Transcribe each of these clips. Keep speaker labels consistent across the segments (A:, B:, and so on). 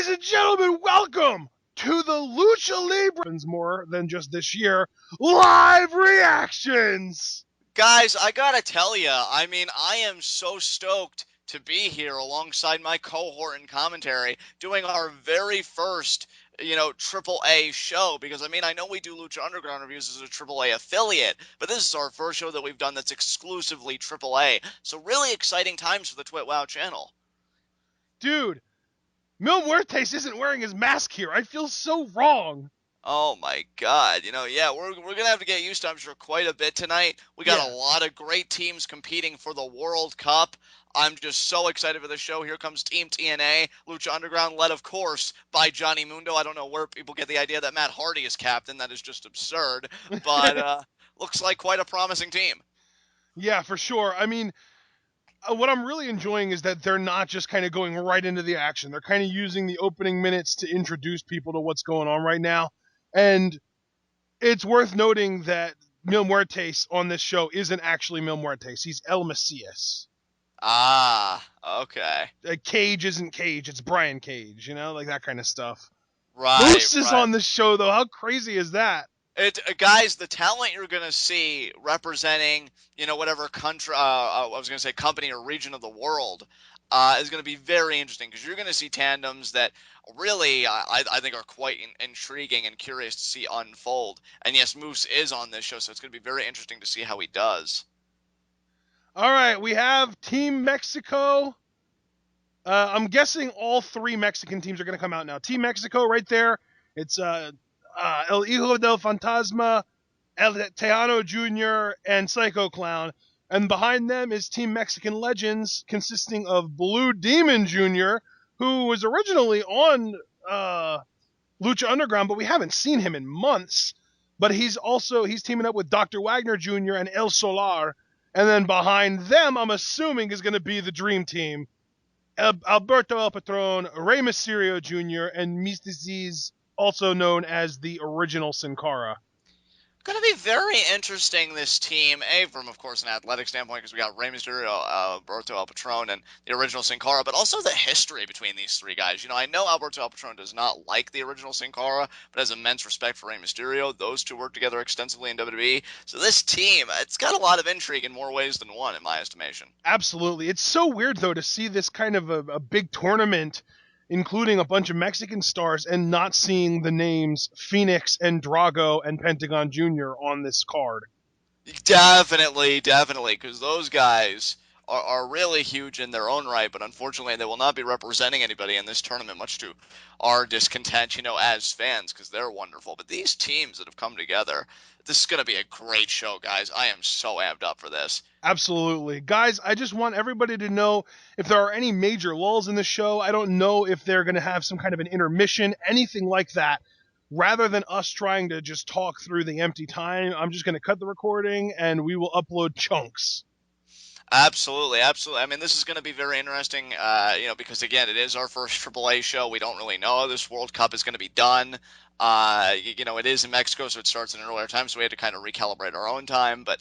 A: Ladies and gentlemen, welcome to the Lucha Libre, more than just this year, live reactions!
B: Guys, I gotta tell ya, I am so stoked to be here alongside my cohort in commentary, doing our very first, AAA show, because I know we do Lucha Underground reviews as a AAA affiliate, but this is our first show that we've done that's exclusively AAA, so really exciting times for the TWitWoW channel.
A: Dude, Mil Muertes isn't wearing his mask here. I feel so wrong.
B: Oh my God, yeah, we're gonna have to get used to, I'm sure, quite a bit tonight. We got a lot of great teams competing for the World Cup. I'm just so excited for the show. Here comes Team TNA, Lucha Underground, led, of course, by Johnny Mundo. I don't know where people get the idea that Matt Hardy is captain. That is just absurd. But looks like quite a promising team.
A: Yeah, for sure. What I'm really enjoying is that they're not just kind of going right into the action. They're kind of using the opening minutes to introduce people to what's going on right now. And it's worth noting that Mil Muertes on this show isn't actually Mil Muertes. He's El Macias.
B: Ah, okay.
A: Cage isn't Cage. It's Brian Cage, like that kind of stuff.
B: Right,
A: Moose is
B: right.
A: on this show, though. How crazy is that?
B: Guys, the talent you're going to see representing, whatever country, I was going to say company or region of the world, is going to be very interesting because you're going to see tandems that really, I think, are quite intriguing and curious to see unfold. And yes, Moose is on this show, so it's going to be very interesting to see how he does.
A: All right, we have Team Mexico. I'm guessing all three Mexican teams are going to come out now. Team Mexico right there. It's El Hijo del Fantasma, El Tejano Jr., and Psycho Clown. And behind them is Team Mexican Legends, consisting of Blue Demon Jr., who was originally on Lucha Underground, but we haven't seen him in months. But he's teaming up with Dr. Wagner Jr. and El Solar. And then behind them, I'm assuming, is going to be the Dream Team. Alberto El Patron, Rey Mysterio Jr., and Mystices, also known as the original Sin Cara.
B: Going to be very interesting, this team. From, of course, an athletic standpoint, because we got Rey Mysterio, Alberto El Patron, and the original Sin Cara, but also the history between these three guys. I know Alberto El Patron does not like the original Sin Cara, but has immense respect for Rey Mysterio. Those two work together extensively in WWE. So this team, it's got a lot of intrigue in more ways than one, in my estimation.
A: Absolutely. It's so weird, though, to see this kind of a big tournament including a bunch of Mexican stars, and not seeing the names Phoenix and Drago and Pentagon Jr. on this card.
B: Definitely, because those guys are really huge in their own right, but unfortunately they will not be representing anybody in this tournament, much to our discontent, as fans, because they're wonderful. But these teams that have come together, this is going to be a great show, guys. I am so amped up for this.
A: Absolutely. Guys, I just want everybody to know if there are any major lulls in the show. I don't know if they're going to have some kind of an intermission, anything like that. Rather than us trying to just talk through the empty time, I'm just going to cut the recording and we will upload chunks.
B: Absolutely. This is going to be very interesting, because again, it is our first AAA show. We don't really know how this World Cup is going to be done. It is in Mexico, so it starts at an earlier time, so we had to kind of recalibrate our own time. But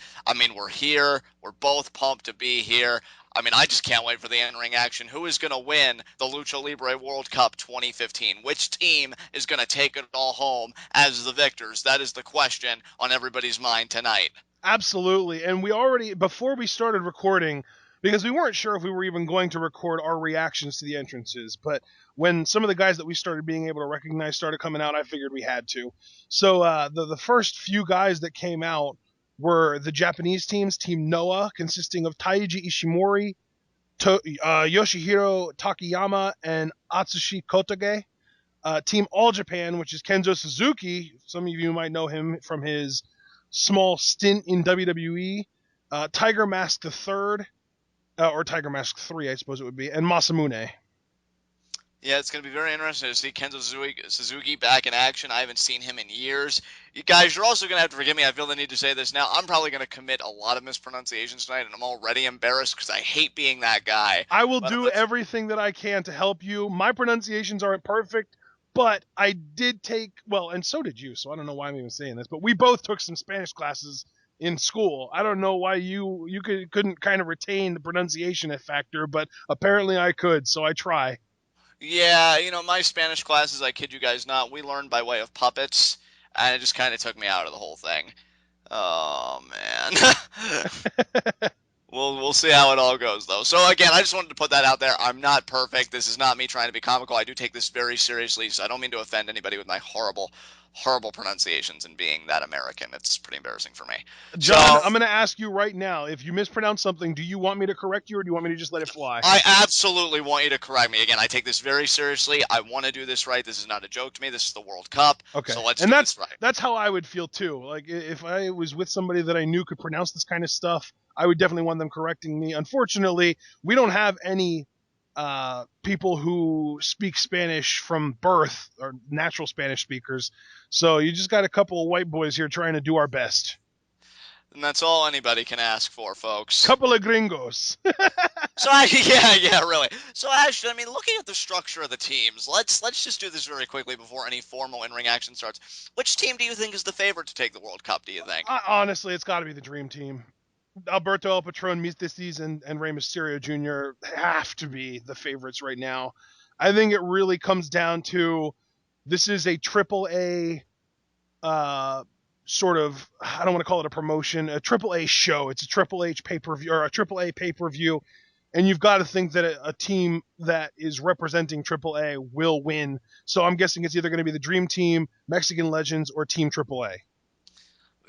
B: we're here. We're both pumped to be here. I just can't wait for the in-ring action. Who is going to win the Lucha Libre World Cup 2015? Which team is going to take it all home as the victors? That is the question on everybody's mind tonight.
A: Absolutely. And we already, before we started recording, because we weren't sure if we were even going to record our reactions to the entrances, but when some of the guys that we started being able to recognize started coming out, I figured we had to. So the first few guys that came out were the Japanese teams, Team Noah, consisting of Taiji Ishimori, Yoshihiro Takayama, and Atsushi Kotoge. Team All Japan, which is Kenzo Suzuki. Some of you might know him from his small stint in WWE. Tiger Mask III, or Tiger Mask 3, I suppose it would be, and Masamune.
B: Yeah, it's going to be very interesting to see Kenzo Suzuki back in action. I haven't seen him in years. You guys, you're also going to have to forgive me. I feel the need to say this now. I'm probably going to commit a lot of mispronunciations tonight, and I'm already embarrassed because I hate being that guy.
A: I will do everything that I can to help you. My pronunciations aren't perfect, but I did take, well, and so did you, so I don't know why I'm even saying this, but we both took some Spanish classes in school. I don't know why you couldn't kind of retain the pronunciation factor, but apparently I could, so I try.
B: Yeah, my Spanish classes, I kid you guys not, we learned by way of puppets, and it just kind of took me out of the whole thing. Oh man. We'll see how it all goes though. So again, I just wanted to put that out there. I'm not perfect. This is not me trying to be comical. I do take this very seriously, so I don't mean to offend anybody with my horrible pronunciations and being that American. It's pretty embarrassing for me.
A: John,
B: So
A: I'm going to ask you right now, if you mispronounce something, do you want me to correct you or do you want me to just let it fly?
B: I absolutely want you to correct me. Again, I take this very seriously. I want to do this right. This is not a joke to me. This is the World Cup.
A: Okay.
B: So let's
A: And
B: do
A: that's
B: this right.
A: that's how I would feel too. Like if I was with somebody that I knew could pronounce this kind of stuff, I would definitely want them correcting me. Unfortunately, we don't have any people who speak Spanish from birth or natural Spanish speakers. So you just got a couple of white boys here trying to do our best.
B: And that's all anybody can ask for, folks.
A: Couple of gringos.
B: So yeah, really. So Ashton, I mean, looking at the structure of the teams, let's just do this very quickly before any formal in-ring action starts. Which team do you think is the favorite to take the World Cup? Do you think?
A: Honestly, it's got to be the dream team. Alberto El Patron, Mysticis, and Rey Mysterio Jr. have to be the favorites right now. I think it really comes down to this is a AAA sort of, I don't want to call it a promotion, a AAA show. It's a Triple H pay-per-view or a AAA pay-per-view, and you've got to think that a team that is representing AAA will win. So I'm guessing it's either going to be the Dream Team, Mexican Legends, or Team AAA.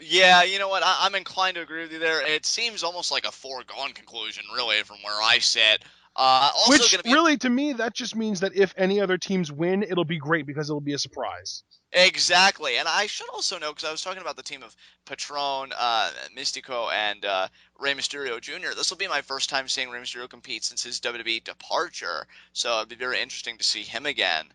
B: Yeah, you know what? I'm inclined to agree with you there. It seems almost like a foregone conclusion, really, from where I sit. Also
A: Which
B: going to be
A: really, to me, that just means that if any other teams win, it'll be great because it'll be a surprise.
B: exactly, and I should also know because I was talking about the team of Patron, Mystico, and Rey Mysterio Jr. This will be my first time seeing Rey Mysterio compete since his WWE departure, so it'd be very interesting to see him again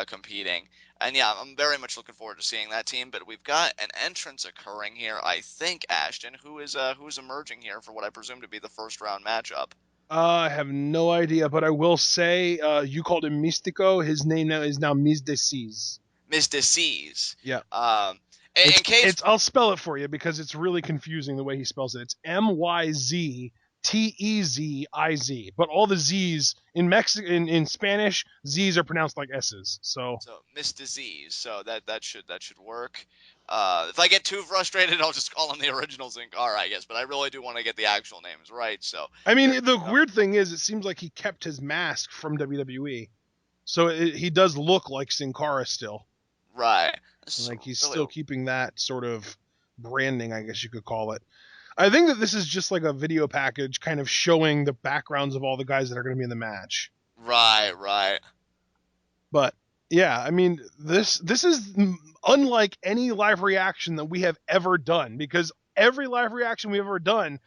B: competing. And yeah, I'm very much looking forward to seeing that team. But we've got an entrance occurring here, I think, Ashton, who's emerging here for what I presume to be the first round matchup.
A: I have no idea, but I will say you called him Mystico. His name now is now Myzdecies.
B: Miss Disease.
A: Yeah.
B: Um,
A: It's
B: in case
A: it's I'll spell it for you because it's really confusing the way he spells it. It's Myztez. But all the Z's in Mexican in Spanish, Z's are pronounced like S's. So
B: So Miss Disease. So that should work. If I get too frustrated, I'll just call them the original Zincar, I guess. But I really do want to get the actual names right. So
A: I
B: here
A: mean, the
B: we go.
A: weird thing is, it seems like he kept his mask from WWE, so he does look like Sin Cara still.
B: Right. This is
A: Like he's
B: really
A: still keeping that sort of branding, I guess you could call it. I think that this is just like a video package, kind of showing the backgrounds of all the guys that are going to be in the match.
B: right.
A: But yeah, I mean, this is unlike any live reaction that we have ever done because every live reaction we've ever done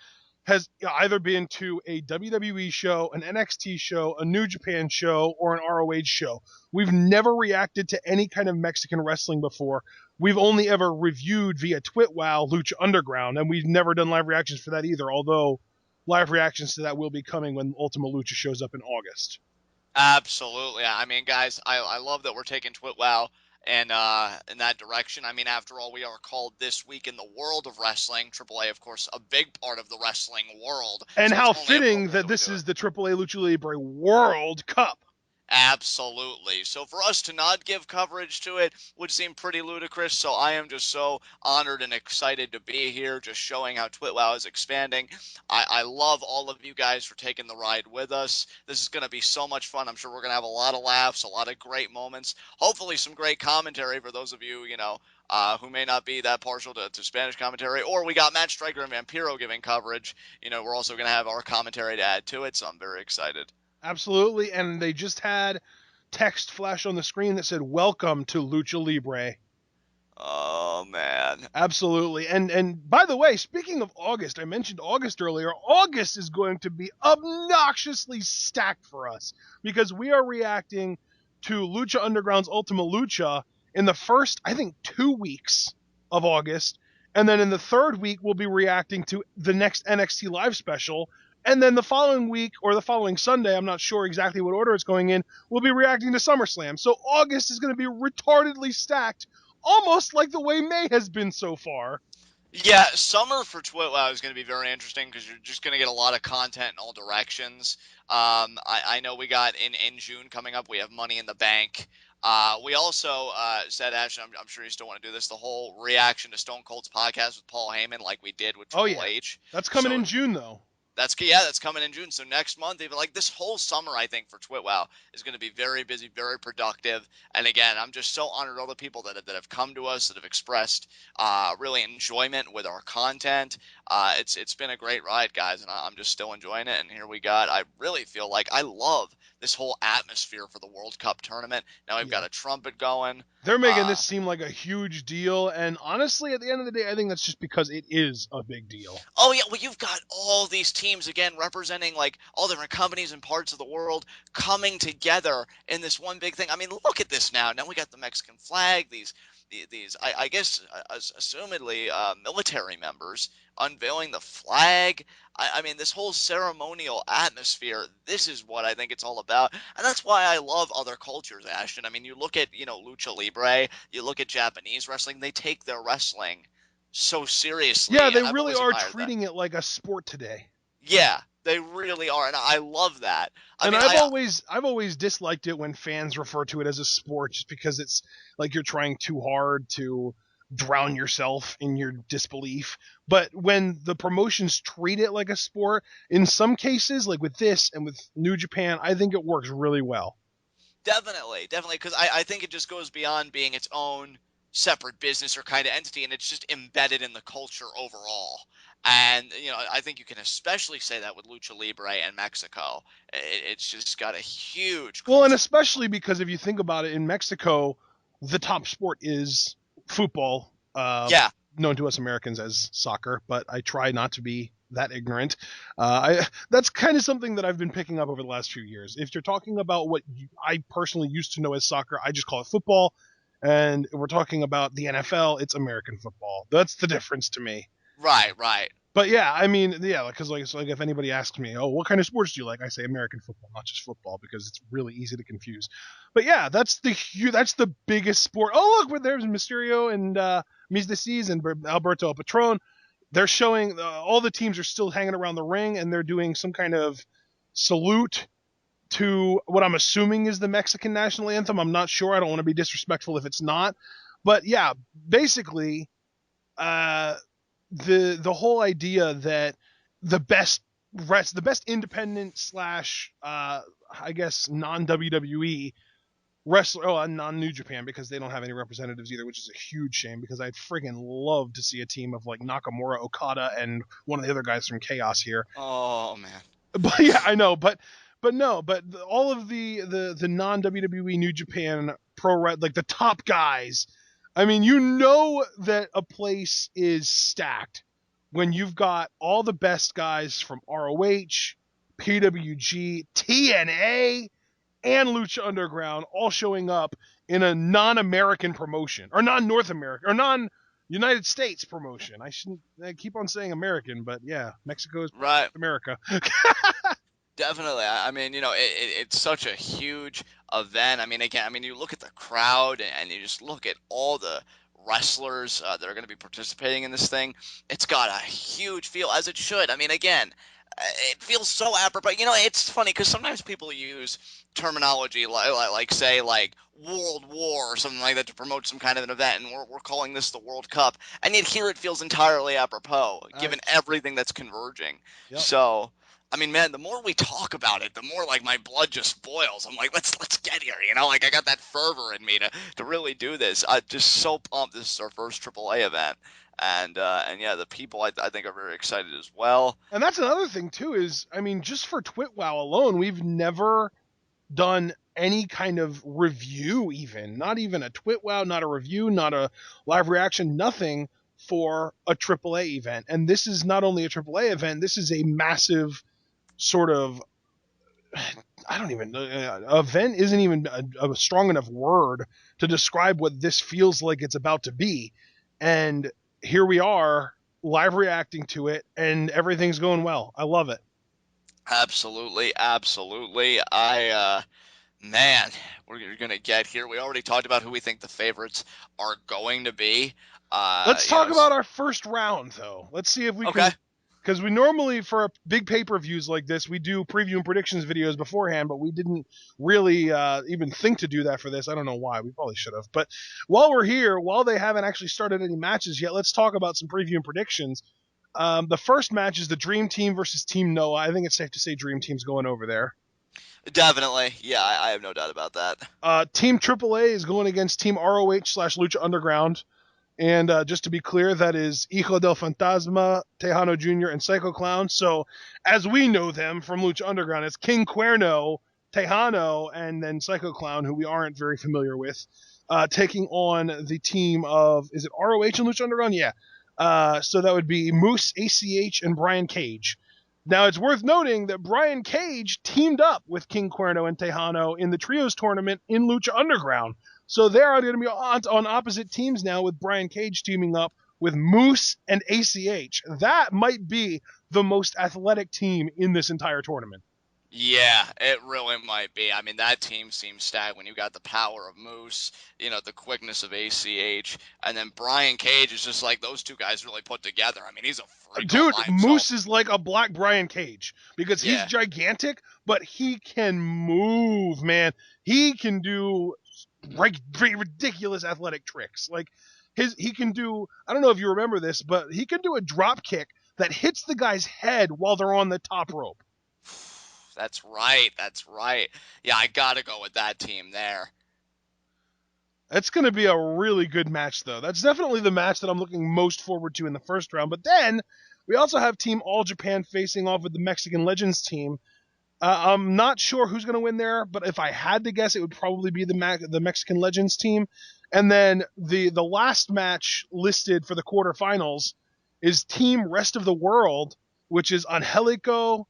A: has either been to a WWE show, an NXT show, a New Japan show, or an ROH show. We've never reacted to any kind of Mexican wrestling before. We've only ever reviewed via TWitWoW Lucha Underground, and we've never done live reactions for that either, although live reactions to that will be coming when Ultima Lucha shows up in August.
B: Absolutely. I mean, guys, I love that we're taking TwitWoW and in that direction. I mean, after all, we are called This Week in the World of Wrestling. AAA, of course, a big part of the wrestling world.
A: And
B: So it's
A: how
B: only
A: fitting
B: appropriate
A: that
B: that we
A: this
B: do it.
A: is the AAA Lucha Libre World Cup.
B: Absolutely. So for us to not give coverage to it would seem pretty ludicrous. So I am just so honored and excited to be here, just showing how TwitWow is expanding. I love all of you guys for taking the ride with us. This is going to be so much fun. I'm sure we're going to have a lot of laughs, a lot of great moments, hopefully some great commentary for those of you, who may not be that partial to Spanish commentary. Or we got Matt Striker and Vampiro giving coverage. We're also going to have our commentary to add to it. So I'm very excited.
A: Absolutely. And they just had text flash on the screen that said, "Welcome to Lucha Libre."
B: Oh, man.
A: Absolutely. And by the way, speaking of August, I mentioned August earlier. August is going to be obnoxiously stacked for us because we are reacting to Lucha Underground's Ultima Lucha in the first, I think, 2 weeks of August. And then in the third week, we'll be reacting to the next NXT Live special. And then the following week or the following Sunday, I'm not sure exactly what order it's going in, we'll be reacting to SummerSlam. So August is going to be retardedly stacked, almost like the way May has been so far.
B: Yeah, summer for TWitWoW is going to be very interesting because you're just going to get a lot of content in all directions. I know we got in June coming up, we have Money in the Bank. We also said, Ash, I'm sure you still want to do this, the whole reaction to Stone Cold's podcast with Paul Heyman, like we did with
A: Oh
B: Triple
A: yeah,
B: H.
A: that's coming
B: So
A: in June though.
B: that's coming in June. So next month, even like this whole summer, I think for TwitWow is going to be very busy, very productive. And again, I'm just so honored all the people that have come to us, that have expressed really enjoyment with our content. It's been a great ride, guys, and I'm just still enjoying it. And here we got. I really feel like I love this whole atmosphere for the World Cup tournament. Now we've got
A: Yeah.
B: a trumpet going.
A: They're making
B: Uh,
A: this seem like a huge deal, and honestly, at the end of the day, I think that's just because it is a big deal.
B: Oh yeah, well you've got all these teams again representing like all different companies and parts of the world coming together in this one big thing. I mean, look at this now. Now we got the Mexican flag. These I guess assumedly military members unveiling the flag. I mean, this whole ceremonial atmosphere. This is what I think it's all about, and that's why I love other cultures, Ashton. I mean, you look at Lucha Libre. You look at Japanese wrestling. They take their wrestling so
A: Yeah,
B: seriously,
A: they
B: and I've
A: really
B: always
A: are
B: admired that.
A: treating it like a sport today.
B: Yeah, they really are, and I love that. I
A: And
B: mean,
A: I've always disliked it when fans refer to it as a sport just because it's like you're trying too hard to drown yourself in your disbelief. But when the promotions treat it like a sport, in some cases, like with this and with New Japan, I think it works really well.
B: definitely, because I think it just goes beyond being its own separate business or kind of entity, and it's just embedded in the culture overall. And I think you can especially say that with Lucha Libre and Mexico. It's just got a huge
A: Well, and
B: cultural.
A: especially because if you think about it, in Mexico, the top sport is football,
B: Yeah,
A: known to us Americans as soccer. But I try not to be that ignorant. That's kind of something that I've been picking up over the last few years. If you're talking about what I personally used to know as soccer, I just call it football. And if we're talking about the NFL, it's American football. That's the difference to me.
B: right.
A: But yeah, I mean, yeah, because like if anybody asks me, oh, what kind of sports do you like? I say American football, not just football, because it's really easy to confuse. But yeah, that's the biggest sport. Oh, look, there's Mysterio and Mizdeciz and Alberto El Patron. They're showing all the teams are still hanging around the ring, and they're doing some kind of salute to what I'm assuming is the Mexican national anthem. I'm not sure. I don't want to be disrespectful if it's not. But yeah, basically, uh, the whole idea that the best independent slash I guess non WWE wrestler, non New Japan because they don't have any representatives either, which is a huge shame because I'd friggin' love to see a team of like Nakamura, Okada, and one of the other guys from Chaos here.
B: Oh man.
A: But yeah, I know, but no, but all of the non WWE New Japan like the top guys. I mean, you know that a place is stacked when you've got all the best guys from ROH, PWG, TNA, and Lucha Underground all showing up in a non-American promotion or non-North American or non-United States promotion. I keep on saying American, but yeah, Mexico is part of
B: Right.
A: North America.
B: Definitely. I mean, it's such a huge event. I mean, again, you look at the crowd and you just look at all the wrestlers that are going to be participating in this thing. It's got a huge feel, as it should. I mean, again, it feels so apropos. It's funny because sometimes people use terminology like say, like World War or something like that to promote some kind of an event, and we're calling this the World Cup. And yet here it feels entirely apropos,
A: I
B: given everything that's converging.
A: Yep.
B: So. I mean, man, the more we talk about it, the more like my blood just boils. I'm like, let's get here, like I got that fervor in me to really do this. I'm just so pumped. This is our first AAA event, and yeah, the people I think are very excited as well.
A: And that's another thing too is I mean just for TwitWow alone, we've never done any kind of review even, not even a TwitWow, not a review, not a live reaction, nothing for a AAA event. And this is not only a AAA event, this is a massive sort of I don't even know. Event isn't even a strong enough word to describe what this feels like it's about to be. And here we are, live reacting to it, and everything's going well. I love it.
B: Absolutely. I Man, we're going to get here. We already talked about who we think the favorites are going to be.
A: Let's
B: You
A: talk
B: know,
A: about our first round, though. Let's see if we
B: okay.
A: can, because we normally, for big pay-per-views like this, we do preview and predictions videos beforehand, but we didn't really even think to do that for this. I don't know why. We probably should have. But while we're here, while they haven't actually started any matches yet, let's talk about some preview and predictions. The first match is the Dream Team versus Team Noah. I think it's safe to say Dream Team's going over there.
B: Definitely. Yeah, I have no doubt about that.
A: Team AAA is going against Team ROH/Lucha Underground. And just to be clear, that is Hijo del Fantasma, Tejano Jr., and Psycho Clown. So, as we know them from Lucha Underground, it's King Cuerno, Tejano, and then Psycho Clown, who we aren't very familiar with, taking on the team of, is it ROH and Lucha Underground? Yeah. So that would be Moose, ACH, and Brian Cage. Now, it's worth noting that Brian Cage teamed up with King Cuerno and Tejano in the Trios tournament in Lucha Underground. So they're going to be on opposite teams now, with Brian Cage teaming up with Moose and ACH. That might be the most athletic team in this entire tournament.
B: Yeah, it really might be. I mean, that team seems stacked when you got the power of Moose, the quickness of ACH, and then Brian Cage is just like those two guys really put together. I mean, he's a freak all
A: Dude,
B: by
A: Moose
B: himself.
A: is like a black Brian Cage because he's
B: Yeah.
A: gigantic, but he can move, man. He can do ridiculous athletic tricks. Like he can do, I don't know if you remember this, but he can do a drop kick that hits the guy's head while they're on the top rope.
B: That's right. That's right. Yeah, I gotta go with that team there.
A: That's going to be a really good match, though. That's definitely the match that I'm looking most forward to in the first round. But then we also have Team All Japan facing off with the Mexican Legends team. I'm not sure who's going to win there, but if I had to guess, it would probably be the Mexican Legends team. And then the last match listed for the quarterfinals is Team Rest of the World, which is Angelico,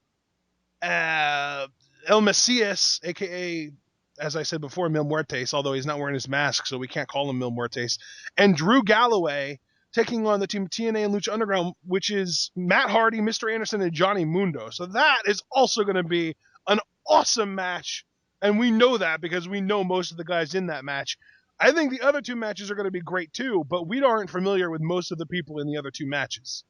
A: El Mesias, aka, as I said before, Mil Muertes, although he's not wearing his mask, so we can't call him Mil Muertes, and Drew Galloway taking on the team TNA and Lucha Underground, which is Matt Hardy, Mr. Anderson, and Johnny Mundo. So that is also going to be an awesome match, and we know that because we know most of the guys in that match. I think the other two matches are going to be great too, but we aren't familiar with most of the people in the other two matches.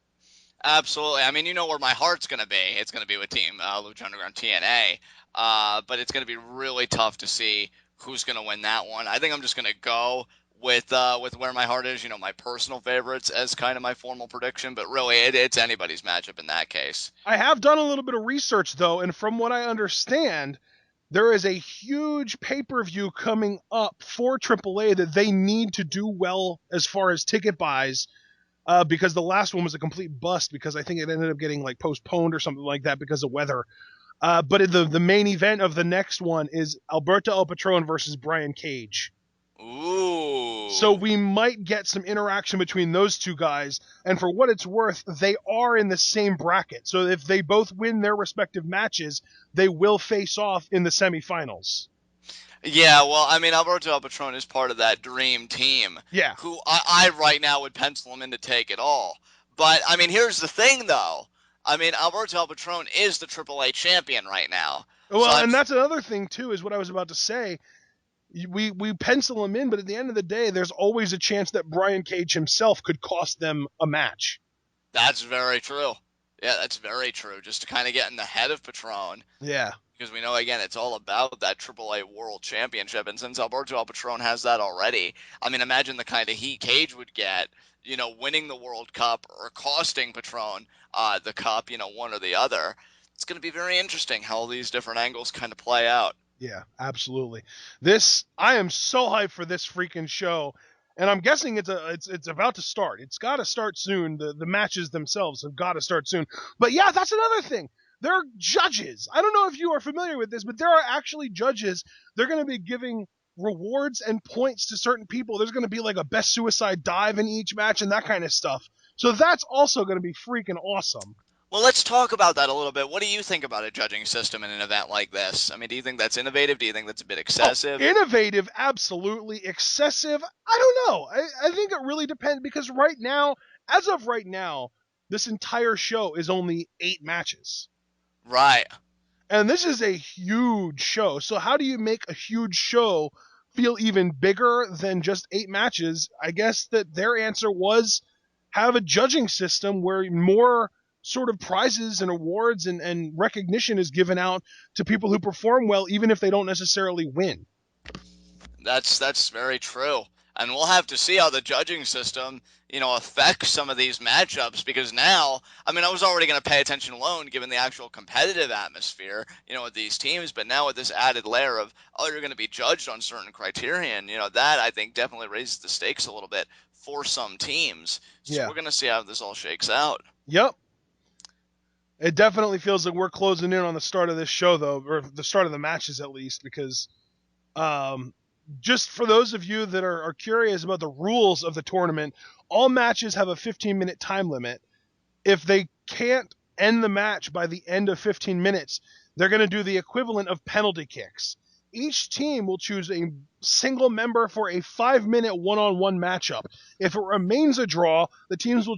B: Absolutely. I mean, you know where my heart's gonna be. It's gonna be with Team Lucha Underground TNA. But it's gonna be really tough to see who's gonna win that one. I think I'm just gonna go with where my heart is. My personal favorites as kind of my formal prediction. But really, it's anybody's matchup in that case.
A: I have done a little bit of research though, and from what I understand, there is a huge pay-per-view coming up for AAA that they need to do well as far as ticket buys, because the last one was a complete bust because I think it ended up getting like postponed or something like that because of weather. But the main event of the next one is Alberto El Patron versus Brian Cage. So
B: Ooh.
A: we might get some interaction between those two guys, and for what it's worth, they are in the same bracket. So if they both win their respective matches, they will face off in the semifinals.
B: Yeah, well, I mean, Alberto El Patron is part of that dream team,
A: Yeah.
B: who I right now would pencil him in to take it all. But I mean, here's the thing, though. I mean, Alberto El Patron is the AAA champion right now, so
A: Well, and that's another thing too, is what I was about to say. We pencil him in, but at the end of the day, there's always a chance that Brian Cage himself could cost them a match.
B: that's very true. Yeah, that's very true. Just to kind of get in the head of Patron,
A: Yeah.
B: because we know again it's all about that AAA World Championship, and since Alberto El Patron has that already, I mean, imagine the kind of heat Cage would get, winning the World Cup or costing Patron the cup, one or the other. It's going to be very interesting how all these different angles kind of play out.
A: Yeah, absolutely. I am so hyped for this freaking show, and I'm guessing it's about to start. It's got to start soon. The matches themselves have got to start soon. But yeah, that's another thing. There are judges. I don't know if you are familiar with this, but there are actually judges. They're going to be giving rewards and points to certain people. There's going to be like a best suicide dive in each match and that kind of stuff. So that's also going to be freaking awesome.
B: Well, let's talk about that a little bit. What do you think about a judging system in an event like this? I mean, do you think that's innovative? Do you think that's a bit
A: Oh,
B: excessive?
A: innovative, absolutely. Excessive, I don't know. I think it really depends because right now, as of right now, this entire show is only 8 matches.
B: Right.
A: And this is a huge show. So how do you make a huge show feel even bigger than just 8 matches? I guess that their answer was have a judging system where more sort of prizes and awards and recognition is given out to people who perform well, even if they don't necessarily win.
B: That's very true. And we'll have to see how the judging system, affects some of these matchups because now, I mean, I was already going to pay attention alone given the actual competitive atmosphere, with these teams, but now with this added layer of, oh, you're going to be judged on certain criterion, that I think definitely raises the stakes a little bit for some teams. So
A: Yeah.
B: we're going to see how this all shakes out.
A: Yep. It definitely feels like we're closing in on the start of this show, though, or the start of the matches at least, because um, just for those of you that are curious about the rules of the tournament, all matches have a 15-minute time limit. If they can't end the match by the end of 15 minutes, they're going to do the equivalent of penalty kicks. Each team will choose a single member for a 5-minute one-on-one matchup. If it remains a draw, the teams will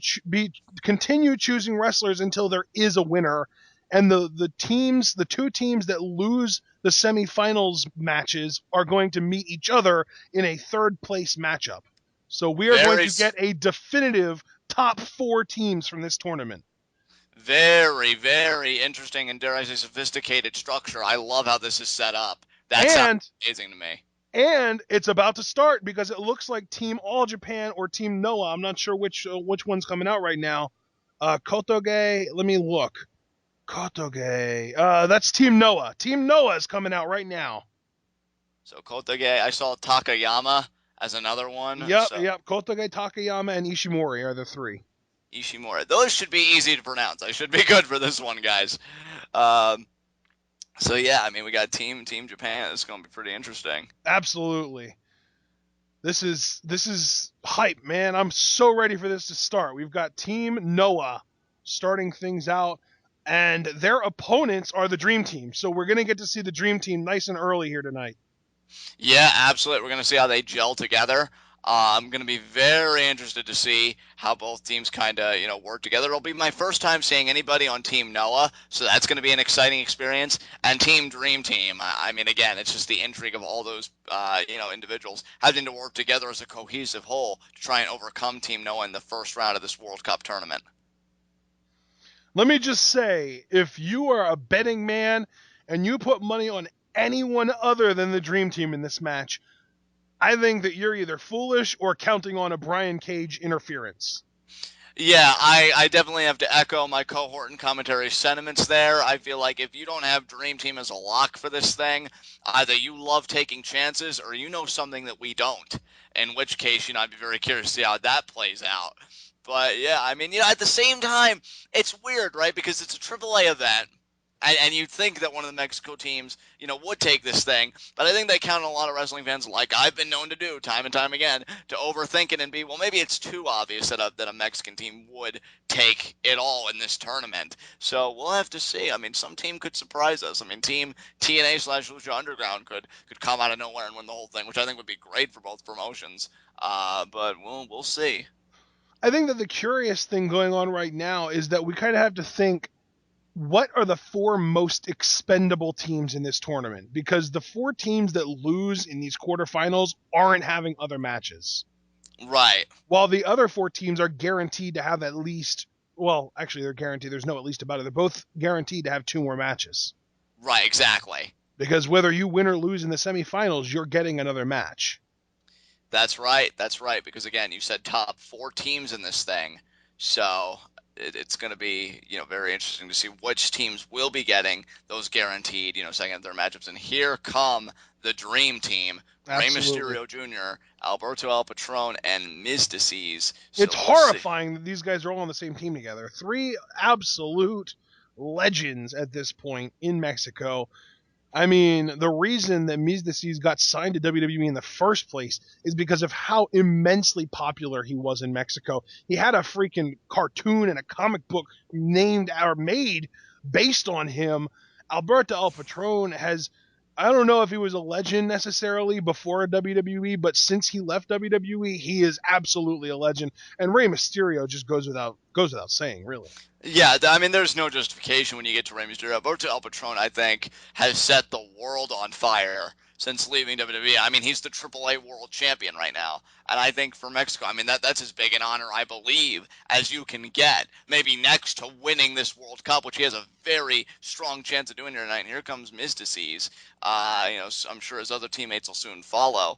A: continue choosing wrestlers until there is a winner. And the two teams that lose the semifinals matches are going to meet each other in a third place matchup. So we are going
B: Very,
A: to get a definitive top 4 teams from this tournament.
B: very, very interesting and dare I say sophisticated structure. I love how this is set up. That sounds
A: And
B: amazing to me.
A: and it's about to start because it looks like Team All Japan or Team Noah. I'm not sure which one's coming out right now. Kotoge, let me look. Kotoge, that's Team Noah. Team Noah is coming out right now.
B: So Kotage, I saw Takayama as another one.
A: Yep,
B: So
A: yep. Kotoge, Takayama, and Ishimori are the 3.
B: Ishimura. Those should be easy to pronounce. I should be good for this one, guys. Um, so yeah, I mean, we got Team Japan. It's going to be pretty interesting.
A: Absolutely. This is hype, man. I'm so ready for this to start. We've got Team Noah starting things out, and their opponents are the Dream Team. So we're gonna get to see the Dream Team nice and early here tonight.
B: Yeah, absolutely. We're going to see how they gel together. I'm going to be very interested to see how both teams kind of, work together. It'll be my first time seeing anybody on Team Noah, so that's going to be an exciting experience. And Team Dream Team, I mean, again, it's just the intrigue of all those, individuals having to work together as a cohesive whole to try and overcome Team Noah in the first round of this World Cup tournament.
A: Let me just say, if you are a betting man and you put money on anyone other than the Dream Team in this match, I think that you're either foolish or counting on a Brian Cage interference.
B: Yeah, I definitely have to echo my cohort and commentary sentiments there. I feel like if you don't have Dream Team as a lock for this thing, either you love taking chances or you know something that we don't. In which case, I'd be very curious to see how that plays out. But yeah, I mean, at the same time, it's weird, right? Because it's a AAA event. And you'd think that one of the Mexico teams, would take this thing, but I think they count on a lot of wrestling fans, like I've been known to do time and time again, to overthink it and be, well, maybe it's too obvious that a Mexican team would take it all in this tournament. So we'll have to see. I mean, some team could surprise us. I mean, Team TNA/Lucha Underground could come out of nowhere and win the whole thing, which I think would be great for both promotions. But we'll see.
A: I think that the curious thing going on right now is that we kind of have to think what are the 4 most expendable teams in this tournament? Because the 4 teams that lose in these quarterfinals aren't having other matches.
B: Right.
A: While the other 4 teams are guaranteed to have at least, well, actually, they're guaranteed. There's no at least about it. They're both guaranteed to have 2 more matches.
B: Right. Exactly.
A: Because whether you win or lose in the semifinals, you're getting another match.
B: That's right. That's right. Because again, you said top 4 teams in this thing, so it's going to be very interesting to see which teams will be getting those guaranteed second third matchups. And here come the Dream Team: Rey
A: Absolutely.
B: Mysterio Jr., Alberto El Patron, and Mystices.
A: It's
B: So we'll see.
A: horrifying that these guys are all on the same team together. 3 absolute legends at this point in Mexico. I mean, the reason that Mystices got signed to WWE in the first place is because of how immensely popular he was in Mexico. He had a freaking cartoon and a comic book named or made based on him. Alberto El Patron has I don't know if he was a legend necessarily before WWE, but since he left WWE, he is absolutely a legend. And Rey Mysterio just goes without saying, really.
B: Yeah, I mean, there's no justification when you get to Rey Mysterio. Alberto El Patron, I think, has set the world on fire since leaving WWE. I mean, he's the AAA World Champion right now, and I think for Mexico, I mean, that's as big an honor, I believe, as you can get. Maybe next to winning this World Cup, which he has a very strong chance of doing here tonight. And here comes Mystices. I'm sure his other teammates will soon follow.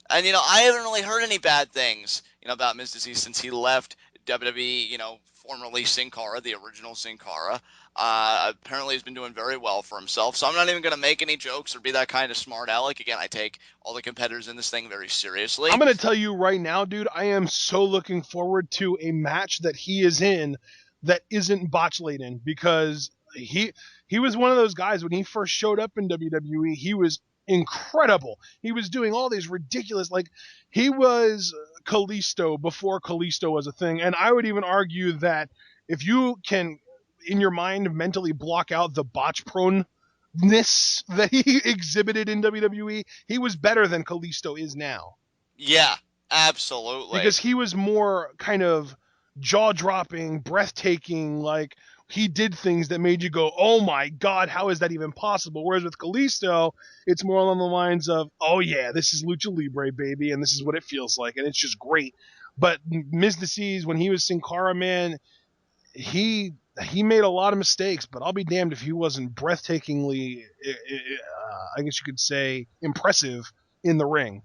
B: And I haven't really heard any bad things, about Mystices since he left WWE. Formerly Sin Cara, the original Sin Cara. Apparently, he's been doing very well for himself. So I'm not even going to make any jokes or be that kind of smart aleck. Again, I take all the competitors in this thing very
A: I'm
B: seriously.
A: going to tell you right now, dude, I am so looking forward to a match that he is in that isn't botch laden, because he was one of those guys when he first showed up in WWE, he was incredible. He was doing all these ridiculous, like, he was Kalisto before Kalisto was a thing. And I would even argue that if you can in your mind mentally block out the botch proneness that he exhibited in WWE, he was better than Kalisto is now,
B: Yeah, absolutely.
A: because he was more kind of jaw dropping, breathtaking. Like, he did things that made you go, "Oh my God, how is that even possible?" Whereas with Kalisto, it's more along the lines of, "Oh yeah, this is Lucha Libre, baby, and this is what it feels like, and it's just great." But Miz Disease, when he was Sin Cara, man, he made a lot of mistakes, but I'll be damned if he wasn't breathtakingly, I guess you could say, impressive in the ring.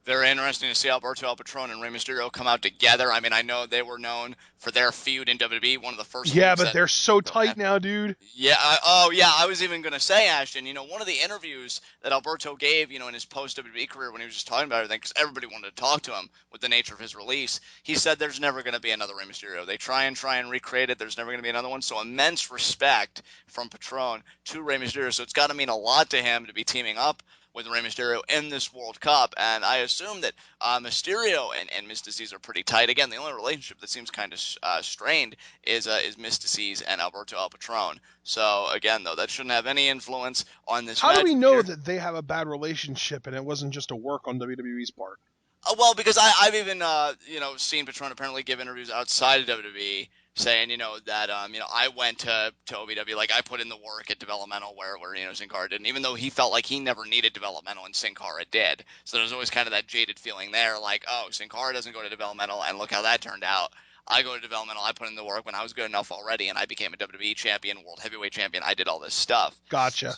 B: Very interesting to see Alberto El Patron and Rey Mysterio come out together. I mean, I know they were known for their feud in WWE, one of the first
A: Yeah,
B: feuds
A: but
B: that.
A: they're so
B: Go ahead.
A: tight now, dude.
B: Yeah. Oh, yeah. I was even gonna say, Ashton. One of the interviews that Alberto gave, in his post WWE career when he was just talking about everything, because everybody wanted to talk to him with the nature of his release, he said there's never gonna be another Rey Mysterio. They try and recreate it. There's never gonna be another one. So immense respect from Patron to Rey Mysterio. So it's got to mean a lot to him to be teaming up with Rey Mysterio in this World Cup. And I assume that Mysterio and Mystices are pretty tight. Again, the only relationship that seems kind of strained is Mystices and Alberto El Patron. So again, though, that shouldn't have any influence on this
A: How do we
B: matchup
A: know
B: here.
A: that they have a bad relationship and it wasn't just a work on WWE's part?
B: Well, because I've even seen Patron apparently give interviews outside of WWE saying that I went to OVW, like I put in the work at developmental where Sin Cara didn't, even though he felt like he never needed developmental and Sin Cara did. So there's always kind of that jaded feeling there, like, oh, Sin Cara doesn't go to developmental and look how that turned out. I go to developmental, I put in the work when I was good enough already, and I became a WWE champion, world heavyweight champion. I did all this stuff.
A: Gotcha.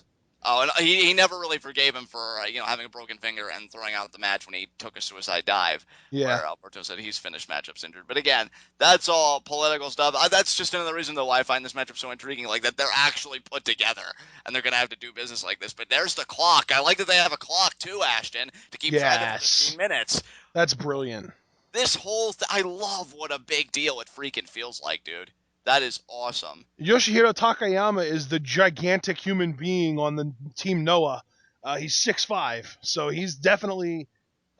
B: Oh, and he never really forgave him for having a broken finger and throwing out the match when he took a suicide dive,
A: Yeah.
B: where Alberto said he's finished matchups injured. But again, that's all political stuff. That's just another reason though why I find this matchup so intriguing, like that they're actually put together and they're gonna have to do business like this. But there's the clock. I like that they have a clock too, Ashton, to keep track of the 15
A: Yes.
B: minutes.
A: That's brilliant.
B: This whole I love what a big deal it freaking feels like, dude. That is awesome.
A: Yoshihiro Takayama is the gigantic human being on the team Noah. He's 6'5", so he's definitely.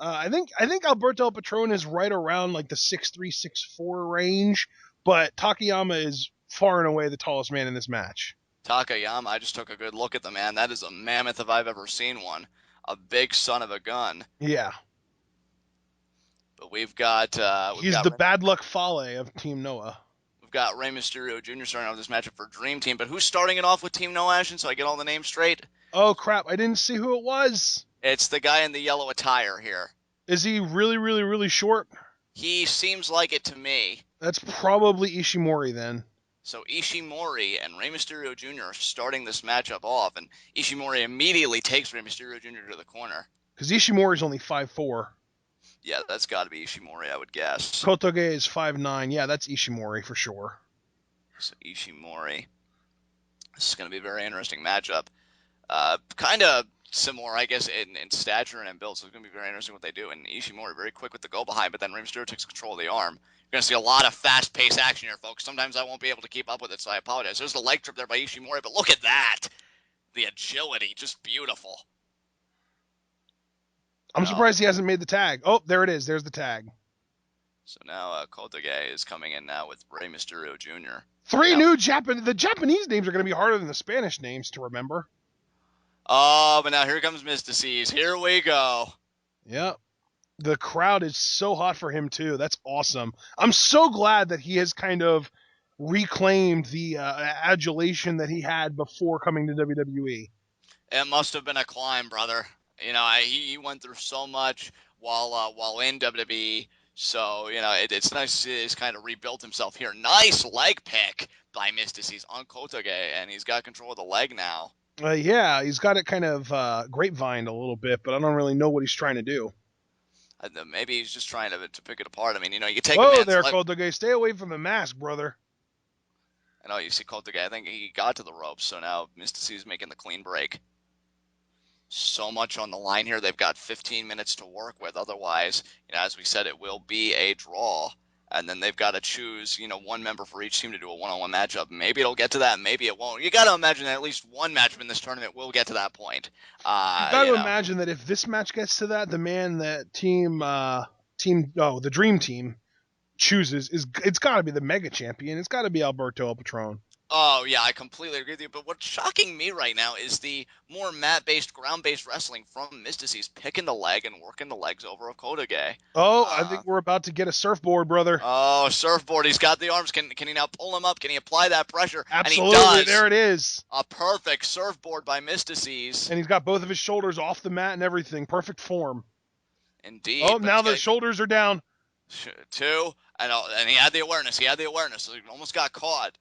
A: I think Alberto Patron is right around like the 6'3", 6'4" range, but Takayama is far and away the tallest man in this match.
B: Takayama, I just took a good look at the man. That is a mammoth if I've ever seen one. A big son of a gun.
A: Yeah,
B: But we've got
A: he's the bad luck Fale of Team Noah.
B: we've got Rey Mysterio Jr. starting off this matchup for Dream Team. But who's starting it off with Team No Action? So I get all the names straight.
A: Oh crap! I didn't see who it was.
B: It's the guy in the yellow attire here.
A: Is he really, really, really short?
B: He seems like it to me.
A: That's probably Ishimori then.
B: So Ishimori and Rey Mysterio Jr. are starting this matchup off, and Ishimori immediately takes Rey Mysterio Jr. to the corner.
A: Because Ishimori's only 5'4".
B: Yeah, that's got to be Ishimori, I would guess.
A: Kotoge is 5'9". Yeah, that's Ishimori for sure.
B: So Ishimori. This is going to be a very interesting matchup. Kind of similar, I guess, in stature and in build, so it's going to be very interesting what they do. And Ishimori very quick with the go behind, but then Rey Mysterio takes control of the arm. You're going to see a lot of fast-paced action here, folks. Sometimes I won't be able to keep up with it, so I apologize. There's the leg trip there by Ishimori, but look at that. The agility, just beautiful.
A: I'm surprised he hasn't made the tag. Oh, there it is. There's the tag.
B: So now Kotoge is coming in now with Rey Mysterio Jr.
A: Three new Japanese. The Japanese names are going to be harder than the Spanish names to remember.
B: Oh, but now here comes Mystices. Here we go.
A: Yep. The crowd is so hot for him too. That's awesome. I'm so glad that he has kind of reclaimed the adulation that he had before coming to WWE.
B: It must have been a climb, brother. He went through so much while in WWE. So it's nice to see he's kind of rebuilt himself here. Nice leg pick by Mystices on Kotage, and he's got control of the leg now.
A: Yeah, he's got it kind of grapevined a little bit, but I don't really know what he's trying to do.
B: Maybe he's just trying to pick it apart. I mean, you take a
A: Whoa
B: man's
A: there,
B: leg.
A: Kotoge. Stay away from the mask, brother.
B: I know you see Kotage. I think he got to the ropes, so now Mystices making the clean break. So much on the line here. They've got 15 minutes to work with. Otherwise, as we said, it will be a draw. And then they've got to choose, one member for each team to do a one-on-one matchup. Maybe it'll get to that. Maybe it won't. You got to imagine that at least one matchup in this tournament will get to that point.
A: You got to imagine that if this match gets to that, the man that the Dream Team chooses it's got to be the Mega Champion. It's got to be Alberto El Patron.
B: Oh, yeah, I completely agree with you. But what's shocking me right now is the more mat-based, ground-based wrestling from Mystices, picking the leg and working the legs over of Kotage.
A: Oh, I think we're about to get a surfboard, brother.
B: Oh, surfboard. He's got the arms. Can he now pull him up? Can he apply that pressure?
A: Absolutely.
B: And he does.
A: There it is.
B: A perfect surfboard by Mystices.
A: And he's got both of his shoulders off the mat and everything. Perfect form.
B: Indeed.
A: Oh, now the shoulders are down.
B: Two. And he had the awareness. So he almost got caught.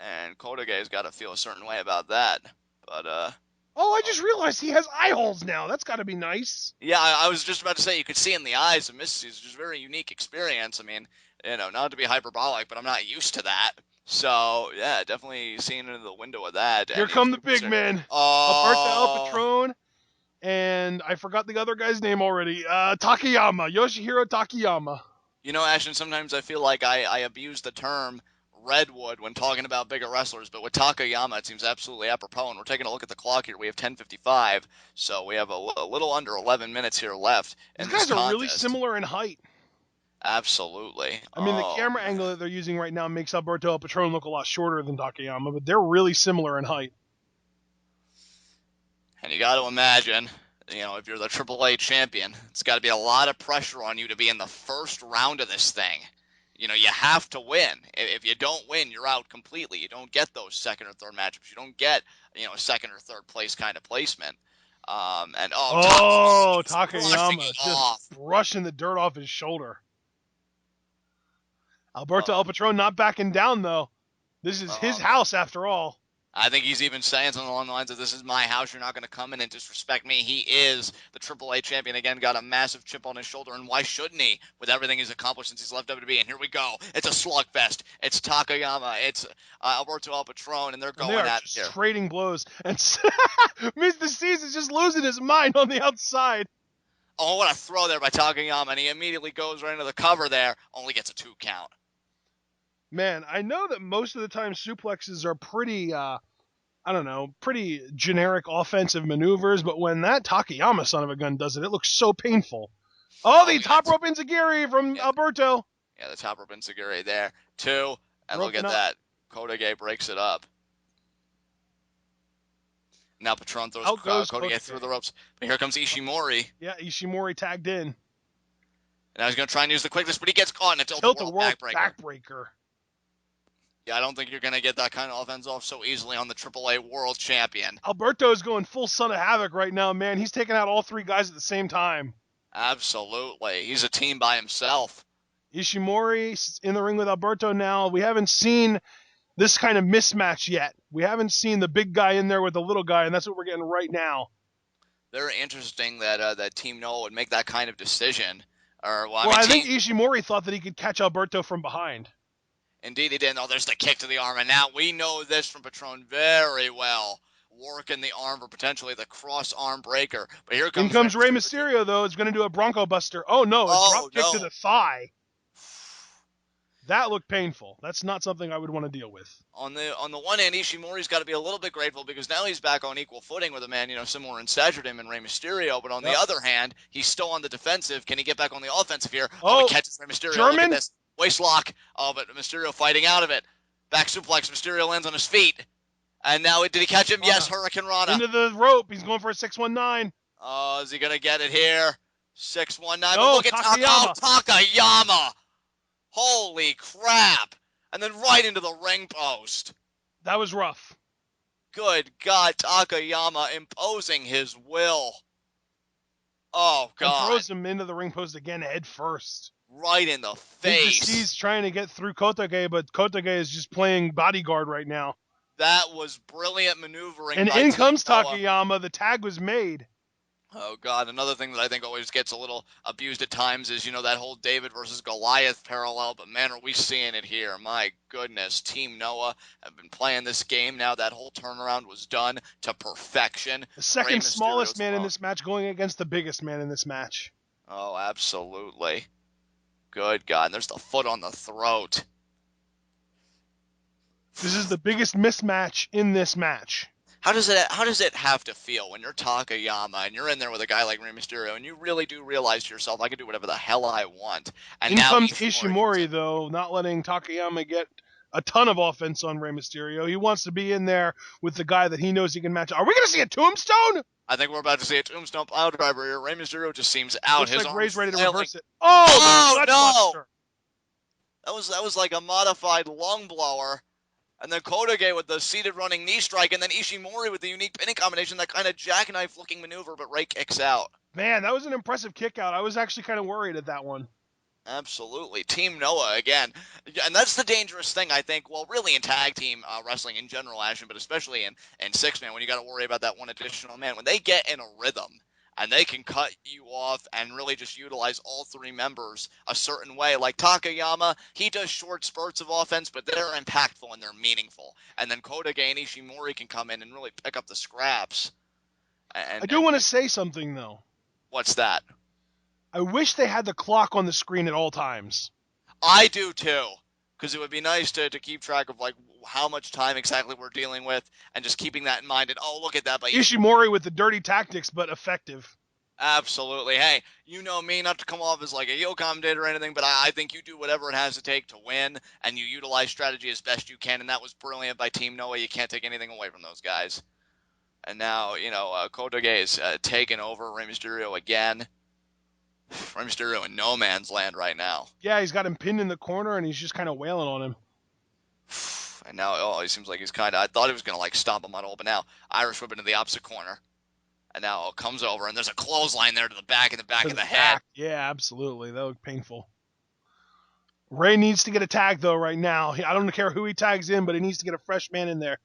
B: And Kotage's got to feel a certain way about that. But,
A: oh, I just realized he has eye holes now. That's got to be nice.
B: Yeah, I was just about to say, you could see in the eyes of Mystices, just a very unique experience. I mean, not to be hyperbolic, but I'm not used to that. So, yeah, definitely seeing into the window of that.
A: Here come the big men.
B: Oh.
A: Alberto El Patron. And I forgot the other guy's name already. Takayama. Yoshihiro Takayama.
B: Ashton, sometimes I feel like I abuse the term Redwood when talking about bigger wrestlers, but with Takayama, it seems absolutely apropos. And we're taking a look at the clock here. We have 10:55, so we have a little under 11 minutes here left.
A: These guys are really similar in height.
B: Absolutely.
A: I mean, the camera angle that they're using right now makes Alberto El Patron look a lot shorter than Takayama, but they're really similar in height.
B: And you got to imagine, if you're the AAA champion, it's got to be a lot of pressure on you to be in the first round of this thing. You have to win. If you don't win, you're out completely. You don't get those second or third matchups. You don't get, a second or third place kind of placement.
A: Takayama just brushing the dirt off his shoulder. Alberto El Patron not backing down, though. This is his house, after all.
B: I think he's even saying something along the lines of, this is my house, you're not going to come in and disrespect me. He is the AAA champion. Again, got a massive chip on his shoulder, and why shouldn't he, with everything he's accomplished since he's left WWE? And here we go. It's a slugfest. It's Takayama. It's Alberto El Patron, and they're going at it here.
A: Trading blows. And Mr. C's is just losing his mind on the outside.
B: Oh, what a throw there by Takayama, and he immediately goes right into the cover there, only gets a 2 count.
A: Man, I know that most of the time suplexes are pretty, pretty generic offensive maneuvers, but when that Takayama son of a gun does it, it looks so painful. Oh, the top rope enziguri from Alberto.
B: Yeah, the top rope enziguri there. 2, and look at that. Kotage breaks it up. Now Patron throws Kotage through the ropes. But here comes Ishimori.
A: Yeah, Ishimori tagged in.
B: And now he's going to try and use the quickness, but he gets caught in a
A: tilt-a-whirl backbreaker.
B: Yeah, I don't think you're going to get that kind of offense off so easily on the AAA World Champion.
A: Alberto's going full Son of Havoc right now, man. He's taking out all 3 guys at the same time.
B: Absolutely. He's a team by himself.
A: Ishimori in the ring with Alberto now. We haven't seen this kind of mismatch yet. We haven't seen the big guy in there with the little guy, and that's what we're getting right now.
B: Very interesting that Team Noah would make that kind of decision.
A: I think Ishimori thought that he could catch Alberto from behind.
B: Indeed he did. Oh, there's the kick to the arm, and now we know this from Patron very well. Working the arm for potentially the cross arm breaker. But here comes
A: Rey Mysterio, though. It's going to do a Bronco Buster. Oh, no, a drop kick to the thigh. That looked painful. That's not something I would want to deal with.
B: On the one hand, Ishimori's got to be a little bit grateful because now he's back on equal footing with a man, similar in stature to him and Rey Mysterio. But on the other hand, he's still on the defensive. Can he get back on the offensive here? He catches Rey Mysterio.
A: German?
B: Look at this. Waist lock. Oh, but Mysterio fighting out of it. Back suplex. Mysterio lands on his feet. And now, did he catch him? Yes, Hurricane Rana.
A: Into the rope. He's going for a 619.
B: Oh, is he going to get it here? 619.
A: No,
B: But look at
A: Takayama.
B: Takayama. Holy crap. And then right into the ring post.
A: That was rough.
B: Good God, Takayama imposing his will. Oh, God.
A: And throws him into the ring post again head first.
B: Right in the face.
A: He's trying to get through Kotage, but Kotage is just playing bodyguard right now.
B: That was brilliant maneuvering.
A: And
B: by
A: in
B: Team
A: comes
B: Noah.
A: Takayama. The tag was made.
B: Oh, God. Another thing that I think always gets a little abused at times is, that whole David versus Goliath parallel. But, man, are we seeing it here. My goodness. Team Noah have been playing this game now. That whole turnaround was done to perfection.
A: The second smallest man in this match going against the biggest man in this match.
B: Oh, absolutely. Good God. And there's the foot on the throat.
A: This is the biggest mismatch in this match.
B: How does it have to feel when you're Takayama and you're in there with a guy like Rey Mysterio and you really do realize to yourself, I can do whatever the hell I want. And
A: in
B: now
A: comes Ishimori, though, not letting Takayama get a ton of offense on Rey Mysterio. He wants to be in there with the guy that he knows he can match. Are we going to see a tombstone?
B: I think we're about to see a tombstone pile driver here. Rey Mysterio just seems out.
A: Looks
B: His
A: like Rey's ready to
B: flailing.
A: reverse it. Oh
B: no! That was like a modified lung blower. And then Kotage with the seated running knee strike, and then Ishimori with the unique pinning combination, that kind of jackknife-looking maneuver, but Rey kicks out.
A: Man, that was an impressive kick out. I was actually kind of worried at that one.
B: Absolutely. Team Noah again. And that's the dangerous thing, I think. Well, really in tag team wrestling in general, Ashton, but especially in six-man when you got to worry about that one additional man. When they get in a rhythm and they can cut you off and really just utilize all three members a certain way. Like Takayama, he does short spurts of offense, but they're impactful and they're meaningful. And then Kotage and Ishimori can come in and really pick up the scraps. I
A: do want to say something, though.
B: What's that?
A: I wish they had the clock on the screen at all times.
B: I do too, because it would be nice to keep track of like how much time exactly we're dealing with, and just keeping that in mind. And oh, look at that! But
A: Ishimori with the dirty tactics, but effective.
B: Absolutely. Hey, you know me, not to come off as like a heel commentator or anything, but I think you do whatever it has to take to win, and you utilize strategy as best you can, and that was brilliant by Team Noah. You can't take anything away from those guys. And now, Kotage is taking over Rey Mysterio again. Rey Mysterio in no man's land right now.
A: Yeah, he's got him pinned in the corner, and he's just kind of wailing on him.
B: And now, he seems like he's kind of, I thought he was going to like stomp him out, but now Irish whip into the opposite corner. And now it comes over, and there's a clothesline there to the back of the head.
A: Yeah, absolutely. That looked painful. Rey needs to get a tag, though, right now. I don't care who he tags in, but he needs to get a fresh man in there.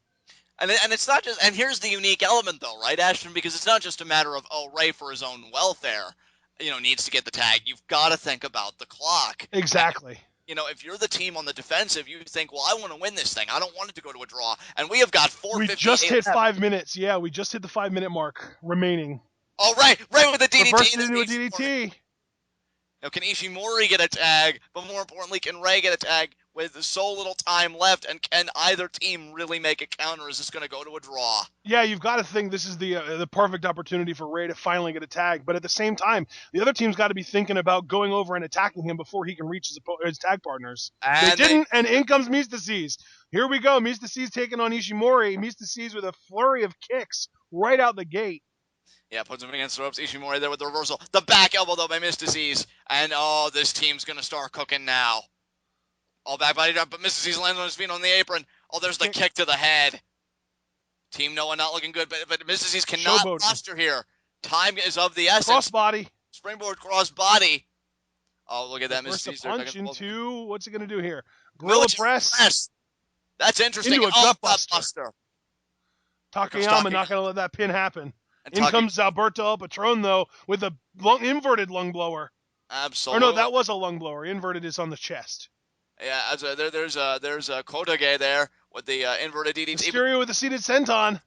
B: And it's not just, and here's the unique element, though, right, Ashton? Because it's not just a matter of, Rey for his own welfare, needs to get the tag. You've got to think about the clock.
A: Exactly.
B: And, if you're the team on the defensive, you think, well, I want to win this thing. I don't want it to go to a draw. And we have got 4:58.
A: We just hit 5 minutes. Yeah, we just hit the 5-minute mark remaining.
B: Oh, right. Rey with the DDT.
A: Reversed into a DDT.
B: Now, can Ishimori get a tag? But more importantly, can Rey get a tag with so little time left? And can either team really make a counter? Is this going to go to a draw?
A: Yeah, you've got to think this is the perfect opportunity for Rey to finally get a tag. But at the same time, the other team's got to be thinking about going over and attacking him before he can reach his tag partners. And they didn't, and in comes Mystices. Here we go. Mystices taking on Ishimori. Mystices with a flurry of kicks right out the gate.
B: Yeah, puts him against the ropes. Ishimori there with the reversal. The back elbow, though, by Mystices. And, this team's going to start cooking now. All back body drop, but Mystices lands on his feet on the apron. Oh, there's the kick to the head. Team Noah not looking good, but Mystices cannot muster here. Time is of the essence.
A: Crossbody.
B: Springboard crossbody. Oh, look at that.
A: Mystices. Punch into, what's he going to do here? Gorilla press.
B: That's interesting.
A: Into a gut buster.
B: Buster.
A: Takayama not going to let that pin happen. In comes Alberto El Patron, though, with a inverted lung blower.
B: Absolutely.
A: Or no, that was a lung blower. Inverted is on the chest.
B: Yeah, there's a Kotage there with the inverted DDT.
A: Mysterio with the seated senton.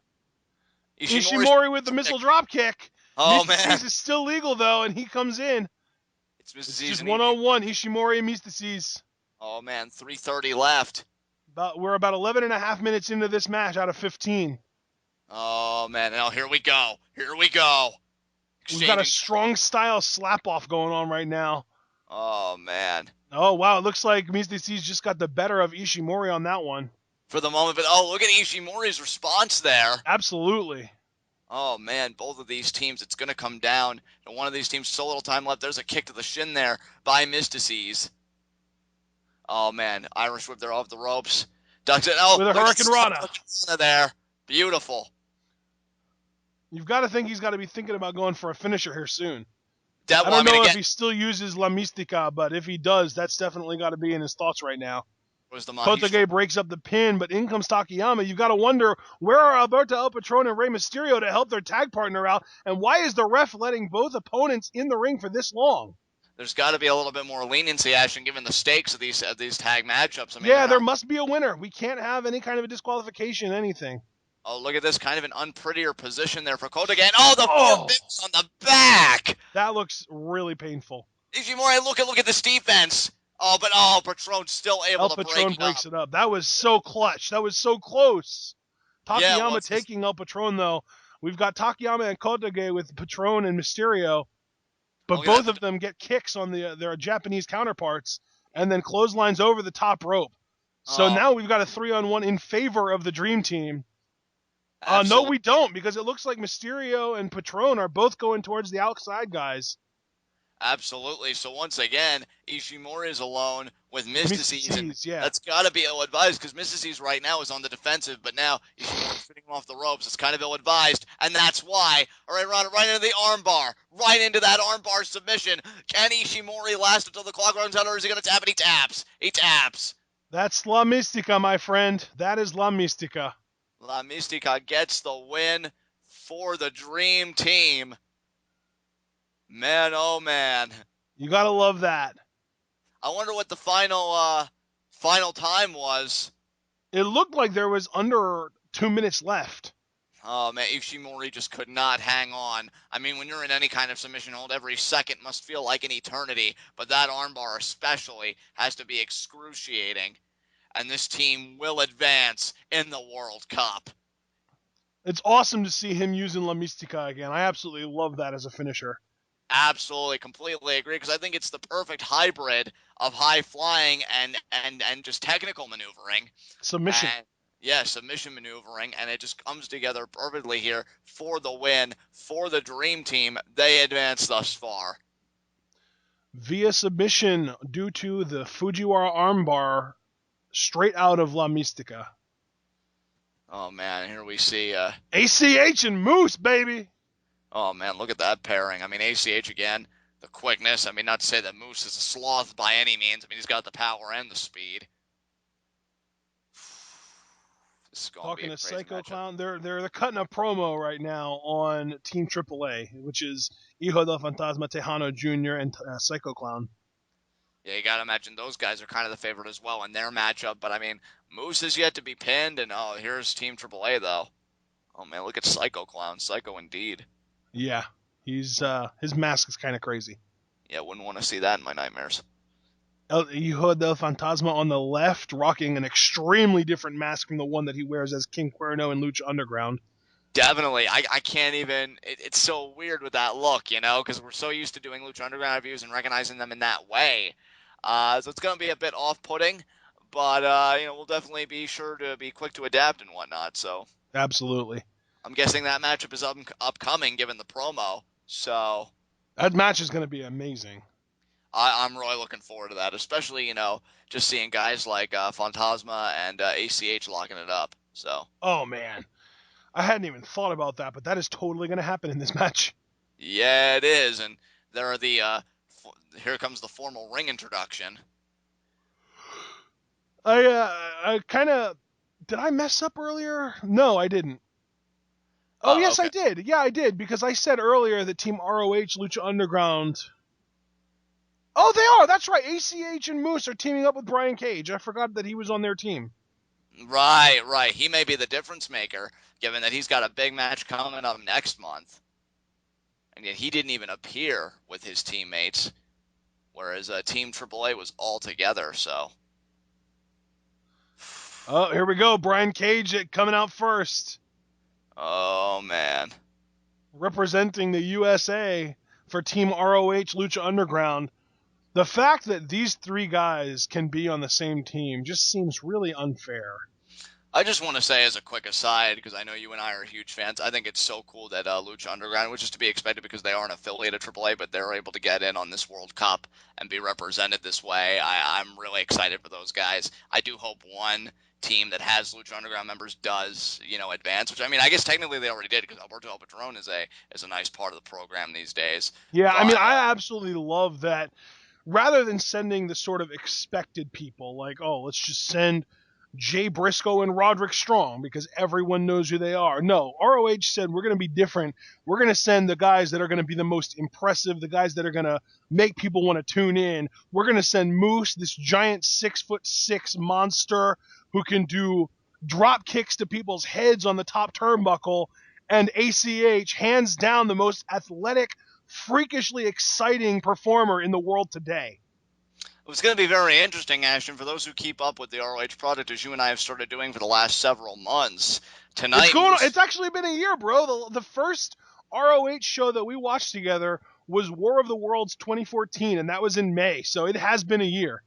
A: Ishimori with the missile drop kick.
B: Oh,
A: Mystices
B: man.
A: is still legal, though, and he comes in.
B: It's Mystices.
A: Just one-on-one, Ishimori and Mystices.
B: Oh, man, 3:30 left.
A: We're about 11 and a half minutes into this match out of 15.
B: Oh, man. Now, here we go. We've got
A: a strong style slap-off going on right now.
B: Oh, man.
A: Oh, wow. It looks like Mystices just got the better of Ishimori on that one.
B: for the moment. But oh, look at Ishimori's response there.
A: Absolutely.
B: Oh man, both of these teams, it's going to come down to one of these teams. So little time left. There's a kick to the shin there by Mystices. Oh man, Irish whip there off the ropes. Ducks it. Oh,
A: With a
B: look at
A: Hurricane Rana.
B: the there. Beautiful.
A: You've got to think he's got to be thinking about going for a finisher here soon. I
B: Well,
A: don't know if
B: again,
A: he still uses La Mistica, but if he does, that's definitely got to be in his thoughts right now.
B: was the
A: Kotage breaks up the pin, but in comes Takayama. You've got to wonder, where are Alberto El Patron and Rey Mysterio to help their tag partner out, and why is the ref letting both opponents in the ring for this long?
B: There's got to be a little bit more leniency, Ashton, given the stakes of these tag matchups. I mean,
A: Yeah, there must be a winner. We can't have any kind of a disqualification, anything.
B: Oh, look at this, kind of an unprettier position there for Kota again. Oh, the four bips on the back.
A: That looks really painful.
B: Ishimori, look at this defense. Oh, but Patron's still able to break it up.
A: El Patron breaks it up. That was so clutch. That was so close. Takayama taking El Patron, though. We've got Takayama and Kotage with Patron and Mysterio, but both of them get kicks on their Japanese counterparts and then clotheslines over the top rope. So now we've got a 3-on-1 in favor of the Dream Team. No, we don't, because it looks like Mysterio and Patron are both going towards the outside guys.
B: Absolutely. So once again, Ishimori is alone with Mystices, and
A: yeah.
B: that's got to be ill-advised because Mystices right now is on the defensive, but now Ishimori's fitting him off the ropes. It's kind of ill-advised, and that's why. All right, Ron, right into the armbar, right into that armbar submission. Can Ishimori last until the clock runs out, or is he going to tap it? He taps. He taps.
A: That's La Mistica, my friend. That is La Mistica.
B: La Mistica gets the win for the Dream Team. Man, oh man.
A: You gotta love that.
B: I wonder what the final time was.
A: It looked like there was under 2 minutes left.
B: Oh man, Ishimori just could not hang on. I mean, when you're in any kind of submission hold, every second must feel like an eternity, but that armbar especially has to be excruciating. And this team will advance in the World Cup.
A: It's awesome to see him using La Mistica again. I absolutely love that as a finisher.
B: Absolutely, completely agree, because I think it's the perfect hybrid of high flying and just technical maneuvering.
A: Submission.
B: Submission maneuvering, and it just comes together perfectly here for the win, for the Dream Team. They advance thus far.
A: Via submission due to the Fujiwara armbar straight out of La Mistica.
B: Oh, man, here we see...
A: ACH and Moose, baby!
B: Oh, man, look at that pairing. I mean, ACH again, the quickness. I mean, not to say that Moose is a sloth by any means. I mean, he's got the power and the speed.
A: Talking to Psycho Clown, they're cutting a promo right now on Team AAA, which is Hijo del Fantasma, Tejano Jr., and Psycho Clown.
B: Yeah, you gotta imagine those guys are kind of the favorite as well in their matchup. But I mean, Moose is yet to be pinned, and here's Team AAA though. Oh man, look at Psycho Clown, Psycho indeed.
A: Yeah, he's his mask is kind of crazy.
B: Yeah, wouldn't want to see that in my nightmares.
A: El Hijo del Fantasma on the left, rocking an extremely different mask from the one that he wears as King Cuerno in Lucha Underground.
B: Definitely. I can't even... It's so weird with that look, you know, because we're so used to doing Lucha Underground reviews and recognizing them in that way. So it's going to be a bit off-putting, but, we'll definitely be sure to be quick to adapt and whatnot, so...
A: Absolutely.
B: I'm guessing that matchup is upcoming, given the promo, so...
A: That match is going to be amazing.
B: I'm really looking forward to that, especially, just seeing guys like Phantasma and ACH locking it up, so...
A: Oh, man. I hadn't even thought about that, but that is totally going to happen in this match.
B: Yeah, it is, and there are here comes the formal ring introduction.
A: I kind of... Did I mess up earlier? No, I didn't. Oh, yes, okay. I did. Yeah, I did, because I said earlier that Team ROH, Lucha Underground... Oh, they are! That's right! ACH and Moose are teaming up with Brian Cage. I forgot that he was on their team.
B: Right. He may be the difference maker, given that he's got a big match coming up next month. And yet he didn't even appear with his teammates, whereas Team AAA was all together, so...
A: Oh, here we go. Brian Cage coming out first.
B: Oh, man.
A: Representing the USA for Team ROH Lucha Underground. The fact that these three guys can be on the same team just seems really unfair.
B: I just want to say as a quick aside, because I know you and I are huge fans, I think it's so cool that Lucha Underground, which is to be expected because they aren't affiliated AAA, but they're able to get in on this World Cup and be represented this way. I'm really excited for those guys. I do hope one team that has Lucha Underground members does, advance. Which I mean, I guess technically they already did because Alberto El Patron is a nice part of the program these days.
A: Yeah, I mean,
B: But
A: I absolutely love that. Rather than sending the sort of expected people, like, oh, let's just send Jay Briscoe and Roderick Strong because everyone knows who they are. No, ROH said we're going to be different. We're going to send the guys that are going to be the most impressive, the guys that are going to make people want to tune in. We're going to send Moose, this giant 6'6" monster who can do drop kicks to people's heads on the top turnbuckle, and ACH, hands down the most athletic, freakishly exciting performer in the world today.
B: it was going to be very interesting, Ashton, for those who keep up with the ROH product, as you and I have started doing for the last several months.
A: It's
B: Tonight,
A: going.
B: Moose.
A: It's actually been a year, bro. The first ROH show that we watched together was War of the Worlds 2014, and that was in May. So it has been a year.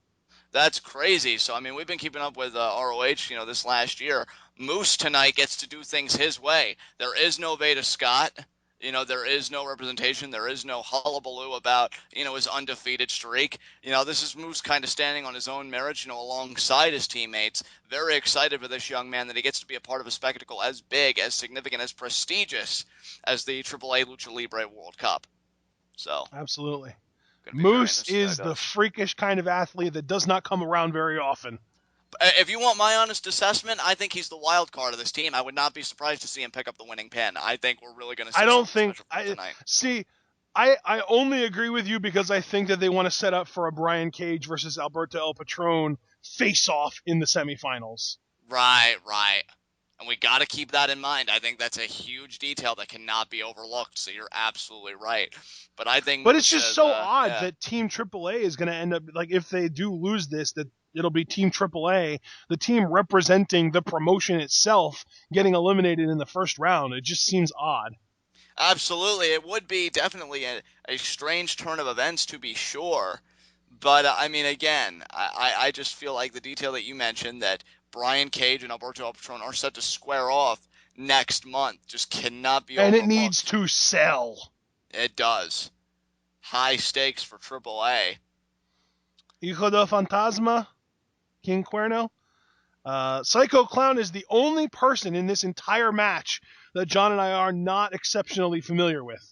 B: That's crazy. So, I mean, we've been keeping up with ROH, this last year. Moose tonight gets to do things his way. There is no Veda Scott. There is no representation. There is no hullabaloo about, his undefeated streak. This is Moose kind of standing on his own merits, alongside his teammates. Very excited for this young man that he gets to be a part of a spectacle as big, as significant, as prestigious as the AAA Lucha Libre World Cup. So,
A: Absolutely.
B: going to be very
A: Moose
B: interesting how it
A: is the
B: goes.
A: freakish kind of athlete that does not come around very often.
B: If you want my honest assessment, I think he's the wild card of this team. I would not be surprised to see him pick up the winning pin. I think we're really going to
A: I
B: see
A: don't
B: something
A: think
B: special from him
A: I
B: tonight.
A: see. I only agree with you because I think that they want to set up for a Brian Cage versus Alberto El Patron face off in the semifinals.
B: Right, right. And we got to keep that in mind. I think that's a huge detail that cannot be overlooked. So you're absolutely right. But I think
A: But it's
B: Moose
A: just
B: has,
A: so odd
B: yeah.
A: that Team AAA is going to end up like if they do lose this, that it'll be Team AAA, the team representing the promotion itself, getting eliminated in the first round. It just seems odd.
B: Absolutely. It would be definitely a strange turn of events to be sure. But I mean, again, I just feel like the detail that you mentioned that Brian Cage and Alberto El Patron are set to square off next month just cannot be
A: And it needs
B: overlooked.
A: to sell.
B: It does. High stakes for AAA.
A: Hijo de Fantasma, King Cuerno. Psycho Clown is the only person in this entire match that John and I are not exceptionally familiar with.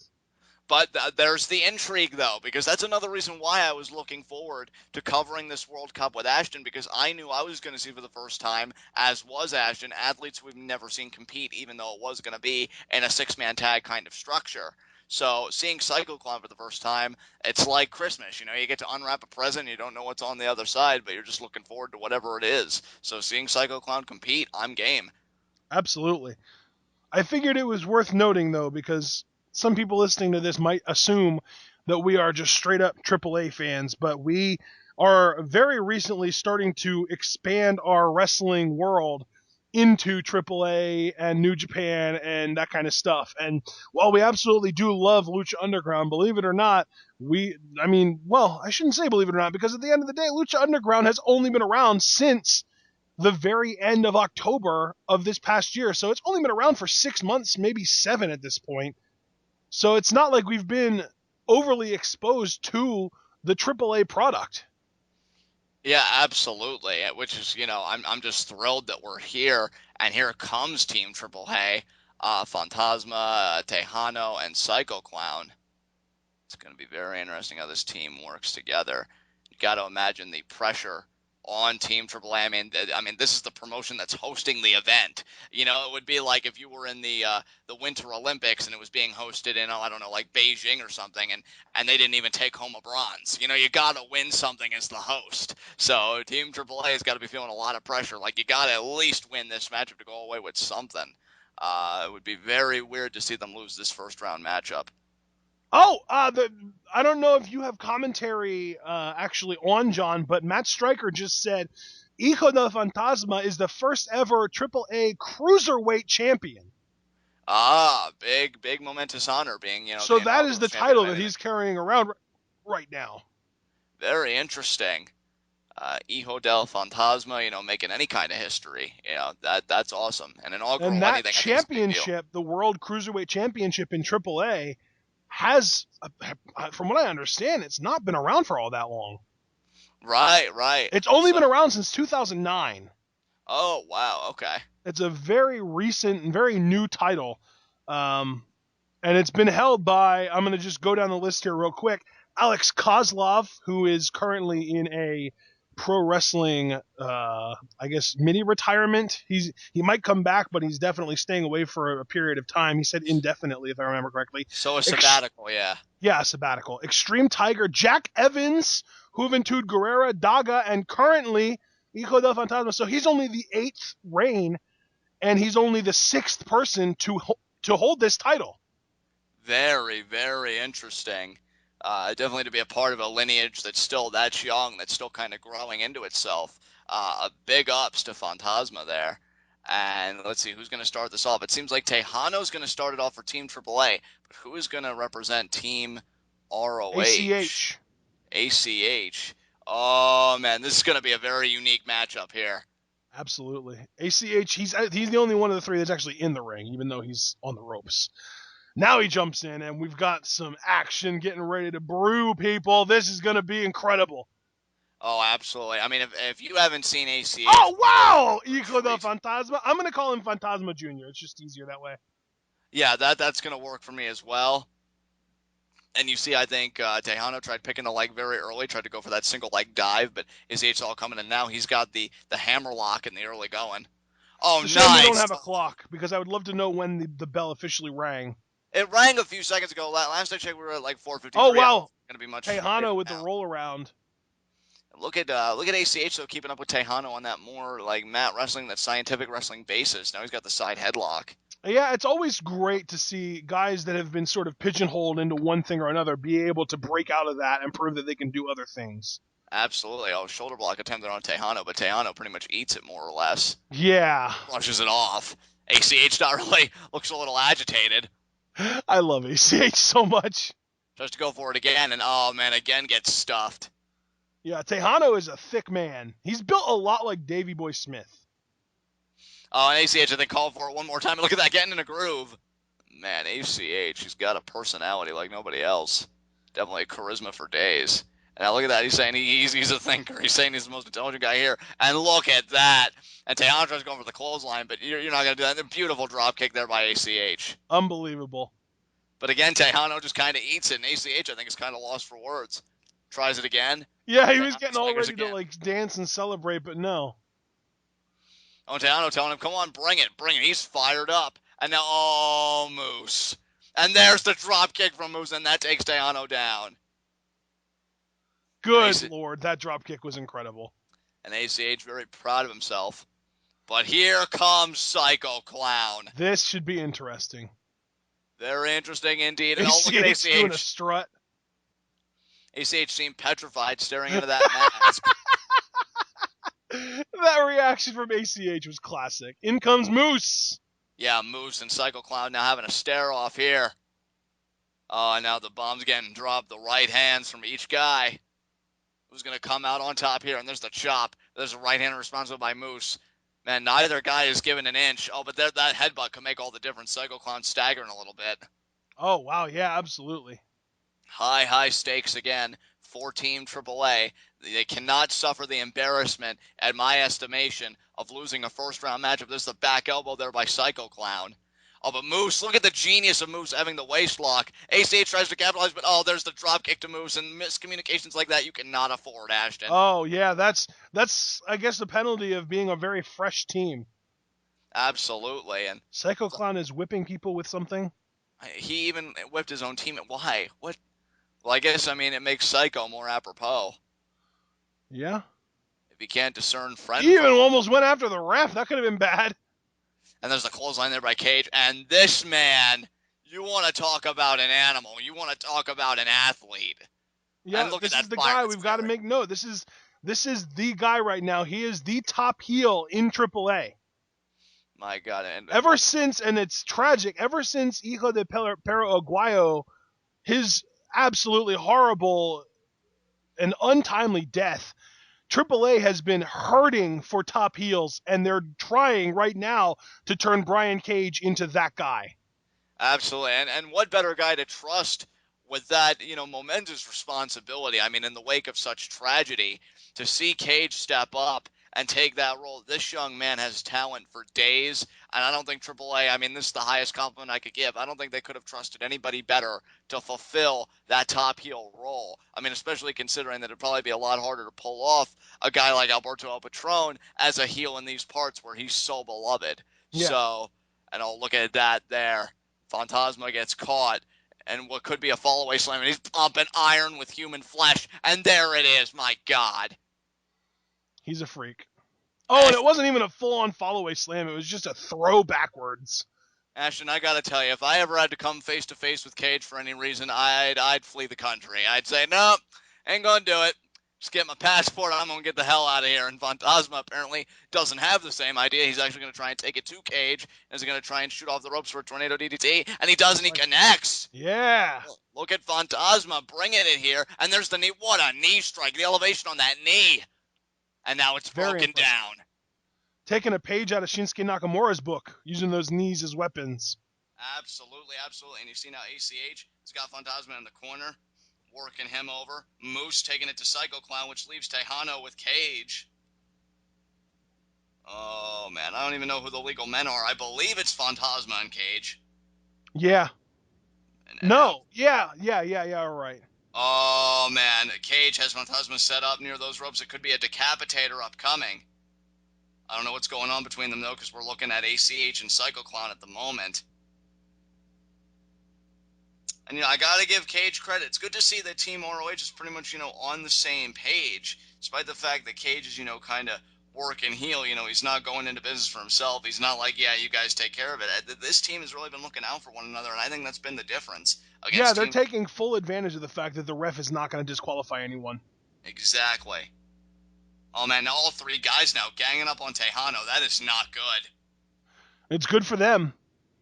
B: But there's the intrigue, though, because that's another reason why I was looking forward to covering this World Cup with Ashton, because I knew I was going to see for the first time, as was Ashton, athletes we've never seen compete, even though it was going to be in a six-man tag kind of structure. So seeing Psycho Clown for the first time, it's like Christmas. You get to unwrap a present, you don't know what's on the other side, but you're just looking forward to whatever it is. So seeing Psycho Clown compete, I'm game.
A: Absolutely. I figured it was worth noting, though, because some people listening to this might assume that we are just straight up AAA fans, but we are very recently starting to expand our wrestling world into AAA and New Japan and that kind of stuff. And while we absolutely do love Lucha Underground, believe it or not, I shouldn't say believe it or not, because at the end of the day, Lucha Underground has only been around since the very end of October of this past year. So it's only been around for 6 months, maybe 7 at this point. So it's not like we've been overly exposed to the AAA product.
B: Yeah, absolutely. Which is, I'm just thrilled that we're here, and here comes Team Triple A, Fantasma, Tejano, and Psycho Clown. It's going to be very interesting how this team works together. You got to imagine the pressure on Team AAA. I mean, this is the promotion that's hosting the event. It would be like if you were in the Winter Olympics and it was being hosted in, I don't know, like Beijing or something, and they didn't even take home a bronze. You got to win something as the host. So Team AAA has got to be feeling a lot of pressure. Like you got to at least win this matchup to go away with something. It would be very weird to see them lose this first round matchup.
A: Oh, I don't know if you have commentary actually on John, but Matt Stryker just said Hijo de Fantasma is the first ever AAA cruiserweight champion.
B: Big momentous honor being,
A: So
B: the
A: that is
B: inaugural
A: the
B: champion
A: title
B: of
A: that
B: anything.
A: he's carrying around right now.
B: Very interesting. Hijo del Fantasma, making any kind of history. That's awesome. And inaugural
A: And that
B: anything, I think, is a big deal.
A: championship, the World Cruiserweight Championship in AAA, has, from what I understand, it's not been around for all that long.
B: Right, right.
A: It's only been
B: So,
A: around since 2009.
B: oh, wow, okay.
A: It's a very recent and very new title. And it's been held by, I'm going to just go down the list here real quick, Alex Kozlov, who is currently in a pro wrestling, I guess, mini retirement. He might come back, but he's definitely staying away for a period of time. He said indefinitely, if I remember correctly.
B: So a sabbatical, yeah.
A: Yeah, sabbatical. Extreme Tiger, Jack Evans, Juventud Guerrera, Daga, and currently Hijo del Fantasma. So he's only the 8th reign, and he's only the 6th person to hold this title.
B: Very, very interesting. Definitely to be a part of a lineage that's still that young, that's still kind of growing into itself. Big ups to Fantasma there. And let's see who's going to start this off. It seems like Tejano's going to start it off for Team AAA, but who is going to represent Team ROH?
A: ACH.
B: ACH. Oh man, this is going to be a very unique matchup here.
A: Absolutely. ACH, he's the only one of the three that's actually in the ring, even though he's on the ropes. Now he jumps in, and we've got some action getting ready to brew, people. This is going to be incredible.
B: Oh, absolutely. I mean, if you haven't seen ACH...
A: Oh, wow! Hijo del Fantasma. I'm going to call him Fantasma Jr. It's just easier that way.
B: Yeah, that's going to work for me as well. And you see, I think Tejano tried picking the leg very early, tried to go for that single leg dive, but ACH's all coming in now. He's got the hammer lock in the early going. Oh,
A: it's a
B: nice!
A: shame we don't have a clock, because I would love to know when the bell officially rang.
B: It rang a few seconds ago. Last I checked, we were at like 4:53.
A: Oh, wow.
B: Going to be much
A: Tejano with
B: now.
A: the roll around.
B: Look at ACH though, keeping up with Tejano on that more like mat wrestling, that scientific wrestling basis. Now he's got the side headlock.
A: Yeah, it's always great to see guys that have been sort of pigeonholed into one thing or another be able to break out of that and prove that they can do other things.
B: Absolutely. Oh, shoulder block attempted on Tejano, but Tejano pretty much eats it more or less.
A: Yeah.
B: Brushes it off. ACH not really, looks a little agitated.
A: I love ACH so much.
B: Tries to go for it again, and oh man, again gets stuffed.
A: Yeah, Tejano is a thick man. He's built a lot like Davey Boy Smith.
B: Oh, and ACH, I think, called for it one more time. Look at that, getting in a groove. Man, ACH, he's got a personality like nobody else. Definitely charisma for days. And now look at that. He's saying he's a thinker. He's saying he's the most intelligent guy here. And look at that. And Tejandra's going for the clothesline, but you're not going to do that. A beautiful drop kick there by ACH.
A: Unbelievable.
B: But again, Tejano just kind of eats it, and ACH, I think, is kind of lost for words. Tries it again.
A: Yeah, he was getting all ready to like dance and celebrate, but no.
B: Oh, Tejano telling him, come on, bring it, bring it. He's fired up. And now, oh, Moose. And there's the drop kick from Moose, and that takes Tejano down.
A: Good Lord, that drop kick was incredible.
B: And ACH very proud of himself. But here comes Psycho Clown.
A: This should be interesting.
B: Very interesting indeed. And
A: ACH
B: look at ACH
A: doing a strut.
B: ACH seemed petrified staring into that mask.
A: That reaction from ACH was classic. In comes Moose.
B: Yeah, Moose and Psycho Clown now having a stare-off here. Oh, and now the bomb's getting dropped. The right hands from each guy. Who's going to come out on top here? And there's the chop. There's a right hand responsible by Moose. Man, neither guy is given an inch. Oh, but that headbutt can make all the difference. Psycho Clown staggering a little bit.
A: Oh, wow. Yeah, absolutely.
B: High stakes again for Team AAA. They cannot suffer the embarrassment, at my estimation, of losing a first-round matchup. There's the back elbow there by Psycho Clown. Oh, but Moose, look at the genius of Moose having the waist lock. ACH tries to capitalize, but oh, there's the drop kick to Moose, and miscommunications like that you cannot afford, Ashton.
A: Oh, yeah, that's I guess, the penalty of being a very fresh team.
B: Absolutely. And
A: Psycho Clown is whipping people with something?
B: He even whipped his own teammate. Why? What? Well, I guess, it makes Psycho more apropos.
A: Yeah.
B: If he can't discern friend.
A: He even almost went after the ref. That could have been bad.
B: And there's the clothesline there by Cage. And this man, you want to talk about an animal. You want to talk about an athlete.
A: Yeah, this is the guy we've got to make note. This is the guy right now. He is the top heel in AAA.
B: My God.
A: Ever since, and it's tragic, ever since Hijo de Pero Aguayo, his absolutely horrible and untimely death, AAA has been hurting for top heels, and they're trying right now to turn Brian Cage into that guy.
B: Absolutely. And what better guy to trust with that, momentous responsibility? I mean, in the wake of such tragedy, to see Cage step up and take that role. This young man has talent for days, and I don't think AAA, I mean, this is the highest compliment I could give. I don't think they could have trusted anybody better to fulfill that top heel role. I mean, especially considering that it'd probably be a lot harder to pull off a guy like Alberto El Patron as a heel in these parts where he's so beloved.
A: Yeah.
B: So, and I'll look at that there. Phantasma gets caught, and what could be a fallaway slam, and he's pumping iron with human flesh, and there it is, my God.
A: He's a freak. Oh, and it wasn't even a full-on follow-away slam. It was just a throw backwards.
B: Ashton, I gotta tell you, if I ever had to come face to face with Cage for any reason, I'd flee the country. I'd say, no, ain't gonna do it. Just get my passport. I'm gonna get the hell out of here. And Phantasma apparently doesn't have the same idea. He's actually gonna try and take it to Cage, and is gonna try and shoot off the ropes for a tornado DDT, and he does, and he connects.
A: Yeah.
B: Look at Phantasma bringing it here, and there's the knee. What a knee strike! The elevation on that knee, and now it's broken down.
A: Taking a page out of Shinsuke Nakamura's book, using those knees as weapons.
B: Absolutely, absolutely. And you see now ACH has got Phantasma in the corner, working him over. Moose taking it to Psycho Clown, which leaves Tejano with Cage. Oh, man, I don't even know who the legal men are. I believe it's Phantasma and Cage.
A: Yeah. No. Yeah, all right.
B: Oh, man, Cage has Phantasma set up near those ropes. It could be a decapitator upcoming. I don't know what's going on between them, though, because we're looking at ACH and Psycho Clown at the moment. And, I got to give Cage credit. It's good to see that Team ROH is pretty much, on the same page, despite the fact that Cage is, kind of working heel. He's not going into business for himself. He's not like, yeah, you guys take care of it. This team has really been looking out for one another, and I think that's been the difference.
A: Yeah, they're taking full advantage of the fact that the ref is not going to disqualify anyone.
B: Exactly. Oh, man, now all three guys now ganging up on Tejano. That is not good.
A: It's good for them.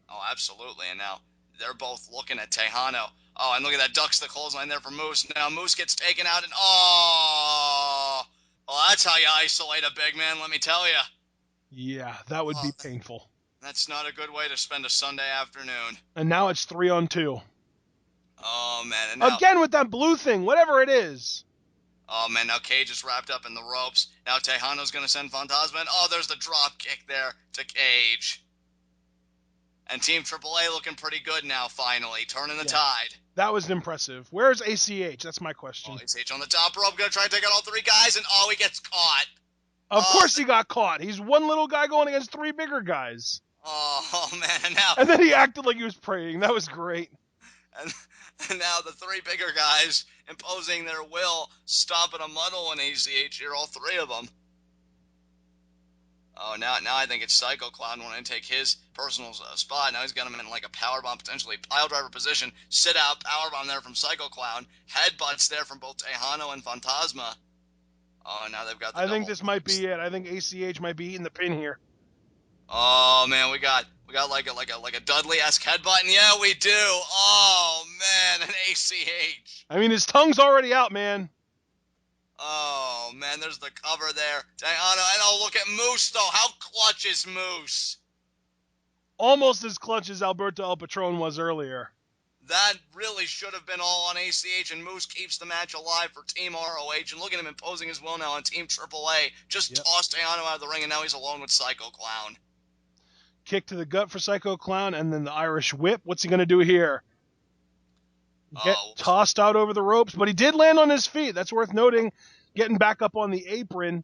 B: Oh, absolutely. And now they're both looking at Tejano. Oh, and look at that, ducks the clothesline there for Moose. Now Moose gets taken out, and well, that's how you isolate a big man, let me tell you.
A: Yeah, that would be painful.
B: That's not a good way to spend a Sunday afternoon.
A: And now it's 3-on-2.
B: Oh, man. And now,
A: again with that blue thing, whatever it is.
B: Oh, man, now Cage is wrapped up in the ropes. Now Tejano's going to send Phantasma, and there's the drop kick there to Cage. And Team AAA looking pretty good now, finally, turning the tide.
A: That was impressive. Where's ACH? That's my question.
B: ACH on the top rope, going to try and take out all three guys, and he gets caught.
A: Of course he got caught. He's one little guy going against three bigger guys.
B: Oh, man,
A: and then he acted like he was praying. That was great.
B: And now the three bigger guys imposing their will, stomping a muddle on ACH here, all three of them. Oh, now I think it's Psycho Clown wanting to take his personal spot. Now he's got him in like a powerbomb, potentially pile driver position. Sit out, powerbomb there from Psycho Clown. Headbutts there from both Tejano and Phantasma. Oh, now they've got the
A: I think this might be it. I think ACH might be eating the pin here.
B: Oh, man, we got like a Dudley-esque headbutt, and yeah, we do. Oh, man, an ACH.
A: I mean, his tongue's already out, man.
B: Oh, man, there's the cover there. And look at Moose, though. How clutch is Moose?
A: Almost as clutch as Alberto El Patron was earlier.
B: That really should have been all on ACH, and Moose keeps the match alive for Team ROH. And look at him imposing his will now on Team AAA. Just tossed Tejano out of the ring, and now he's alone with Psycho Clown.
A: Kick to the gut for Psycho Clown, and then the Irish whip. What's he going to do here? Get tossed out over the ropes, but he did land on his feet. That's worth noting. Getting back up on the apron,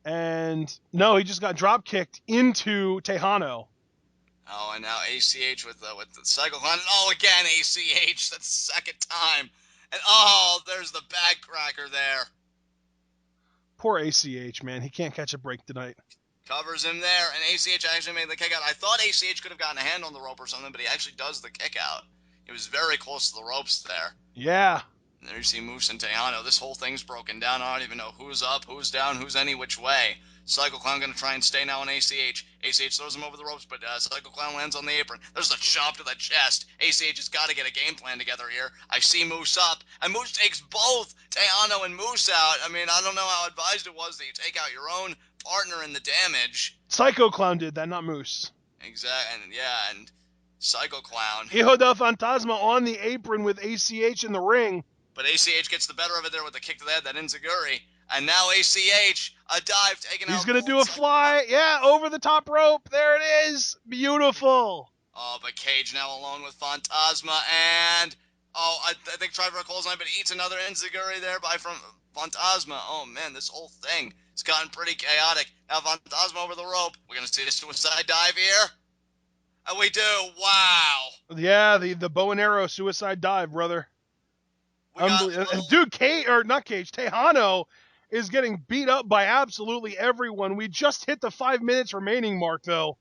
A: and no, he just got drop kicked into Tejano.
B: Oh, and now ACH with the Psycho Clown. And again ACH. That's the second time. And there's the bag cracker there.
A: Poor ACH, man. He can't catch a break tonight.
B: Covers him there, and ACH actually made the kick out. I thought ACH could have gotten a hand on the rope or something, but he actually does the kick out. He was very close to the ropes there.
A: Yeah.
B: There you see Moose and Tejano. This whole thing's broken down. I don't even know who's up, who's down, who's any which way. Psycho Clown going to try and stay now on ACH. ACH throws him over the ropes, but Psycho Clown lands on the apron. There's a chop to the chest. ACH has got to get a game plan together here. I see Moose up, and Moose takes both Tejano and Moose out. I mean, I don't know how advised it was that you take out your own partner in the damage.
A: Psycho Clown did that, not Moose.
B: Exactly, and yeah, and Psycho Clown.
A: Hijo del Fantasma on the apron with ACH in the ring.
B: But ACH gets the better of it there with the kick to the head, that Enziguri. And now ACH, a dive taking out.
A: He's going to do a fly. Yeah, over the top rope. There it is. Beautiful.
B: Oh, but Cage now alone with Fantasma. And, I think try for a clothesline, but eats another Enziguri there from Fantasma. Oh, man, this whole thing has gotten pretty chaotic. Now Fantasma over the rope. We're going to see a suicide dive here. And we do. Wow.
A: Yeah, the bow and arrow suicide dive, brother. Dude, Tejano is getting beat up by absolutely everyone. We just hit the 5 minutes remaining mark, though.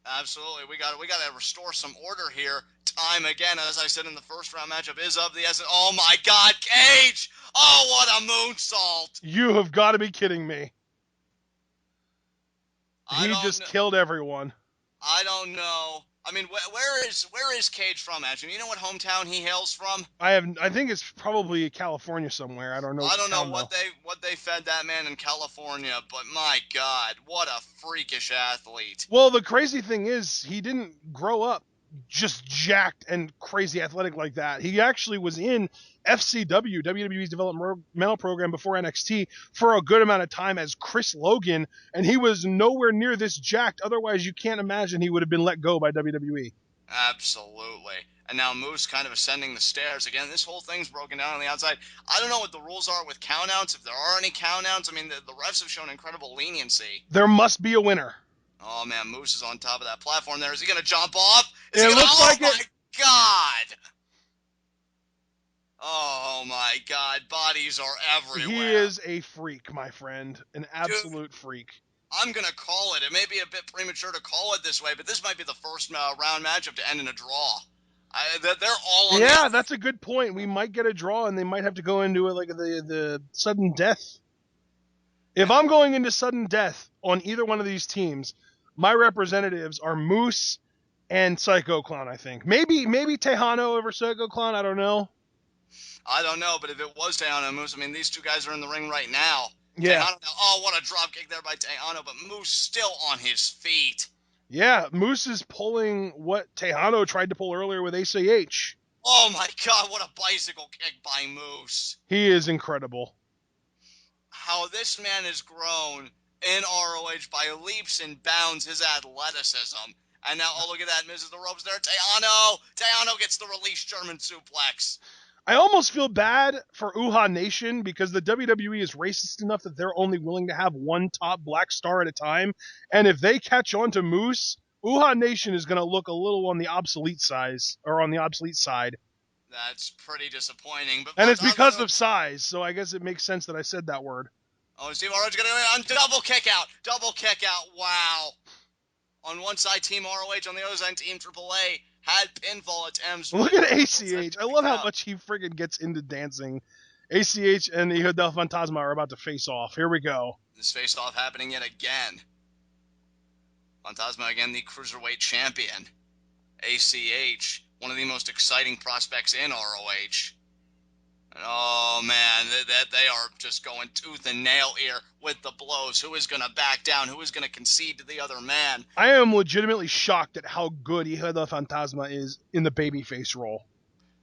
B: Absolutely. We got to restore some order here. Time again, as I said in the first round matchup, is of the essence. Oh, my God, Cage! Oh, what a moonsault!
A: You have got to be kidding me. He just killed everyone.
B: I don't know. I mean, where is Cage from, Ashton? You know what hometown he hails from?
A: I think it's probably California somewhere. I don't know.
B: I don't know what they fed that man in California, but my God, what a freakish athlete.
A: Well, the crazy thing is he didn't grow up just jacked and crazy athletic like that. He actually was in FCW, WWE's developmental program before NXT, for a good amount of time as Chris Logan, and he was nowhere near this jacked. Otherwise, you can't imagine he would have been let go by WWE.
B: Absolutely. And now Moose kind of ascending the stairs. Again, this whole thing's broken down on the outside. I don't know what the rules are with countouts, if there are any countouts. I mean, the refs have shown incredible leniency.
A: There must be a winner.
B: Oh, man, Moose is on top of that platform there. Is he going to jump off?
A: Oh,
B: my God! Oh, my God. Bodies are everywhere.
A: He is a freak, my friend. An absolute freak.
B: I'm going to call it. It may be a bit premature to call it this way, but this might be the first round matchup to end in a draw. They're all on.
A: Yeah, that's a good point. We might get a draw, and they might have to go into it like the sudden death. If I'm going into sudden death on either one of these teams, my representatives are Moose and Psycho Clown, I think. Maybe Tejano over Psycho Clown, I don't know.
B: I don't know, but if it was Tejano and Moose, I mean, these two guys are in the ring right now.
A: Yeah.
B: Tejano, oh, what a drop kick there by Tejano, but Moose still on his feet.
A: Yeah, Moose is pulling what Tejano tried to pull earlier with ACH.
B: Oh my God, what a bicycle kick by Moose.
A: He is incredible.
B: How this man has grown in ROH by leaps and bounds, his athleticism. And now, oh, look at that, misses the ropes there. Tejano gets the release German suplex.
A: I almost feel bad for Uha Nation because the WWE is racist enough that they're only willing to have one top black star at a time. And if they catch on to Moose, Uha Nation is going to look a little on the obsolete side.
B: That's pretty disappointing.
A: And it's because of size, so I guess it makes sense that I said that word.
B: Oh, Steve ROH going to go on double kick out. Wow. On one side, Team ROH. On the other side, Team AAA had pinfall attempts.
A: Look at ACH. I love how much he friggin' gets into dancing. ACH and Hijo del Fantasma are about to face off. Here we go.
B: This face-off happening yet again. Fantasma again, the Cruiserweight champion. ACH, one of the most exciting prospects in ROH. Oh, man, they are just going tooth and nail here with the blows. Who is going to back down? Who is going to concede to the other man?
A: I am legitimately shocked at how good Hijo del Fantasma is in the babyface role.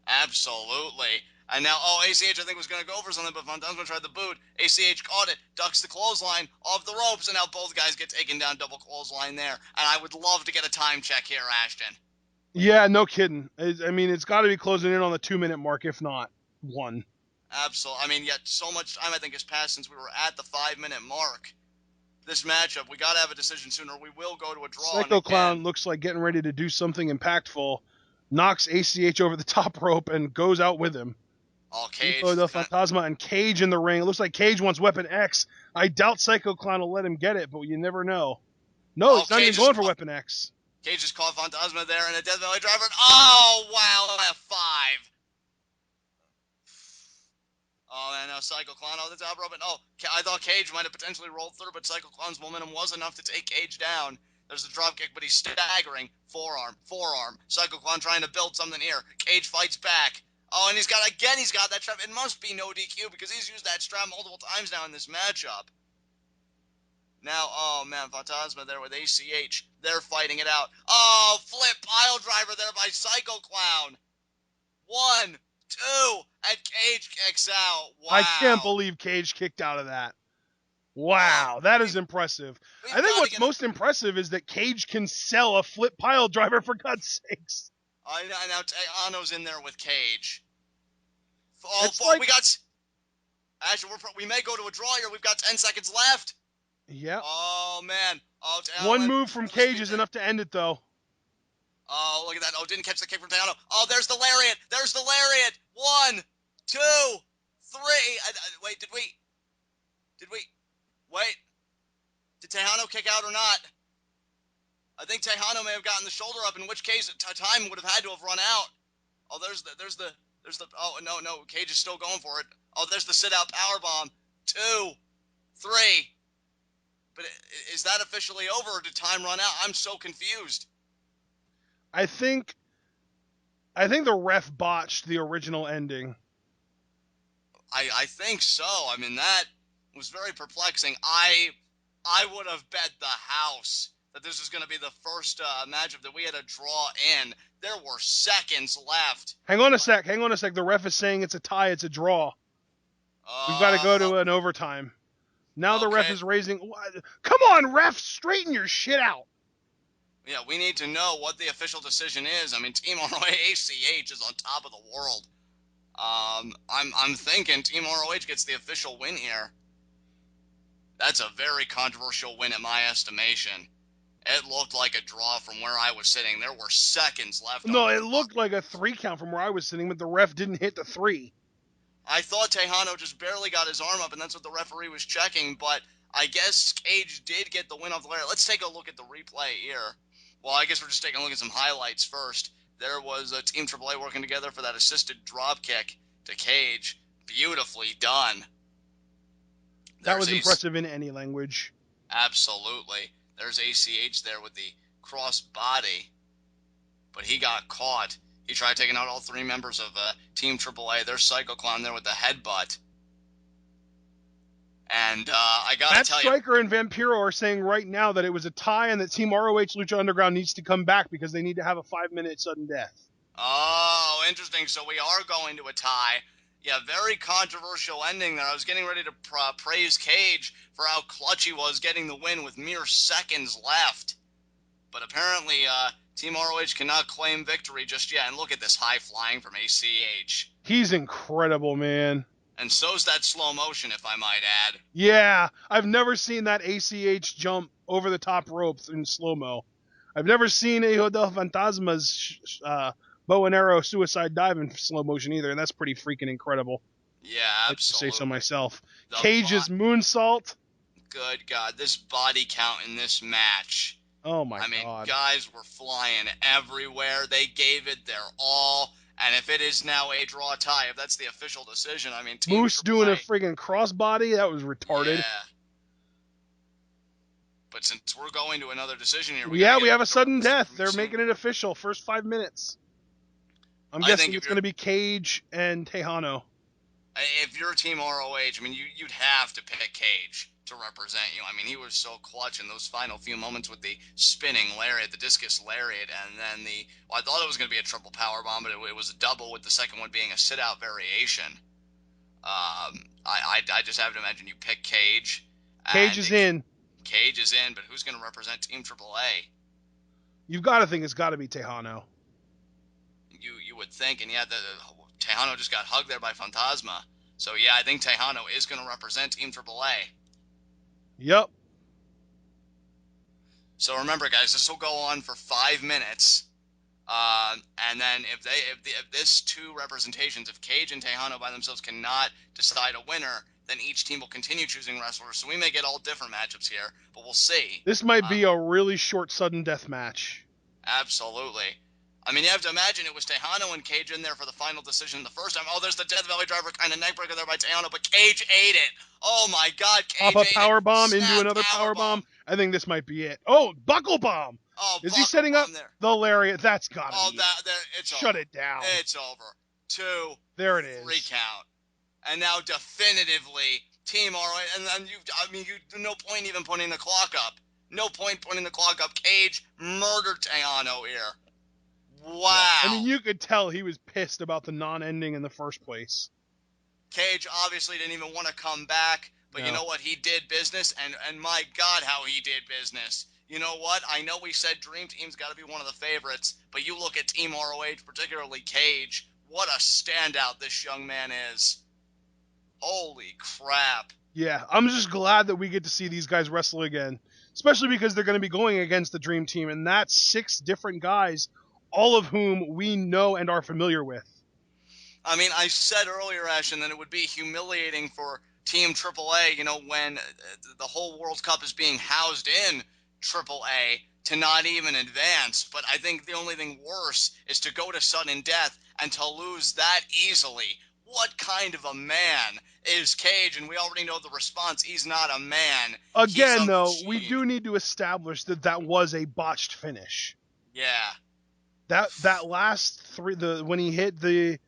B: Absolutely. And now, ACH I think was going to go for something, but Fantasma tried the boot. ACH caught it, ducks the clothesline off the ropes, and now both guys get taken down, double clothesline there. And I would love to get a time check here, Ashton.
A: Yeah, no kidding. I mean, it's got to be closing in on the 2-minute mark, if not one.
B: Absolutely. I mean, yet so much time I think has passed since we were at the 5-minute mark. This matchup, we got to have a decision sooner. We will go to a draw.
A: Psycho Clown looks like getting ready to do something impactful, knocks ACH over the top rope, and goes out with him.
B: Oh, Cage.
A: Hijo del Fantasma and Cage in the ring. It looks like Cage wants Weapon X. I doubt Psycho Clown will let him get it, but you never know. No, he's not even going for Weapon X.
B: Cage just caught Fantasma there and a Death Valley Driver. Oh, wow, F5. Psycho Clown on the top rope. And I thought Cage might have potentially rolled through, but Psycho Clown's momentum was enough to take Cage down. There's the drop kick, but he's staggering. Forearm. Psycho Clown trying to build something here. Cage fights back. Oh, and he's got that strap. It must be no DQ because he's used that strap multiple times now in this matchup. Now, oh man, Phantasma there with ACH. They're fighting it out. Oh, flip pile driver there by Psycho Clown. 1, 2, and Cage kicks out. Wow.
A: I can't believe Cage kicked out of that. Wow, that is impressive. I think what's most impressive is that Cage can sell a flip pile driver, for God's sakes.
B: Now Tejano's in there with Cage.
A: We
B: got... Actually, we may go to a draw here. We've got 10 seconds left.
A: Yep.
B: Oh, man. Oh,
A: one move from Cage is enough to end it, though.
B: Oh, look at that. Oh, didn't catch the kick from Tejano. Oh, there's the lariat. 1, 2, 3. Wait, did we... Wait. Did Tejano kick out or not? I think Tejano may have gotten the shoulder up, in which case time would have had to have run out. Oh, there's the... Oh, no. Cage is still going for it. Oh, there's the sit-out powerbomb. 2, 3. But is that officially over, or did time run out? I'm so confused.
A: I think the ref botched the original ending.
B: I think so. I mean, that was very perplexing. I would have bet the house that this was going to be the first matchup that we had a draw in. There were seconds left.
A: Hang on a sec. The ref is saying it's a tie, it's a draw. We've got to go to an overtime. Now the ref is raising... Come on, ref! Straighten your shit out!
B: Yeah, we need to know what the official decision is. I mean, Team ROH ACH is on top of the world. I'm thinking Team ROH gets the official win here. That's a very controversial win in my estimation. It looked like a draw from where I was sitting. There were seconds left.
A: No, it looked like a 3 count from where I was sitting, but the ref didn't hit the 3.
B: I thought Tejano just barely got his arm up, and that's what the referee was checking, but I guess Cage did get the win off the lariat. Let's take a look at the replay here. Well, I guess we're just taking a look at some highlights first. There was a Team AAA working together for that assisted drop kick to Cage. Beautifully done.
A: That was impressive in any language.
B: Absolutely. There's ACH there with the cross body, but he got caught. He tried taking out all 3 members of Team AAA. There's Psycho Clown there with the headbutt. And I gotta tell you...
A: Matt Striker and Vampiro are saying right now that it was a tie and that Team ROH Lucha Underground needs to come back because they need to have a 5-minute sudden death.
B: Oh, interesting. So we are going to a tie. Yeah, very controversial ending there. I was getting ready to praise Cage for how clutch he was getting the win with mere seconds left. But apparently, Team ROH cannot claim victory just yet. And look at this high flying from ACH.
A: He's incredible, man.
B: And so's that slow motion, if I might add.
A: Yeah, I've never seen that ACH jump over the top ropes in slow-mo. I've never seen Hijo del Fantasma's bow and arrow suicide dive in slow motion either, and that's pretty freaking incredible.
B: Yeah, absolutely.
A: I'd say so myself. Cage's moonsault.
B: Good God, this body count in this match.
A: Oh my God.
B: I mean, guys were flying everywhere. They gave it their all. And if it is now a draw tie, if that's the official decision, I mean...
A: Moose doing a friggin' crossbody? That was retarded.
B: Yeah. But since we're going to another decision here...
A: we have a sudden death. They're making it official. First 5 minutes. I'm guessing it's going to be Cage and Tejano.
B: If you're Team ROH, I mean, you'd have to pick Cage to represent you. I mean, he was so clutch in those final few moments with the spinning lariat, the discus lariat, and then I thought it was going to be a triple power bomb, but it was a double with the second one being a sit-out variation. I just have to imagine you pick Cage.
A: Cage is in.
B: Cage is in, but who's going to represent Team AAA?
A: You've got to think it's got to be Tejano.
B: You would think, and yeah, Tejano just got hugged there by Phantasma. So yeah, I think Tejano is going to represent Team AAA.
A: Yep.
B: So remember, guys, this will go on for 5 minutes, and then if this 2 representations, if Cage and Tejano by themselves cannot decide a winner, then each team will continue choosing wrestlers. So we may get all different matchups here, but we'll see.
A: This might be a really short sudden death match.
B: Absolutely. I mean, you have to imagine it was Tejano and Cage in there for the final decision the first time. Oh, there's the Death Valley Driver kind of neckbreaker there by Tejano, but Cage ate it. Oh my God,
A: Off
B: Cage
A: a
B: ate it.
A: power bomb into
B: Snap
A: another
B: power
A: power bomb.
B: bomb.
A: I think this might be it. Oh, buckle bomb.
B: Oh,
A: Is he
B: buckle
A: setting up
B: bomb there.
A: the lariat? That's got to
B: Oh,
A: be it.
B: that it's
A: Shut
B: over.
A: it down.
B: It's over. 2,
A: There it
B: 3
A: is.
B: count. And now definitively Team ROH, and then no point even putting the clock up. No point putting the clock up. Cage murdered Tejano here.
A: Yeah. I
B: Wow.
A: mean, you could tell he was pissed about the non-ending in the first place.
B: Cage obviously didn't even want to come back, but you know what? He did business, and my God, how he did business. You know what? I know we said Dream Team's got to be one of the favorites, but you look at Team ROH, particularly Cage, what a standout this young man is. Holy crap.
A: Yeah, I'm just glad that we get to see these guys wrestle again, especially because they're going to be going against the Dream Team, and that's 6 different guys, all of whom we know and are familiar with.
B: I mean, I said earlier, Ashton, that it would be humiliating for Team AAA, when the whole World Cup is being housed in AAA to not even advance. But I think the only thing worse is to go to sudden death and to lose that easily. What kind of a man is Cage? And we already know the response. He's not a man. He's
A: Again,
B: a
A: though, we
B: machine.
A: do need to establish that that was a botched finish.
B: Yeah.
A: That last 3, when he hit the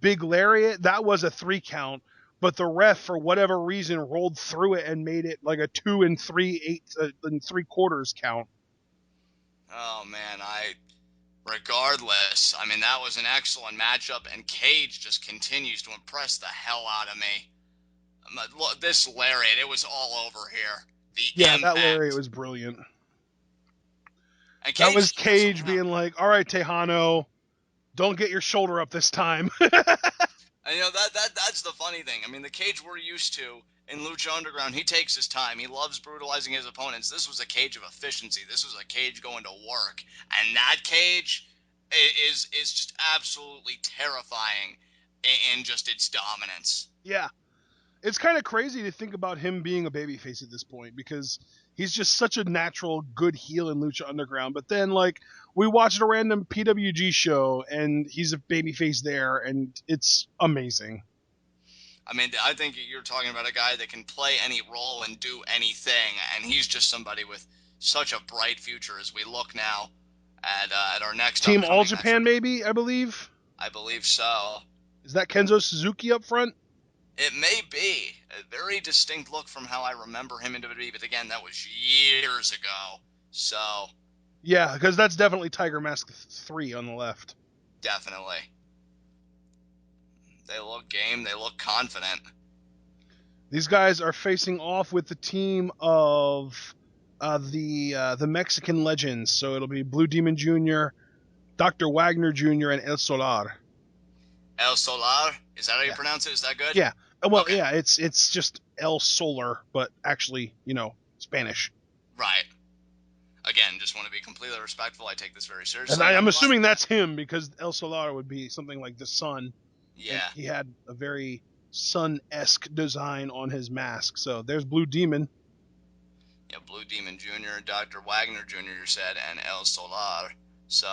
A: big lariat, that was a 3 count, but the ref for whatever reason rolled through it and made it like a 2 3/4 count.
B: Oh man, regardless, I mean that was an excellent matchup, and Cage just continues to impress the hell out of me. This lariat, it was all over here. The
A: Yeah, that lariat
B: impact.
A: was brilliant.
B: And
A: That
B: Cage
A: was
B: just wrestled
A: Cage
B: around.
A: being like, "All right, Tejano, don't get your shoulder up this time."
B: And that's the funny thing. I mean, the Cage we're used to in Lucha Underground, he takes his time. He loves brutalizing his opponents. This was a Cage of efficiency. This was a Cage going to work. And that Cage is just absolutely terrifying in just its dominance.
A: Yeah. It's kind of crazy to think about him being a babyface at this point because he's just such a natural good heel in Lucha Underground. But then, like, we watched a random PWG show and he's a babyface there, and it's amazing.
B: I mean, I think you're talking about a guy that can play any role and do anything, and he's just somebody with such a bright future as we look now at our next
A: Team All
B: upcoming matchup.
A: Japan, maybe, I believe.
B: I believe so.
A: Is that Kenzo Suzuki up front?
B: It may be a very distinct look from how I remember him in WWE, but again, that was years ago. So,
A: Yeah, because that's definitely Tiger Mask 3 on the left.
B: definitely. They look game, they look confident.
A: These guys are facing off with the team of the Mexican legends. So it'll be Blue Demon Jr., Dr. Wagner Jr., and El Solar.
B: El Solar, is that how you pronounce it? Is that good?
A: Yeah. Well,
B: okay.
A: Yeah, it's just El Solar, but actually, Spanish.
B: Right. Again, just want to be completely respectful. I take this very seriously.
A: And I'm assuming that's him because El Solar would be something like the sun.
B: Yeah.
A: And he had a very sun-esque design on his mask. So there's Blue Demon.
B: Yeah, Blue Demon Jr., Dr. Wagner Jr., you said, and El Solar. So,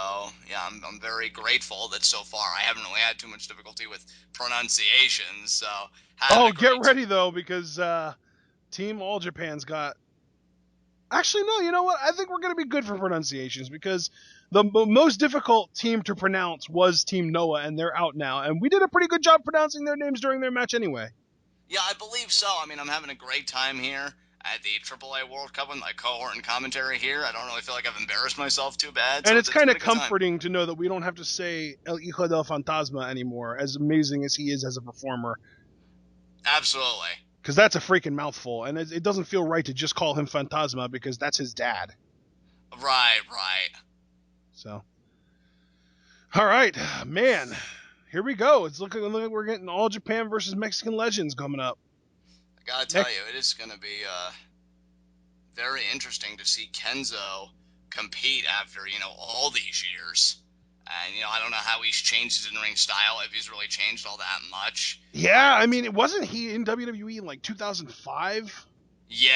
B: yeah, I'm very grateful that so far I haven't really had too much difficulty with pronunciations. So,
A: Get ready, though, because Team All Japan's got... Actually, no, you know what? I think we're going to be good for pronunciations because the most difficult team to pronounce was Team Noah, and they're out now. And we did a pretty good job pronouncing their names during their match anyway.
B: Yeah, I believe so. I mean, I'm having a great time here at the AAA World Cup with my cohort and commentary here. I don't really feel like I've embarrassed myself too bad.
A: And
B: so
A: it's kind of
B: been a good time.
A: comforting to know that we don't have to say El Hijo del Fantasma anymore, as amazing as he is as a performer.
B: Absolutely.
A: Because that's a freaking mouthful, and it doesn't feel right to just call him Fantasma because that's his dad.
B: Right.
A: So, all right, man, here we go. It's looking like we're getting All Japan versus Mexican Legends coming up.
B: I gotta tell you, it is gonna be very interesting to see Kenzo compete after all these years. And I don't know how he's changed his in-ring style, if he's really changed all that much.
A: Yeah, I mean, wasn't he in WWE in like 2005?
B: Yeah.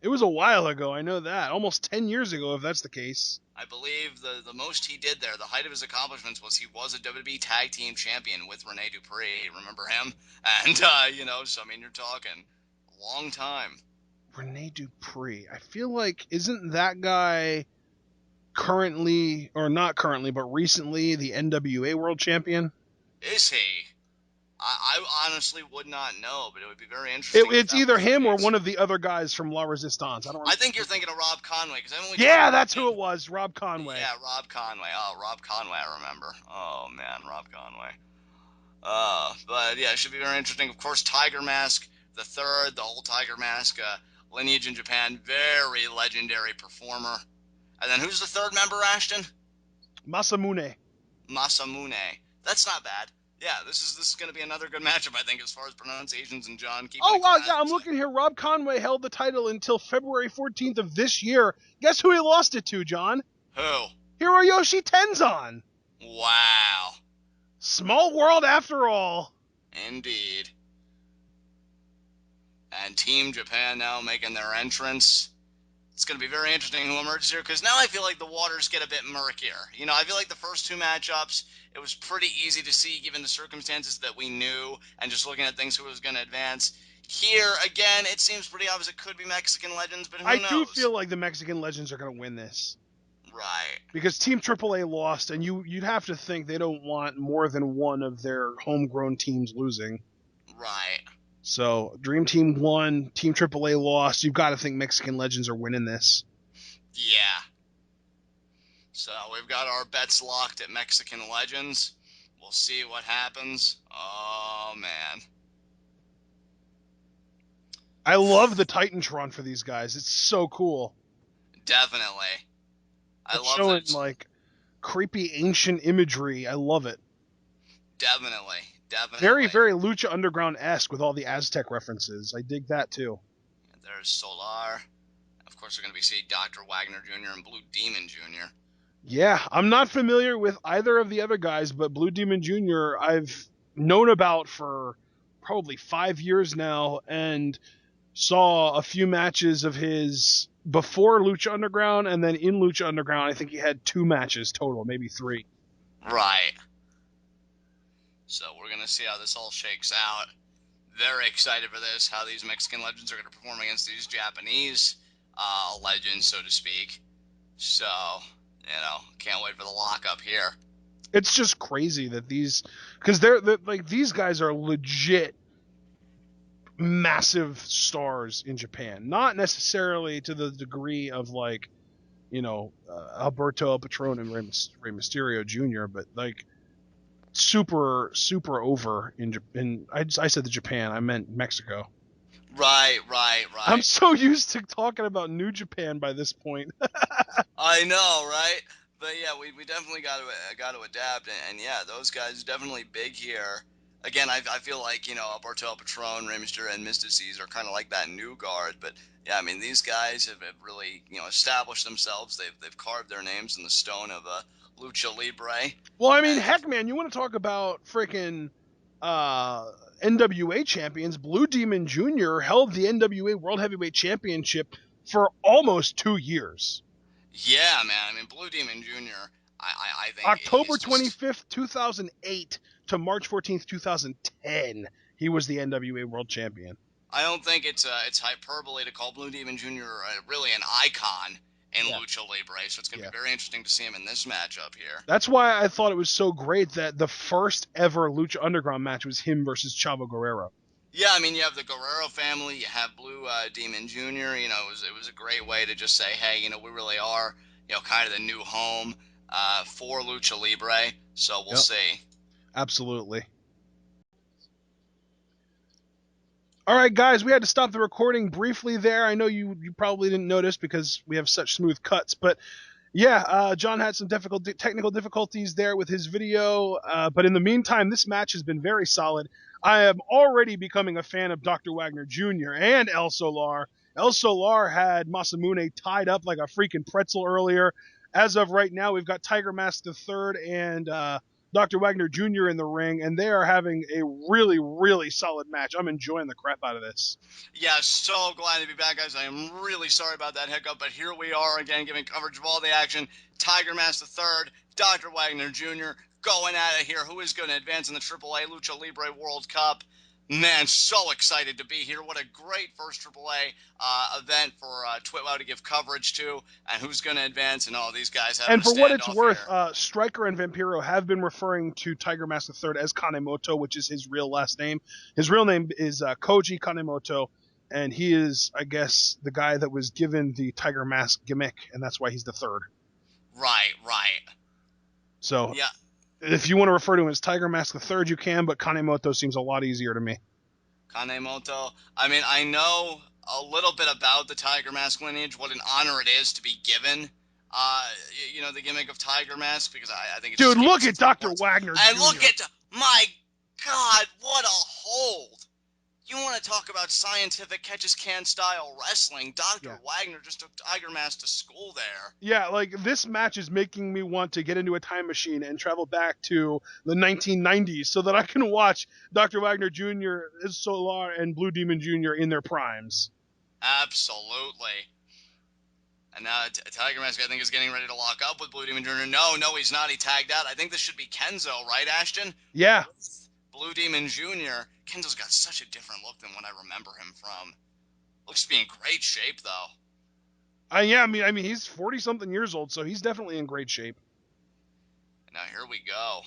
A: It was a while ago, I know that. Almost 10 years ago, if that's the case.
B: I believe the most he did there, the height of his accomplishments was he was a WWE Tag Team Champion with Rene Dupree. Remember him? And, so, I mean, you're talking a long time.
A: Rene Dupree. I feel like, isn't that guy currently, or not currently, but recently the NWA World Champion?
B: Is he? I honestly would not know, but it would be very interesting if
A: It's
B: that
A: either
B: was the
A: him or
B: case.
A: one of the other guys from La Resistance. I don't
B: I
A: remember.
B: think you're thinking of Rob Conway, because I've only talked
A: Yeah,
B: about
A: that's who
B: him.
A: it was, Rob Conway.
B: Yeah, Rob Conway. Oh, Rob Conway, I remember. Oh, man, Rob Conway. But yeah, it should be very interesting. Of course, Tiger Mask, the third, the whole Tiger Mask lineage in Japan, very legendary performer. And then who's the third member, Ashton?
A: Masamune.
B: Masamune. That's not bad. Yeah, this is going to be another good matchup, I think, as far as pronunciations and John keeping
A: Oh,
B: it
A: wow,
B: classy.
A: yeah, I'm looking here. Rob Conway held the title until February 14th of this year. Guess who he lost it to, John?
B: Who?
A: Hiroyoshi Tenzan.
B: Wow.
A: Small world after all.
B: Indeed. And Team Japan now making their entrance. It's going to be very interesting who emerges here, because now I feel like the waters get a bit murkier. I feel like the first two matchups, it was pretty easy to see given the circumstances that we knew and just looking at things who was going to advance. Here, again, it seems pretty obvious it could be Mexican Legends, but who
A: I
B: knows?
A: do feel like the Mexican Legends are going to win this.
B: Right.
A: Because Team AAA lost, and you'd have to think they don't want more than one of their homegrown teams losing.
B: Right.
A: So Dream Team won, Team AAA lost. You've got to think Mexican Legends are winning this.
B: Yeah. So we've got our bets locked at Mexican Legends. We'll see what happens. Oh, man.
A: I love the Titantron for these guys. It's so cool.
B: Definitely. I
A: It's
B: love
A: showing,
B: that.
A: like, creepy ancient imagery. I love it.
B: Definitely.
A: Very, very Lucha Underground-esque with all the Aztec references. I dig that, too.
B: And there's Solar. Of course, we're going to be seeing Dr. Wagner Jr. and Blue Demon Jr.
A: Yeah, I'm not familiar with either of the other guys, but Blue Demon Jr. I've known about for probably 5 years now, and saw a few matches of his before Lucha Underground, and then in Lucha Underground, I think he had 2 matches total, maybe 3.
B: Right. So we're going to see how this all shakes out. Very excited for this, how these Mexican Legends are going to perform against these Japanese legends, so to speak. So, can't wait for the lockup here.
A: It's just crazy that because like these guys are legit massive stars in Japan. Not necessarily to the degree of like, Alberto El Patron and Rey Mysterio Jr., but like super over in I said the Japan, I meant Mexico.
B: Right.
A: I'm so used to talking about New Japan by this point.
B: I know, right? But yeah, we definitely got to adapt, and yeah, those guys definitely big here. Again, I feel like Alberto El Patron, Rey Mysterio, and Mystices are kind of like that new guard, but yeah, I mean these guys have really established themselves. They've carved their names in the stone of Lucha Libre.
A: Well, I mean, heck, man, you want to talk about freaking NWA champions? Blue Demon Jr. held the NWA World Heavyweight Championship for almost 2 years.
B: Yeah, man. I mean, Blue Demon Jr. I think
A: October
B: he's just...
A: 25th, 2008 to March 14th, 2010, he was the NWA World Champion.
B: I don't think it's hyperbole to call Blue Demon Jr. Really an icon in Lucha Libre, so it's going to be very interesting to see him in this matchup here.
A: That's why I thought it was so great that the first ever Lucha Underground match was him versus Chavo Guerrero.
B: Yeah, I mean, you have the Guerrero family, you have Blue Demon Jr. It was a great way to just say, hey, we really are, kind of the new home for Lucha Libre. So we'll see.
A: Absolutely. All right, guys, we had to stop the recording briefly there. I know you probably didn't notice because we have such smooth cuts, but yeah, John had some technical difficulties there with his video, but in the meantime, this match has been very solid. I am already becoming a fan of Dr. Wagner Jr. and El Solar. El Solar had Masamune tied up like a freaking pretzel earlier. As of right now, we've got Tiger Mask III and Dr. Wagner Jr. in the ring, and they are having a really, really solid match. I'm enjoying the crap out of this.
B: Yeah, so glad to be back, guys. I am really sorry about that hiccup, but here we are again, giving coverage of all the action. Tiger Mask III, Dr. Wagner Jr. going at it here. Who is going to advance in the AAA Lucha Libre World Cup? Man, so excited to be here. What a great first AAA event for TWitWoW to give coverage to, and who's going to advance, and all these guys having
A: And
B: a
A: for what it's
B: standoff
A: worth,
B: here.
A: Striker and Vampiro have been referring to Tiger Mask III as Kanemoto, which is his real last name. His real name is Koji Kanemoto, and he is, I guess, the guy that was given the Tiger Mask gimmick, and that's why he's the third.
B: Right.
A: So
B: Yeah.
A: if you want to refer to him as Tiger Mask III, you can, but Kanemoto seems a lot easier to me.
B: Kanemoto. I mean, I know a little bit about the Tiger Mask lineage, what an honor it is to be given, the gimmick of Tiger Mask, because I think it's
A: Dude,
B: just gained
A: look at
B: such
A: Dr.
B: importance.
A: Wagner
B: And
A: Jr.
B: look at, my God, what a hold. You want to talk about scientific catch-as-can style wrestling? Dr. Wagner just took Tiger Mask to school there.
A: Yeah, like this match is making me want to get into a time machine and travel back to the 1990s so that I can watch Dr. Wagner Jr., Solar, and Blue Demon Jr. in their primes.
B: Absolutely. And now Tiger Mask, I think, is getting ready to lock up with Blue Demon Jr. No, he's not. He tagged out. I think this should be Kenzo, right, Ashton?
A: Yeah.
B: Blue Demon Jr. Kenzo's got such a different look than what I remember him from. Looks to be in great shape, though.
A: I mean, he's 40-something years old, so he's definitely in great shape.
B: Now, here we go.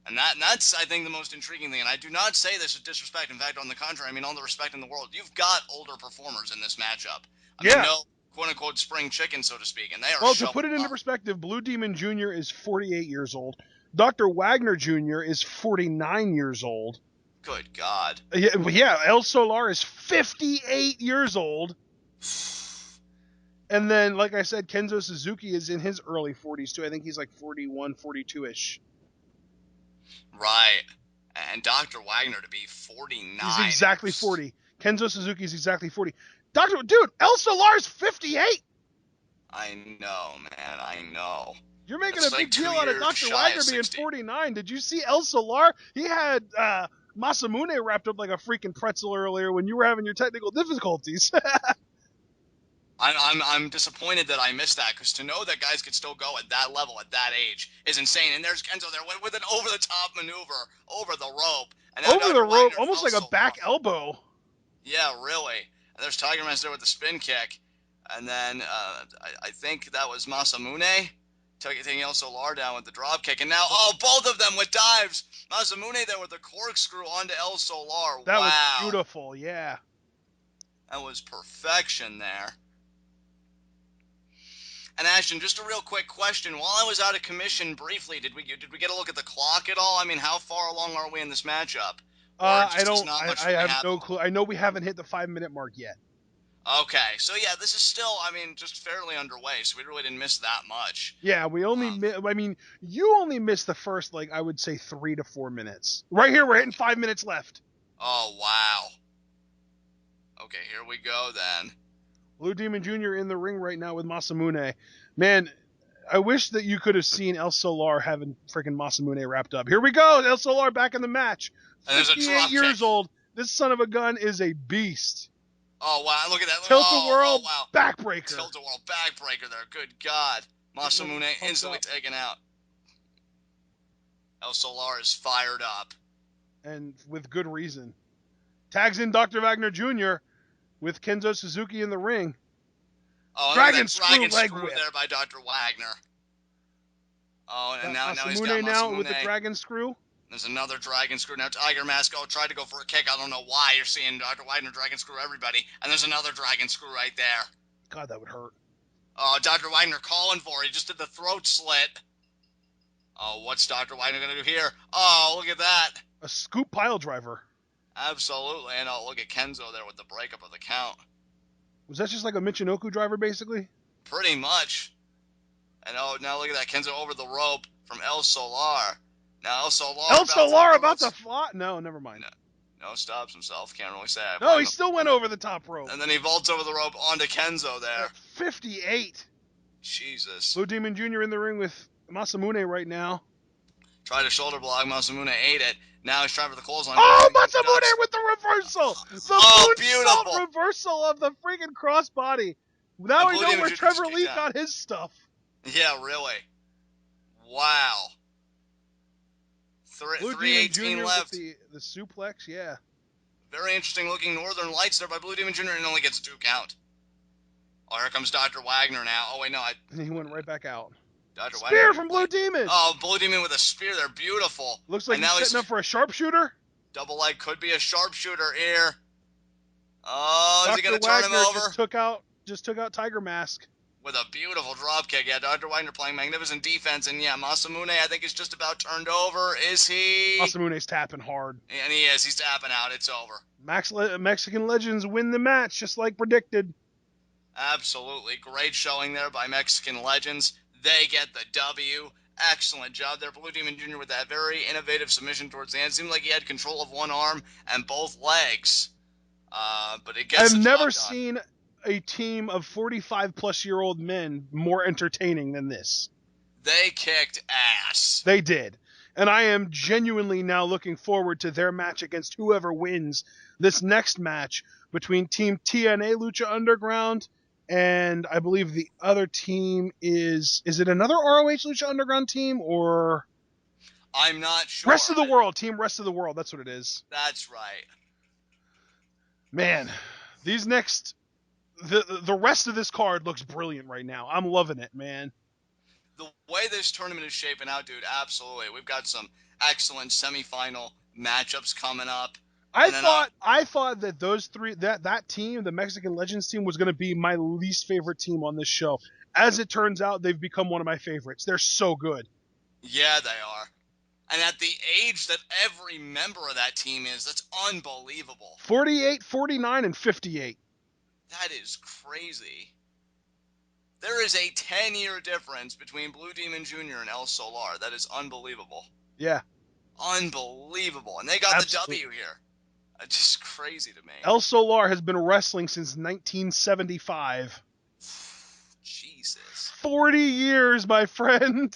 B: And that's, I think, the most intriguing thing. And I do not say this with disrespect. In fact, on the contrary, I mean all the respect in the world. You've got older performers in this matchup. I mean, no quote-unquote spring chicken, so to speak. And they are
A: to put it into perspective, Blue Demon Jr. is 48 years old. Dr. Wagner Jr. is 49 years old.
B: Good God.
A: Yeah, El Solar is 58 years old. And then, like I said, Kenzo Suzuki is in his early 40s, too. I think he's like 41, 42-ish.
B: Right. And Dr. Wagner to be 49.
A: He's exactly 40. Kenzo Suzuki is exactly 40. Dude, El Solar's 58!
B: I know, man. I know.
A: You're making a big deal out of Dr. Wagner being 49. Did you see El Solar? He had Masamune wrapped up like a freaking pretzel earlier when you were having your technical difficulties.
B: I'm disappointed that I missed that, because to know that guys could still go at that level at that age is insane. And there's Kenzo there with an over-the-top maneuver over the rope. And now
A: over the rope, almost like a back elbow.
B: Yeah, really. And there's Tiger Mask there with the spin kick. And then I think that was Masamune taking El Solar down with the drop kick. And now, both of them with dives. Masamune there with the corkscrew onto El Solar.
A: That was beautiful, yeah.
B: That was perfection there. And Ashton, just a real quick question. While I was out of commission briefly, did we get a look at the clock at all? I mean, how far along are we in this matchup?
A: I have no clue. I know we haven't hit the 5-minute mark yet.
B: Okay, so yeah, this is still, I mean, just fairly underway, so we really didn't miss that much.
A: Yeah, we only you only missed the first, like, I would say 3 to 4 minutes. Right here, we're hitting 5 minutes left.
B: Oh, wow. Okay, here we go then.
A: Blue Demon Jr. in the ring right now with Masamune. Man, I wish that you could have seen El Solar having freaking Masamune wrapped up. Here we go, El Solar back in the match. 58 years old. This son of a gun is a beast.
B: Oh, wow, look at that.
A: Tilt-a-whirl, backbreaker.
B: Tilt-a-whirl, backbreaker there, good God. Masamune instantly taken out. El Solar is fired up.
A: And with good reason. Tags in Dr. Wagner Jr. with Kenzo Suzuki in the ring.
B: Oh, dragon screw leg whip there by Dr. Wagner. Oh, and now he's got Masamune
A: with the dragon screw.
B: There's another dragon screw. Now Tiger Mask tried to go for a kick. I don't know why. You're seeing Dr. Wagner dragon screw everybody. And there's another dragon screw right there.
A: God, that would hurt.
B: Oh, Dr. Wagner calling for it. He just did the throat slit. Oh, what's Dr. Wagner going to do here? Oh, look at that.
A: A scoop pile driver.
B: Absolutely. And look at Kenzo there with the breakup of the count.
A: Was that just like a Michinoku driver, basically?
B: Pretty much. And now look at that. Kenzo over the rope from El Solar. Now El Solar
A: about to fly? No, never mind.
B: No, stops himself. Can't really say.
A: No, he still went over the top rope.
B: And then he vaults over the rope onto Kenzo there.
A: 58.
B: Jesus.
A: Blue Demon Jr. in the ring with Masamune right now.
B: Tried a shoulder block. Masamune ate it. Now he's trying for the clothesline.
A: Oh,
B: Ducks.
A: Masamune with the reversal! The
B: Oh,
A: moonsault
B: beautiful.
A: reversal of the freaking crossbody.
B: And
A: Now we
B: Blue
A: know
B: Demon
A: where
B: Jr. just
A: Trevor
B: kicked
A: Lee
B: out.
A: got his stuff.
B: Yeah, really. Wow.
A: Blue Demon
B: 3:18
A: Jr. with
B: left.
A: the suplex, yeah.
B: Very interesting looking Northern Lights there by Blue Demon Jr. and only gets a 2 count. Oh, here comes Dr. Wagner now. Oh, wait, no.
A: And he went right back out.
B: Dr.
A: Spear
B: Wagner
A: from Blue Demon.
B: Oh, Blue Demon with a spear there. Beautiful.
A: Looks like
B: and
A: he's
B: now
A: setting up for a sharpshooter.
B: Double leg could be a sharpshooter here. Oh, is he going to turn him
A: Wagner
B: over?
A: just took out Tiger Mask.
B: With a beautiful drop kick. Yeah, Dr. Wagner playing magnificent defense. And yeah, Masamune, I think, is just about turned over. Is he?
A: Masamune's tapping hard.
B: And he is. He's tapping out. It's over.
A: Mexican Legends win the match, just like predicted.
B: Absolutely. Great showing there by Mexican Legends. They get the W. Excellent job there. Blue Demon Jr. with that very innovative submission towards the end. Seemed like he had control of one arm and both legs. But it gets
A: I've never seen a team of 45-plus-year-old men more entertaining than this.
B: They kicked ass.
A: They did. And I am genuinely now looking forward to their match against whoever wins this next match between Team TNA Lucha Underground and I believe the other team is it another ROH Lucha Underground team or?
B: I'm not sure.
A: Rest of the World. Team Rest of the World. That's what it is.
B: That's right.
A: Man, these next... The rest of this card looks brilliant right now. I'm loving it, man.
B: The way this tournament is shaping out, dude, absolutely. We've got some excellent semifinal matchups coming up.
A: I thought that those three, that team, the Mexican Legends team, was going to be my least favorite team on this show. As it turns out, they've become one of my favorites. They're so good.
B: Yeah, they are. And at the age that every member of that team is, that's unbelievable.
A: 48, 49, and 58.
B: That is crazy. There is a 10-year difference between Blue Demon Jr. and El Solar. That is unbelievable.
A: Yeah.
B: Unbelievable. And they got Absolutely. The W here. It's just crazy to me.
A: El Solar has been wrestling since 1975.
B: Jesus.
A: 40 years, my friend.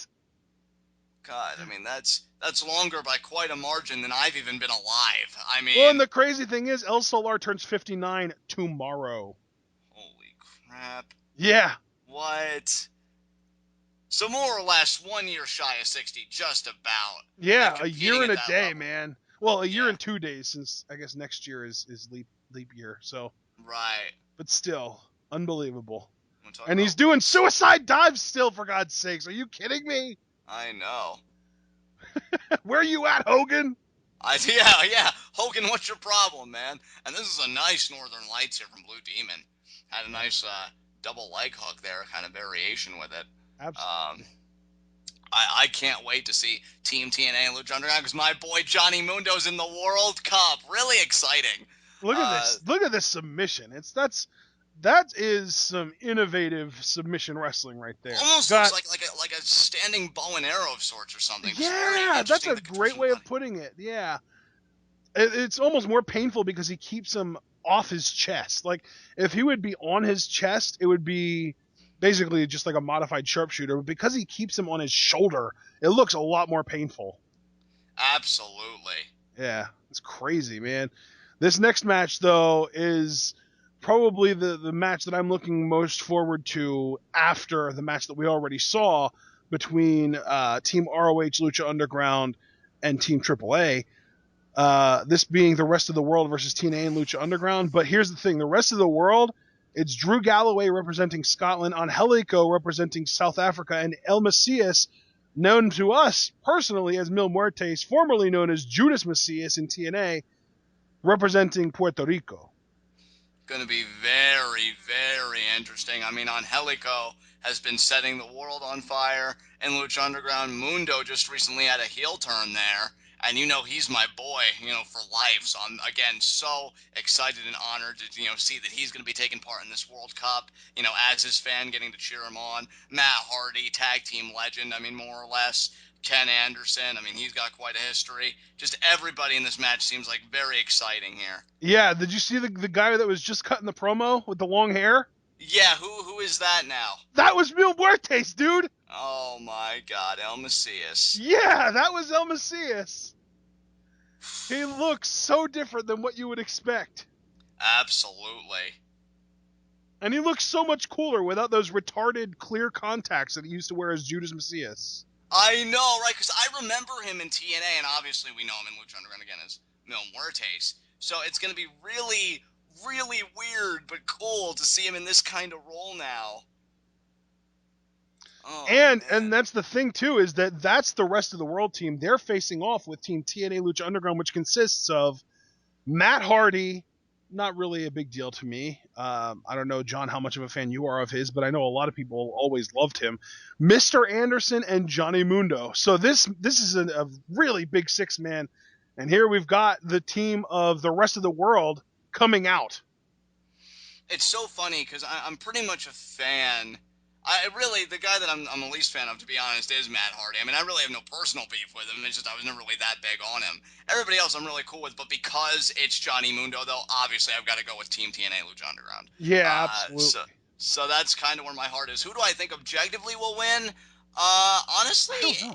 B: God, I mean, that's longer by quite a margin than I've even been alive. I mean...
A: Well, and the crazy thing is, El Solar turns 59 tomorrow.
B: Holy crap.
A: Yeah.
B: What? So more or less 1 year shy of 60, just about.
A: Yeah, a year and a day,
B: level.
A: Man. Well, a year and 2 days, since I guess next year is leap year. So.
B: Right.
A: But still, unbelievable. And he's doing suicide dives still, for God's sakes. Are you kidding me?
B: I know.
A: Where you at, Hogan?
B: Yeah. Hogan, what's your problem, man? And this is a nice Northern Lights here from Blue Demon. Had a nice double leg hook there, kind of variation with it.
A: Absolutely.
B: I can't wait to see Team TNA and Lucha Underground because my boy Johnny Mundo's in the World Cup. Really exciting.
A: Look at this. Look at this submission. That is some innovative submission wrestling right there.
B: Almost looks like a standing bow and arrow of sorts or something.
A: Yeah, that's a great way of putting it. Yeah. It's almost more painful because he keeps him off his chest. Like, if he would be on his chest, it would be basically just like a modified sharpshooter. But because he keeps him on his shoulder, it looks a lot more painful.
B: Absolutely.
A: Yeah, it's crazy, man. This next match, though, is probably the match that I'm looking most forward to after the match that we already saw between Team ROH Lucha Underground and Team AAA. This being the Rest of the World versus TNA and Lucha Underground. But here's the thing. The Rest of the World, it's Drew Galloway representing Scotland, Angelico representing South Africa, and El Macias, known to us personally as Mil Muertes, formerly known as Judas Macias in TNA, representing Puerto Rico.
B: Going to be very, very interesting. I mean, Angelico has been setting the world on fire in Lucha Underground. Mundo just recently had a heel turn there. And he's my boy, for life. So I'm, again, so excited and honored to, see that he's going to be taking part in this World Cup, as his fan, getting to cheer him on. Matt Hardy, tag team legend, I mean, more or less. Ken Anderson, I mean, he's got quite a history. Just everybody in this match seems like very exciting here.
A: Yeah, did you see the guy that was just cutting the promo with the long hair?
B: Yeah, who is that now?
A: That was Mil Muertes, dude!
B: Oh my God, El Macias.
A: Yeah, that was El Macias. He looks so different than what you would expect.
B: Absolutely.
A: And he looks so much cooler without those retarded clear contacts that he used to wear as Judas Macias.
B: I know, right? Because I remember him in TNA, and obviously we know him in Lucha Underground again as Mil Muertes. So it's going to be really, really weird but cool to see him in this kind of role now. Oh,
A: And
B: man.
A: that's the thing too, is that that's the rest of the world team. They're facing off with Team TNA Lucha Underground, which consists of Matt Hardy, not really a big deal to me. I don't know, John, how much of a fan you are of his, but I know a lot of people always loved him. Mr. Anderson and Johnny Mundo. So this is a really big six man, and here we've got the team of the rest of the world coming out.
B: It's so funny because I'm pretty much a fan. I really, the guy that I'm the least fan of, to be honest, is Matt Hardy. I mean, I really have no personal beef with him. It's just I was never really that big on him. Everybody else I'm really cool with, but because it's Johnny Mundo, though, obviously I've got to go with Team TNA Lucha Underground.
A: Yeah,
B: Uh, so
A: absolutely.
B: so that's kind of where my heart is. Who do I think objectively will win? Honestly,
A: I don't know.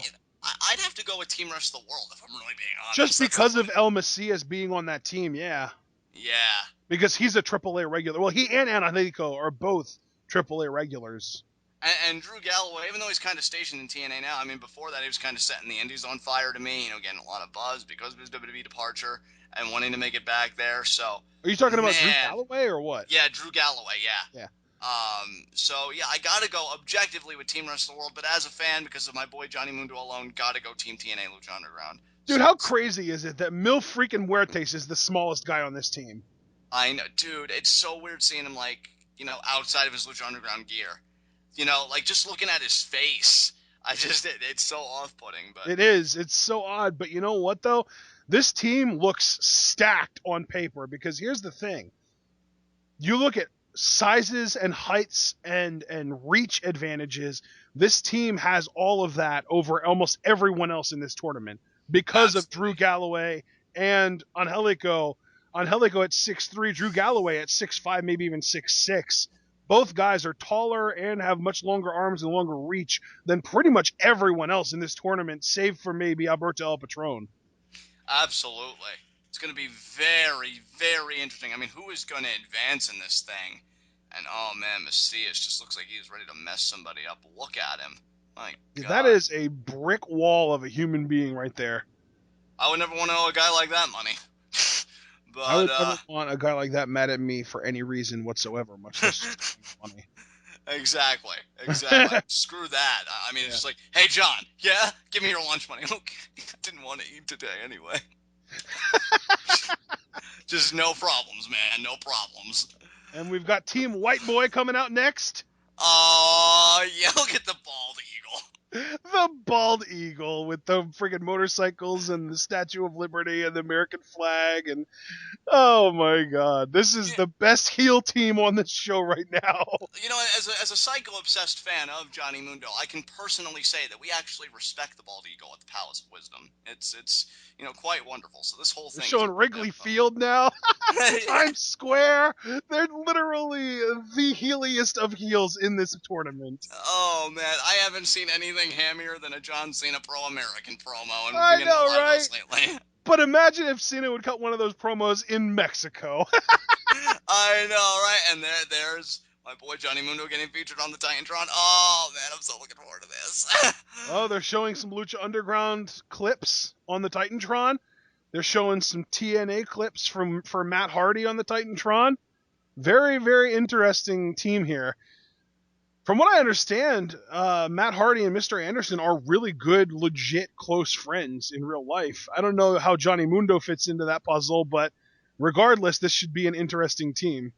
B: I'd have to go with Team Rest of the World if I'm really being
A: Just
B: honest. That's the
A: because of
B: funny.
A: El Macias being on that team, yeah.
B: Yeah.
A: Because he's a AAA regular. Well, he and Angelico are both AAA regulars.
B: And Drew Galloway, even though he's kind of stationed in TNA now, I mean, before that he was kind of setting the Indies on fire to me, getting a lot of buzz because of his WWE departure and wanting to make it back there. So,
A: Are you talking about Drew
B: man,
A: Galloway or what?
B: yeah, Drew Galloway, yeah.
A: Yeah.
B: So yeah, I gotta go objectively with Team Rest of the World, but as a fan, because of my boy Johnny Mundo alone, gotta go Team TNA Lucha Underground.
A: Dude,
B: So
A: how crazy is it that Mil freaking Huertes is the smallest guy on this team?
B: I know, dude, it's so weird seeing him like, outside of his Lucha Underground gear. Like just looking at his face, it's so off-putting, but
A: It is. It's so odd. But you know what, though? This team looks stacked on paper because here's the thing. You look at sizes and heights and reach advantages. This team has all of that over almost everyone else in this tournament because of Drew
B: absolutely.
A: Galloway and Angelico. Angelico at 6'3", Drew Galloway at 6'5", maybe even 6'6". Both guys are taller and have much longer arms and longer reach than pretty much everyone else in this tournament, save for maybe Alberto El Patron.
B: Absolutely. It's going to be very, very interesting. I mean, who is going to advance in this thing? And oh man, Macias just looks like he's ready to mess somebody up. Look at him. My
A: That
B: God.
A: is a brick wall of a human being right there.
B: I would never want to owe a guy like that money.
A: I
B: but
A: would never want a guy like that mad at me for any reason whatsoever, much less money.
B: exactly. Exactly. Screw that. I mean, it's
A: Yeah.
B: just like, hey John, yeah, give me your lunch money. Okay. I didn't want to eat today anyway. Just no problems, man. No problems.
A: And we've got Team White Boy coming out next.
B: Oh, yeah, look at the bald eagle.
A: The bald eagle with the friggin' motorcycles and the Statue of Liberty and the American flag. And oh my god, this is
B: Yeah,
A: the best heel team on this show right now.
B: as a psycho-obsessed fan of Johnny Mundo, I can personally say that we actually respect the bald eagle at the Palace of Wisdom. It's quite wonderful. So this whole
A: They're
B: thing is a
A: showing
B: great
A: Wrigley
B: episode.
A: Field now. Times Square. They're literally the heeliest of heels in this tournament.
B: Oh man, I haven't seen anything hammier than a John Cena Pro American promo, and we've been
A: I
B: getting a
A: know,
B: lot of
A: right?
B: those lately.
A: But imagine if Cena would cut one of those promos in Mexico.
B: I know, right? And there's my boy Johnny Mundo getting featured on the Titantron. Oh man, I'm so looking forward to this.
A: Oh, they're showing some Lucha Underground clips on the Titantron. They're showing some TNA clips for Matt Hardy on the Titantron. Very, very interesting team here. From what I understand, Matt Hardy and Mr. Anderson are really good, legit close friends in real life. I don't know how Johnny Mundo fits into that puzzle, but regardless, this should be an interesting team.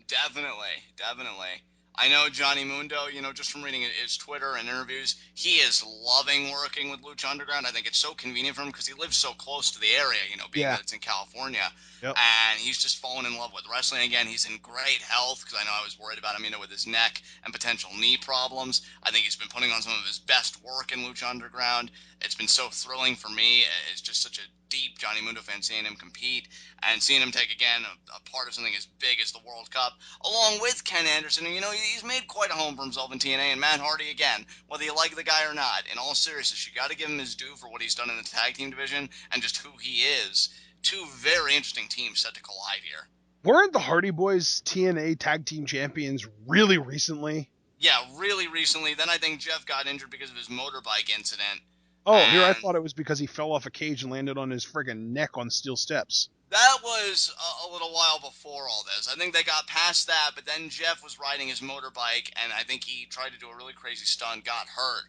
B: Definitely, definitely. I know Johnny Mundo, just from reading his Twitter and interviews, he is loving working with Lucha Underground. I think it's so convenient for him because he lives so close to the area, being
A: Yeah.
B: that it's in California.
A: Yep.
B: And he's just fallen in love with wrestling again. He's in great health because I know I was worried about him, with his neck and potential knee problems. I think he's been putting on some of his best work in Lucha Underground. It's been so thrilling for me. It's just such a deep Johnny Mundo fan seeing him compete and seeing him take again a part of something as big as the World Cup along with Ken Anderson. And, he's made quite a home for himself in TNA, and Matt Hardy, again, whether you like the guy or not, in all seriousness, you got to give him his due for what he's done in the tag team division and just who he is. Two very interesting teams set to collide here.
A: Weren't the Hardy Boys TNA tag team champions really recently?
B: Yeah, really recently. Then I think Jeff got injured because of his motorbike incident.
A: Oh, here I thought it was because he fell off a cage and landed on his friggin' neck on steel steps.
B: That was a little while before all this. I think they got past that, but then Jeff was riding his motorbike, and I think he tried to do a really crazy stunt, got hurt.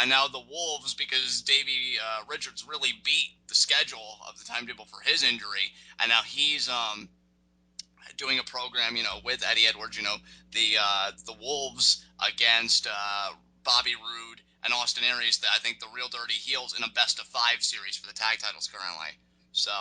B: And now the Wolves, because Davey Richards really beat the schedule of the timetable for his injury, and now he's doing a program, with Eddie Edwards, the Wolves against Bobby Roode and Austin Aries, I think the real dirty heels in a best-of-5 series for the tag titles currently. So,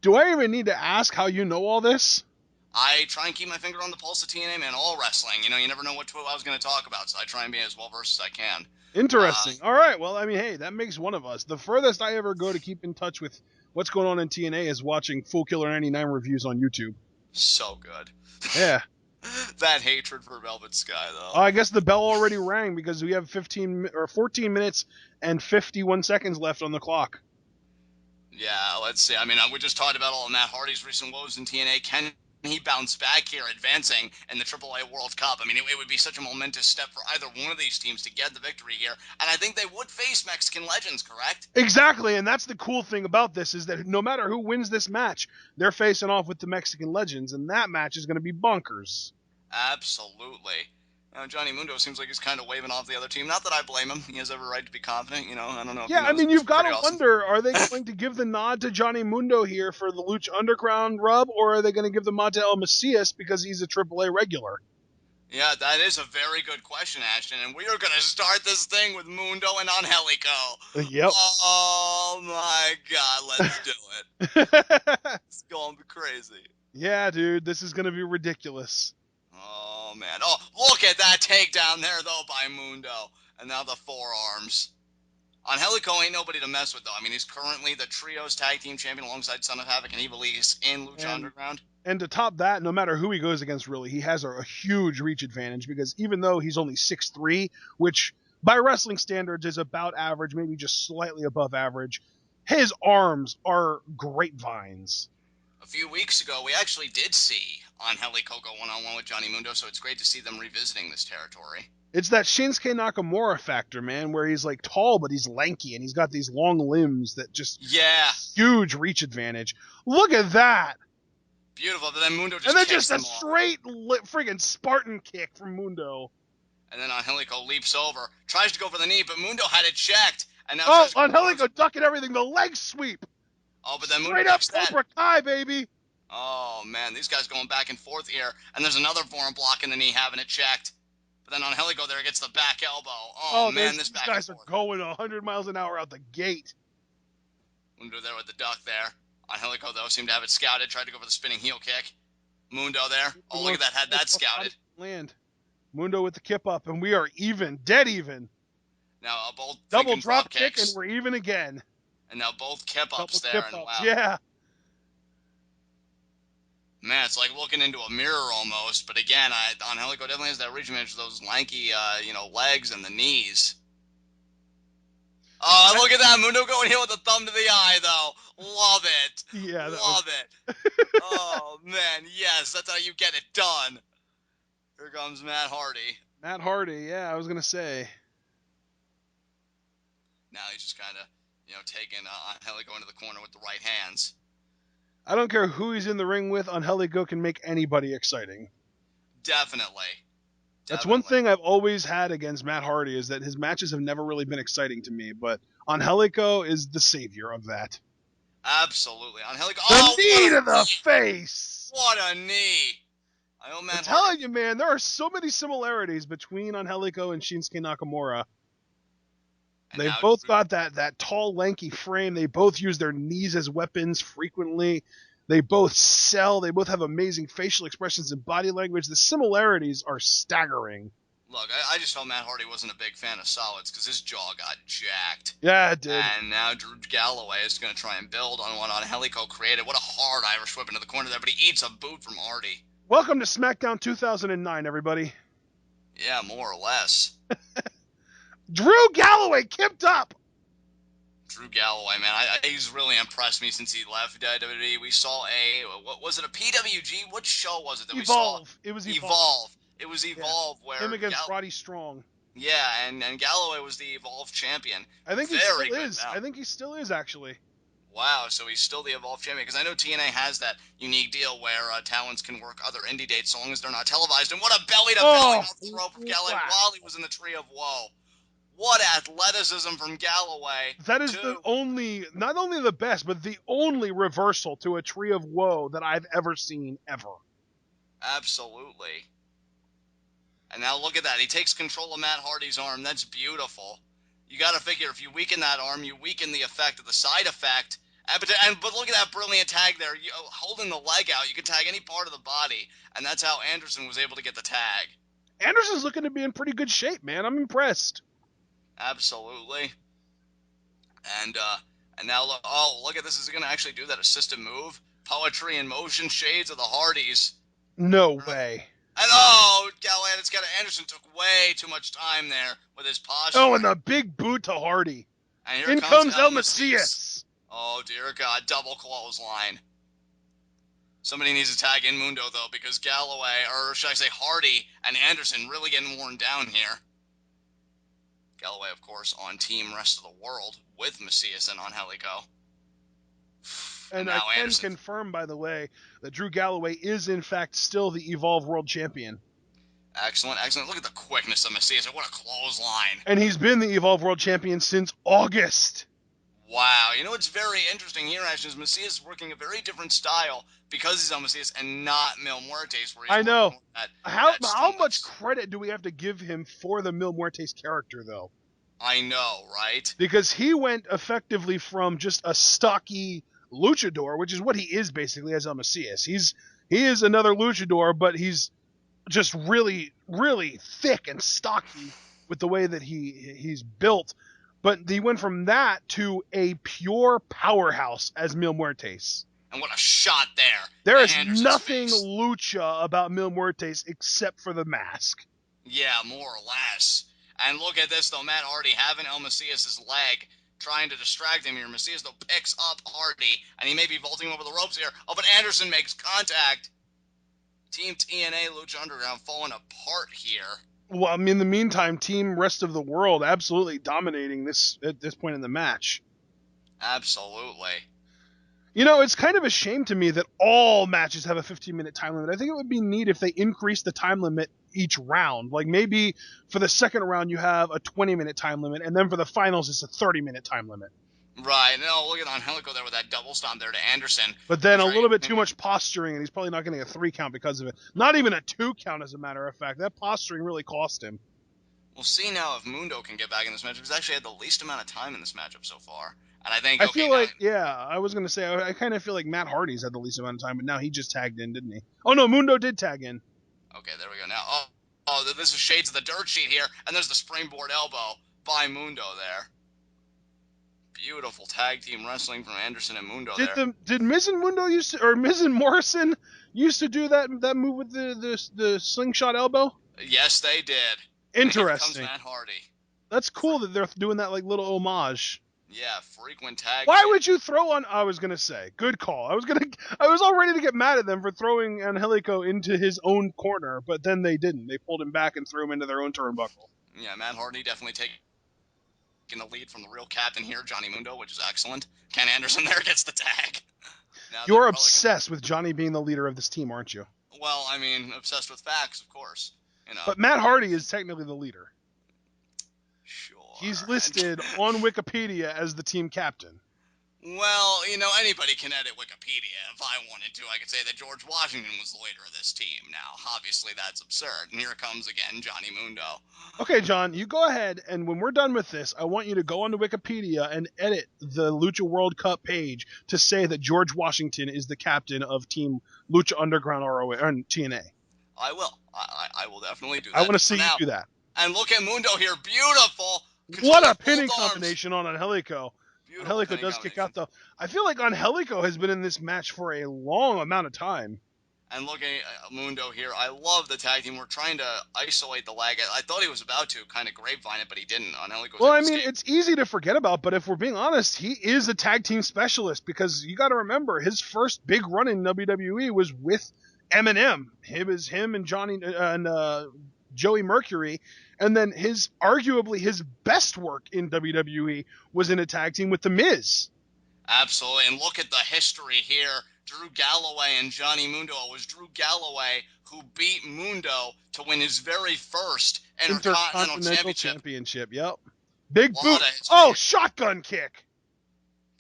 A: do I even need to ask how you know all this?
B: I try and keep my finger on the pulse of TNA, man. All wrestling, you never know what TWitWoW is going to talk about, so I try and be as well versed as I can.
A: Interesting. All right. Well, I mean, hey, that makes one of us. The furthest I ever go to keep in touch with what's going on in TNA is watching Full Killer 99 reviews on YouTube.
B: So good.
A: Yeah.
B: That hatred for Velvet Sky, though.
A: I guess the bell already rang because we have 14 minutes and 51 seconds left on the clock.
B: Yeah, let's see. I mean, we just talked about all of Matt Hardy's recent woes in TNA. Can he bounce back here, advancing in the AAA World Cup? I mean, it would be such a momentous step for either one of these teams to get the victory here. And I think they would face Mexican legends, correct?
A: Exactly, and that's the cool thing about this is that no matter who wins this match, they're facing off with the Mexican legends, and that match is going to be bonkers.
B: Absolutely. Johnny Mundo seems like he's kind of waving off the other team. Not that I blame him. He has every right to be confident. I don't know.
A: Yeah, I mean, you've got to wonder, are they going to give the nod to Johnny Mundo here for the Lucha Underground rub, or are they going to give the nod to El Macias because he's a AAA regular?
B: Yeah, that is a very good question, Ashton. And we are going to start this thing with Mundo and Angelico.
A: Yep.
B: Oh, my God. Let's do it. It's going to be crazy.
A: Yeah, dude. This is going to be ridiculous.
B: Oh, man. Oh, look at that takedown there, though, by Mundo. And now the forearms. Angelico ain't nobody to mess with, though. I mean, he's currently the Trios Tag Team Champion alongside Son of Havoc and Evil East in Lucha Underground.
A: And to top that, no matter who he goes against, really, he has a huge reach advantage because even though he's only 6'3", which by wrestling standards is about average, maybe just slightly above average, his arms are grapevines.
B: A few weeks ago, we actually did see Angelico go one-on-one with Johnny Mundo, so it's great to see them revisiting this territory.
A: It's that Shinsuke Nakamura factor, man, where he's like tall, but he's lanky, and he's got these long limbs that just huge reach advantage. Look at that.
B: Beautiful, but then Mundo just
A: and then
B: kicks
A: just a straight friggin' Spartan kick from Mundo.
B: And then Angelico leaps over, tries to go for the knee, but Mundo had it checked. And now
A: Angelico ducking everything, the leg sweep.
B: Oh, but then Mundo
A: straight up Cobra Kai, baby.
B: Oh, man, these guys going back and forth here. And there's another forearm block in the knee, having it checked. But then Angelico there gets the back elbow. Oh man, these
A: guys are going 100 miles an hour out the gate.
B: Mundo there with the duck there. Angelico, though, seemed to have it scouted. Tried to go for the spinning heel kick. Mundo there. Oh, look at that. Had that scouted.
A: Land. Mundo with the kip up, and we are even. Dead even.
B: Now, both
A: double drop kick, and we're even again.
B: And now both kip ups there. And wow.
A: Yeah.
B: Man, it's like looking into a mirror almost. But again, Angelico definitely has that reach advantage, those lanky, legs and the knees. Oh, look at that. Mundo going here with a thumb to the eye, though. Love it.
A: Yeah,
B: Love it. Oh, man, yes. That's how you get it done. Here comes Matt Hardy.
A: Matt Hardy, yeah, I was going to say.
B: Now he's just kind of, taking Angelico into the corner with the right hands.
A: I don't care who he's in the ring with, Angelico can make anybody exciting.
B: Definitely.
A: That's one thing I've always had against Matt Hardy is that his matches have never really been exciting to me, but Angelico is the savior of that.
B: Absolutely. Angelico.
A: The knee to the face!
B: What a knee! I'm
A: telling you, man, there are so many similarities between Angelico and Shinsuke Nakamura. They've both got that tall, lanky frame. They both use their knees as weapons frequently. They both sell. They both have amazing facial expressions and body language. The similarities are staggering.
B: Look, I just felt Matt Hardy wasn't a big fan of solids because his jaw got jacked.
A: Yeah, it did.
B: And now Drew Galloway is going to try and build on what Angelico created. What a hard Irish whip into the corner there, but he eats a boot from Hardy.
A: Welcome to SmackDown 2009, everybody.
B: Yeah, more or less.
A: Drew Galloway kipped up.
B: Drew Galloway, man, he's really impressed me since he left WWE. We saw what was it, a PWG? What show was it that we saw?
A: Evolve. It was Evolve.
B: Evolve. It was
A: Yeah.
B: Evolve where
A: Him against Roddy Strong.
B: Yeah, and Galloway was the Evolve champion.
A: I think he
B: Very
A: still
B: good
A: is.
B: bout.
A: I think he still is, actually.
B: Wow, so he's still the Evolve champion? Because I know TNA has that unique deal where talents can work other indie dates so long as they're not televised. And what a belly-to-belly throw from Galloway
A: wow.
B: while he was in the Tree of Woe. What athleticism from Galloway.
A: That is the only, not only the best, but the only reversal to a Tree of Woe that I've ever seen, ever.
B: Absolutely. And now look at that. He takes control of Matt Hardy's arm. That's beautiful. You got to figure if you weaken that arm, you weaken the effect of the side effect. But look at that brilliant tag there. Holding the leg out, you can tag any part of the body, and that's how Anderson was able to get the tag.
A: Anderson's looking to be in pretty good shape, man. I'm impressed.
B: Absolutely. And now look at this. Is he going to actually do that assisted move? Poetry in motion, shades of the Hardys.
A: No way.
B: And Galloway, it's got Anderson took way too much time there with his posture.
A: Oh, and the big boot to Hardy.
B: And here
A: in comes El Macias.
B: Oh, dear God. Double clothesline. Somebody needs to tag in Mundo, though, because Galloway, or should I say Hardy, and Anderson really getting worn down here. Galloway, of course, on Team Rest of the World with Macias and Angelico.
A: And I can confirm, by the way, that Drew Galloway is, in fact, still the Evolve World Champion.
B: Excellent, excellent. Look at the quickness of Macias. What a clothesline.
A: And he's been the Evolve World Champion since August.
B: Wow. You know what's very interesting here, Ash, is Macias working a very different style because he's on Macias and not Mil Muertes, where he's
A: I know. How
B: much
A: credit do we have to give him for the Mil Muertes character, though?
B: I know, right?
A: Because he went effectively from just a stocky luchador, which is what he is basically as El Macias. He is another luchador, but he's just really, really thick and stocky with the way that he's built. But he went from that to a pure powerhouse as Mil Muertes.
B: And what a shot there.
A: There is nothing lucha about Mil Muertes except for the mask.
B: Yeah, more or less. And look at this, though. Matt Hardy having El Macias' leg, trying to distract him here. Macias, though, picks up Hardy, and he may be vaulting over the ropes here. Oh, but Anderson makes contact. Team TNA Lucha Underground falling apart here.
A: Well, I mean, in the meantime, Team Rest of the World absolutely dominating this at this point in the match.
B: Absolutely.
A: You know, it's kind of a shame to me that all matches have a 15-minute time limit. I think it would be neat if they increased the time limit each round. Like maybe for the second round you have a 20-minute time limit, and then for the finals it's a 30-minute time limit.
B: Right. No, look at Angelico there with that double stomp there to Anderson.
A: But then a little bit too much posturing, and he's probably not getting a 3 count because of it. Not even a 2 count, as a matter of fact. That posturing really cost him.
B: We'll see now if Mundo can get back in this match. He's actually had the least amount of time in this matchup so far. And I think,
A: I was going to say, I kind of feel like Matt Hardy's had the least amount of time, but now he just tagged in, didn't he? Oh, no, Mundo did tag in.
B: Okay, there we go. Now, this is shades of the dirt sheet here, and there's the springboard elbow by Mundo there. Beautiful tag team wrestling from Anderson and Mundo there.
A: Did Miz and Mundo Miz and Morrison used to do that move with the slingshot elbow?
B: Yes, they did.
A: Interesting.
B: Here comes Matt Hardy.
A: That's cool that they're doing that like little homage.
B: Yeah, frequent tag.
A: Why would you throw on? I was gonna say, good call. I was all ready to get mad at them for throwing Angelico into his own corner, but then they didn't. They pulled him back and threw him into their own turnbuckle.
B: Yeah, Matt Hardy definitely taking the lead from the real captain here, Johnny Mundo, which is excellent. Ken Anderson there gets the tag.
A: Now you're obsessed with Johnny being the leader of this team, aren't you?
B: Well, I mean, obsessed with facts, of course. You know.
A: But Matt Hardy is technically the leader.
B: Sure.
A: He's listed on Wikipedia as the team captain.
B: Well, you know, anybody can edit Wikipedia. If I wanted to, I could say that George Washington was the leader of this team. Now, obviously, that's absurd. And here comes again Johnny Mundo.
A: Okay, John, you go ahead, and when we're done with this, I want you to go onto Wikipedia and edit the Lucha World Cup page to say that George Washington is the captain of Team Lucha Underground ROA and TNA.
B: I will. I will definitely do that.
A: I want to see you do that.
B: And look at Mundo here. Beautiful.
A: What a pinning combination on Angelico. Angelico does kick out, though. I feel like Angelico has been in this match for a long amount of time.
B: And looking at Mundo here, I love the tag team. We're trying to isolate the lag. I thought he was about to kind of grapevine it, but he didn't. Angelico's
A: Well,
B: able
A: I
B: to
A: mean,
B: escape.
A: it's easy to forget about, but if we're being honest, he is a tag team specialist because you got to remember his first big run in WWE was with Eminem. It was him and Joey Mercury, and then arguably his best work in WWE was in a tag team with The Miz.
B: Absolutely. And look at the history here. Drew Galloway and Johnny Mundo. It was Drew Galloway who beat Mundo to win his very first Intercontinental
A: Intercontinental
B: Championship.
A: Championship. Yep. Big
B: A
A: boot.
B: lot of history
A: Oh,
B: here.
A: shotgun kick.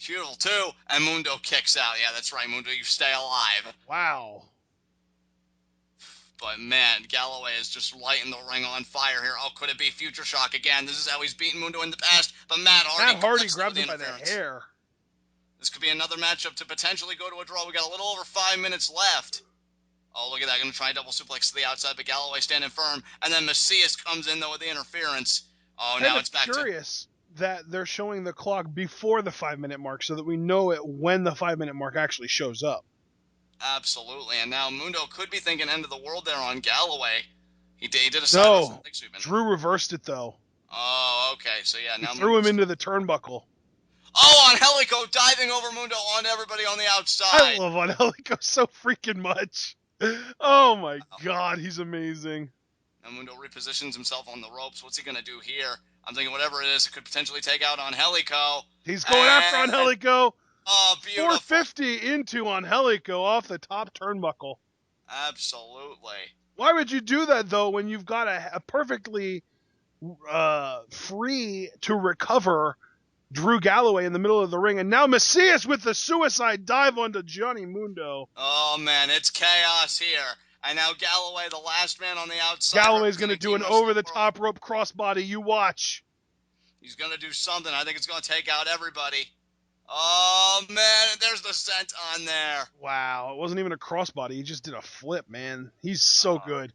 B: Beautiful, too. And Mundo kicks out. Yeah, that's right, Mundo. You stay alive.
A: Wow.
B: But, man, Galloway is just lighting the ring on fire here. Oh, could it be Future Shock again? This is how he's beaten Mundo in the past. But Matt Hardy
A: grabs
B: with the
A: him by the
B: interference.
A: hair.
B: This could be another matchup to potentially go to a draw. We got a little over 5 minutes left. Oh, look at that. Going to try a double suplex to the outside, but Galloway standing firm. And then Macias comes in, though, with the interference. Oh, now it's back to...
A: curious that they're showing the clock before the 5-minute mark so that we know it when the 5-minute mark actually shows up.
B: Absolutely. And now Mundo could be thinking end of the world there on Galloway. He did a sideways leg sweep.
A: Drew reversed it, though.
B: Oh, okay. So, yeah, now
A: He threw him into the turnbuckle.
B: Oh, Angelico diving over Mundo on everybody on the outside.
A: I love Angelico so freaking much. Oh, my God. He's amazing.
B: Now Mundo repositions himself on the ropes. What's he going to do here? I'm thinking whatever it is, it could potentially take out Angelico.
A: He's going after Angelico.
B: Oh, beautiful.
A: 450 into Angelico off the top turnbuckle.
B: Absolutely.
A: Why would you do that, though, when you've got a perfectly free to recover Drew Galloway in the middle of the ring, and now Macias with the suicide dive onto Johnny Mundo.
B: Oh, man, it's chaos here. And now Galloway, the last man on the outside.
A: Galloway's going to do an over-the-top rope crossbody. You watch.
B: He's going to do something. I think it's going to take out everybody. Oh, man, there's the scent on there.
A: Wow, it wasn't even a crossbody. He just did a flip, man. He's so good.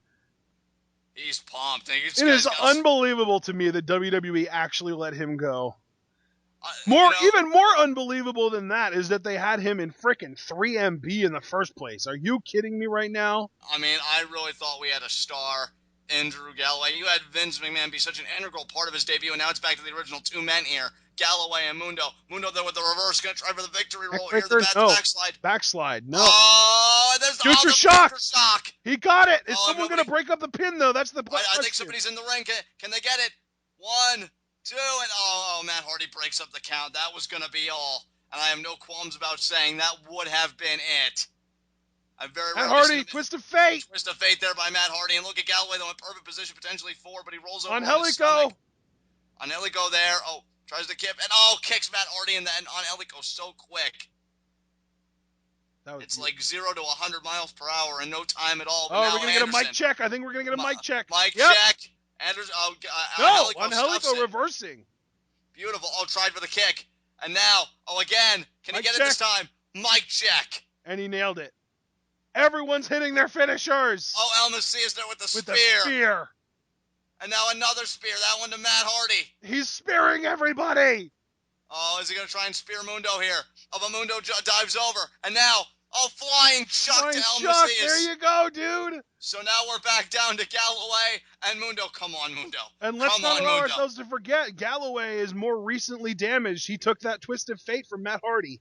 B: He's pumped.
A: It is unbelievable to me that WWE actually let him go. Even more unbelievable than that is that they had him in frickin' 3MB in the first place. Are you kidding me right now?
B: I mean, I really thought we had a star in Drew Galloway. You had Vince McMahon be such an integral part of his debut, and now it's back to the original two men here. Galloway and Mundo. Mundo there with the reverse, going to try for the victory roll here. The backslide.
A: Backslide, no.
B: Oh, there's the
A: Future shock. He got it. Is someone going to break up the pin, though? That's the question.
B: I think somebody's in the ring. Can they get it? 1, 2, and Matt Hardy breaks up the count. That was going to be all. And I have no qualms about saying that would have been it.
A: Matt Hardy, twist of fate.
B: Twist of fate there by Matt Hardy. And look at Galloway, though, in perfect position, potentially 4, but he rolls over
A: Angelico.
B: Angelico there. Oh, tries to kip. And kicks Matt Hardy in the end. Angelico so quick. It's like 0 to 100 miles per hour in no time at all.
A: We're going to get a mic check. I think we're going to get a mic check.
B: Mic check. Anderson.
A: Angelico reversing.
B: Beautiful. Tried for the kick. And now, again. Can he get it this time? Mic check.
A: And he nailed it. Everyone's hitting their finishers.
B: El Macias there with the spear. And now another spear. That one to Matt Hardy.
A: He's spearing everybody.
B: Oh, is he going to try and spear Mundo here? But Mundo dives over. And now, flying chuck to El Macias.
A: There you go, dude.
B: So now we're back down to Galloway and Mundo. Come on, Mundo.
A: And let's not allow ourselves to forget, Galloway is more recently damaged. He took that twist of fate from Matt Hardy.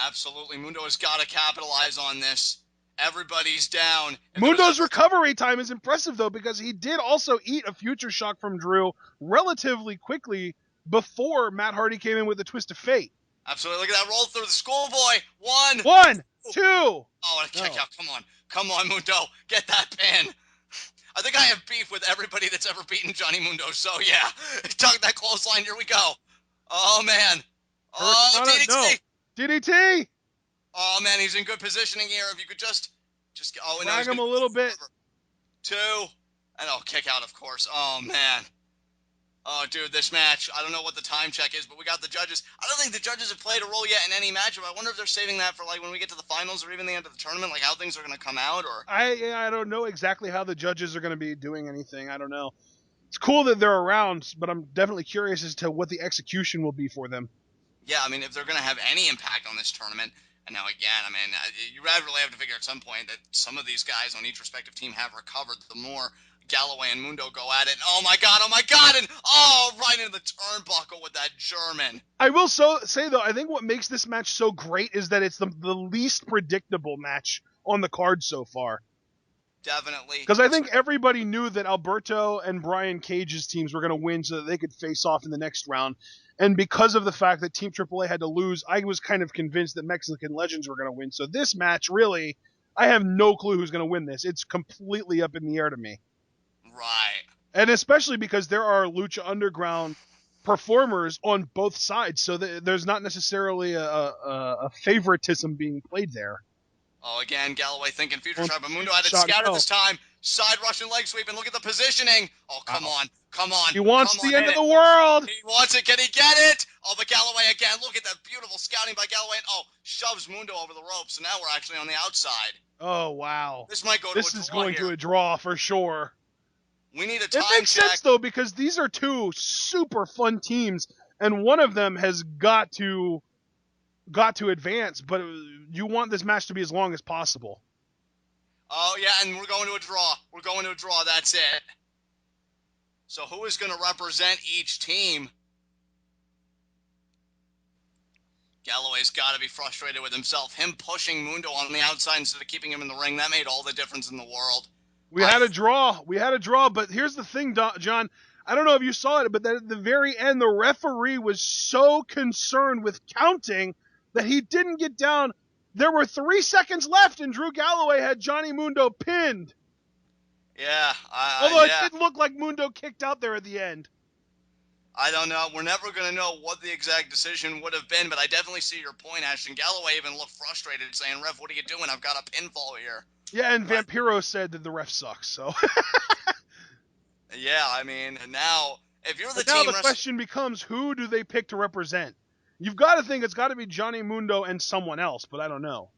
B: Absolutely. Mundo has got to capitalize on this. Everybody's down.
A: Mundo's recovery time is impressive, though, because he did also eat a future shock from Drew relatively quickly before Matt Hardy came in with the twist of fate.
B: Absolutely. Look at that roll through the schoolboy.
A: 1, 2.
B: Oh, and a kick out. Come on, Mundo. Get that pin. I think I have beef with everybody that's ever beaten Johnny Mundo. So, yeah. Tuck that clothesline. Here we go. Oh, man. DDT.
A: No. DDT.
B: Oh, man, he's in good positioning here. If you could just
A: drag him a little bit.
B: 2. And kick out, of course. Oh, man. Oh, dude, this match, I don't know what the time check is, but we got the judges. I don't think the judges have played a role yet in any matchup. I wonder if they're saving that for, when we get to the finals or even the end of the tournament, how things are going to come out. Or
A: I don't know exactly how the judges are going to be doing anything. I don't know. It's cool that they're around, but I'm definitely curious as to what the execution will be for them.
B: Yeah, I mean, if they're going to have any impact on this tournament. And now again, I mean, you really have to figure at some point that some of these guys on each respective team have recovered. The more Galloway and Mundo go at it, and oh my god, and right into the turnbuckle with that German.
A: I will say though, I think what makes this match so great is that it's the least predictable match on the card so far.
B: Definitely.
A: Because I think everybody knew that Alberto and Brian Cage's teams were going to win so that they could face off in the next round. And because of the fact that Team AAA had to lose, I was kind of convinced that Mexican Legends were going to win. So this match, really, I have no clue who's going to win this. It's completely up in the air to me.
B: Right.
A: And especially because there are Lucha Underground performers on both sides. So there's not necessarily a favoritism being played there.
B: Oh, again, Galloway thinking future
A: Well,
B: shot, but Mundo had it scattered this time. Side Russian leg sweep, and look at the positioning. Oh, come on.
A: He wants the end of the world.
B: He wants it. Can he get it? Oh, but Galloway again. Look at that beautiful scouting by Galloway. And, shoves Mundo over the rope. So now we're actually on the outside.
A: Oh, wow.
B: This might go to a draw.
A: This is going to a draw for sure.
B: We need a time check.
A: It makes sense, though, because these are two super fun teams, and one of them has got to advance, but you want this match to be as long as possible.
B: Oh, yeah, and we're going to a draw. We're going to a draw. That's it. So who is going to represent each team? Galloway's got to be frustrated with himself. Him pushing Mundo on the outside instead of keeping him in the ring, that made all the difference in the world.
A: We had a draw, but here's the thing, John. I don't know if you saw it, but at the very end, the referee was so concerned with counting that he didn't get down. There were 3 seconds left, and Drew Galloway had Johnny Mundo pinned.
B: Yeah.
A: Although it did look like Mundo kicked out there at the end.
B: I don't know. We're never going to know what the exact decision would have been, but I definitely see your point, Ashton. Galloway even looked frustrated, saying, "Ref, what are you doing? I've got a pinfall here."
A: Yeah, and Vampiro said that the ref sucks, so.
B: Yeah, I mean, now, if you're the
A: team...
B: Now
A: the question becomes, who do they pick to represent? You've got to think it's got to be Johnny Mundo and someone else, but I don't know.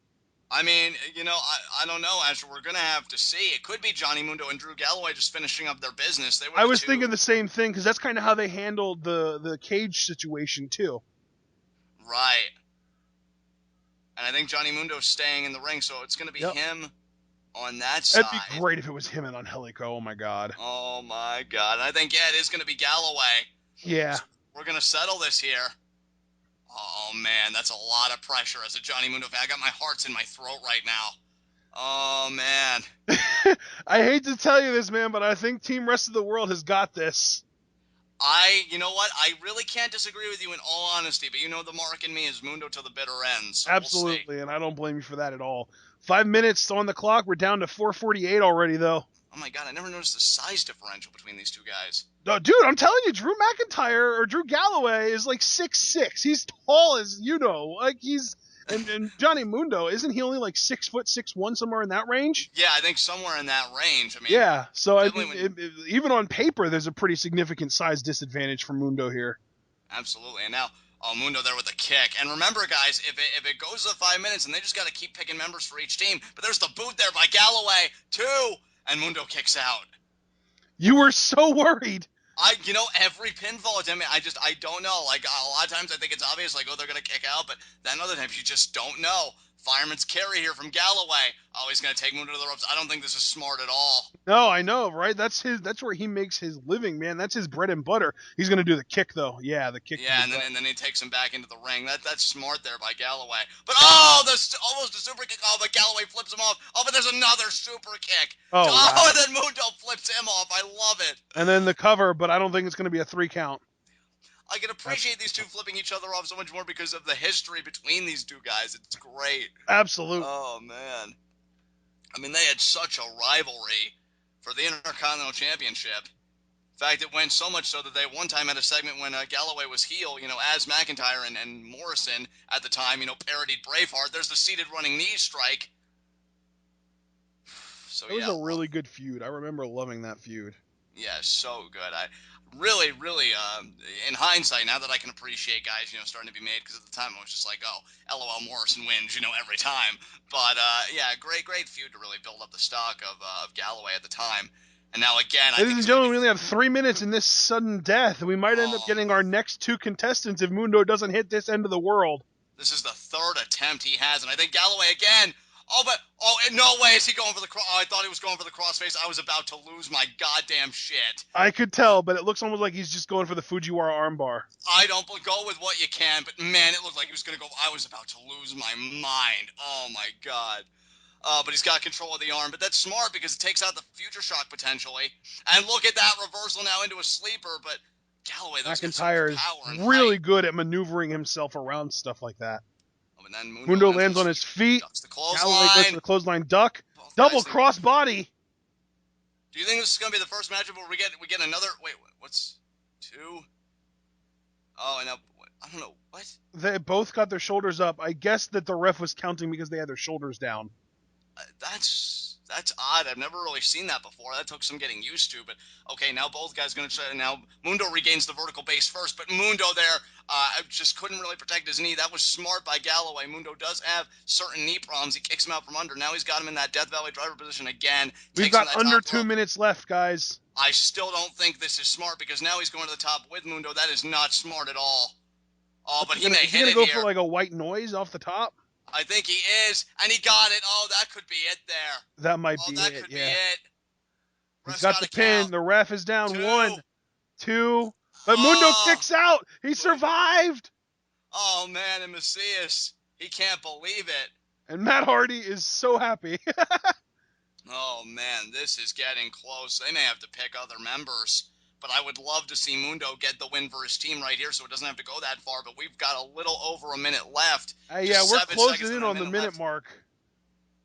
B: I mean, I don't know, Asher. We're going to have to see. It could be Johnny Mundo and Drew Galloway just finishing up their business.
A: I was thinking the same thing, because that's kind of how they handled the Cage situation, too.
B: Right. And I think Johnny Mundo's staying in the ring, so it's going to be him on that side.
A: That'd be great if it was him and Angelico. Oh, my God.
B: Oh, my God. And I think, it is going to be Galloway.
A: Yeah.
B: So we're going to settle this here. Oh, man, that's a lot of pressure as a Johnny Mundo fan. I got my hearts in my throat right now. Oh, man.
A: I hate to tell you this, man, but I think Team Rest of the World has got this.
B: You know what? I really can't disagree with you in all honesty, but the mark in me is Mundo to the bitter end. So
A: absolutely, and I don't blame you for that at all. 5 minutes on the clock. We're down to 4:48 already, though.
B: Oh my God, I never noticed the size differential between these two guys.
A: No, dude, I'm telling you, Drew Galloway is like 6'6". He's tall as like he's and Johnny Mundo, isn't he only like 6 foot 6'1", somewhere in that range?
B: Yeah, I think somewhere in that range. I mean,
A: yeah. So I mean, even on paper, there's a pretty significant size disadvantage for Mundo here.
B: Absolutely, and now. Oh, Mundo there with a kick. And remember, guys, if it goes to 5 minutes, and they just got to keep picking members for each team. But there's the boot there by Galloway, too. And Mundo kicks out.
A: You were so worried.
B: Every pinfall attempt, I don't know. Like, a lot of times I think it's obvious, like, they're going to kick out. But then other times you just don't know. Fireman's carry here from Galloway. Oh, he's going to take Mundo to the ropes. I don't think this is smart at all.
A: No, I know, right? That's where he makes his living, man. That's his bread and butter. He's going to do the kick, though. Yeah, the kick.
B: Yeah, and then he takes him back into the ring. That's smart there by Galloway. But, almost a super kick. Oh, but Galloway flips him off. Oh, but there's another super kick.
A: Oh, wow.
B: And then Mundo flips him off. I love it.
A: And then the cover, but I don't think it's going to be a 3 count.
B: I can appreciate these two flipping each other off so much more because of the history between these two guys. It's great.
A: Absolutely.
B: Oh, man. I mean, they had such a rivalry for the Intercontinental Championship. In fact, it went so much so that they one time had a segment when Galloway was heel, as McIntyre and Morrison at the time, parodied Braveheart. There's the seated running knee strike. So,
A: it was a really good feud. I remember loving that feud.
B: Yeah, so good. I really, in hindsight, now that I can appreciate guys, starting to be made, because at the time I was just like, oh, LOL, Morrison wins, every time. But, yeah, great feud to really build up the stock of Galloway at the time. And now, again,
A: ladies and gentlemen, we only have 3 minutes in this sudden death. We might end up getting our next 2 contestants if Mundo doesn't hit this end of the world.
B: This is the third attempt he has, and I think Galloway again. No way is he going for the cross. Oh, I thought he was going for the crossface. I was about to lose my goddamn shit.
A: I could tell, but it looks almost like he's just going for the Fujiwara armbar.
B: I don't go with what you can, but man, it looked like he was going to go. I was about to lose my mind. Oh my god. But he's got control of the arm. But that's smart because it takes out the future shock potentially. And look at that reversal now into a sleeper. But Galloway, those got so much
A: McIntyre is
B: power and
A: really
B: height.
A: good at maneuvering himself around stuff like that.
B: Oh, and then
A: Mundo
B: lands
A: lands on his feet.
B: ducks the
A: Galloway goes for
B: clothesline.
A: the clothesline duck.
B: Both
A: Double
B: guys think,
A: cross body.
B: do you think this is going to be the first matchup where we get another? Wait, what's 2? Oh, and now I don't know what.
A: They both got their shoulders up. I guess that the ref was counting because they had their shoulders down.
B: That's odd. I've never really seen that before. That took some getting used to. But okay, now both guys going to try. Now Mundo regains the vertical base first, but Mundo there just couldn't really protect his knee. That was smart by Galloway. Mundo does have certain knee problems. He kicks him out from under. Now he's got him in that Death Valley driver position again.
A: We've
B: Takes him
A: got
B: to that
A: under
B: top
A: 2
B: rope.
A: minutes left, guys.
B: I still don't think this is smart because now he's going to the top with Mundo. That is not smart at all. Oh, but he may hit it
A: go
B: here.
A: for like a white noise off the top?
B: I think he is, and he got it. Oh, that could be it there.
A: That might be
B: that
A: it,
B: could
A: yeah.
B: be it.
A: He's got the pin.
B: Count.
A: The ref is down.
B: 2.
A: 1, 2. But Mundo kicks out. He survived.
B: Oh, man, and Macias, he can't believe it.
A: And Matt Hardy is so happy.
B: Oh, man, this is getting close. They may have to pick other members. But I would love to see Mundo get the win for his team right here so it doesn't have to go that far. But we've got a little over a minute left.
A: Yeah, we're closing in on the minute mark.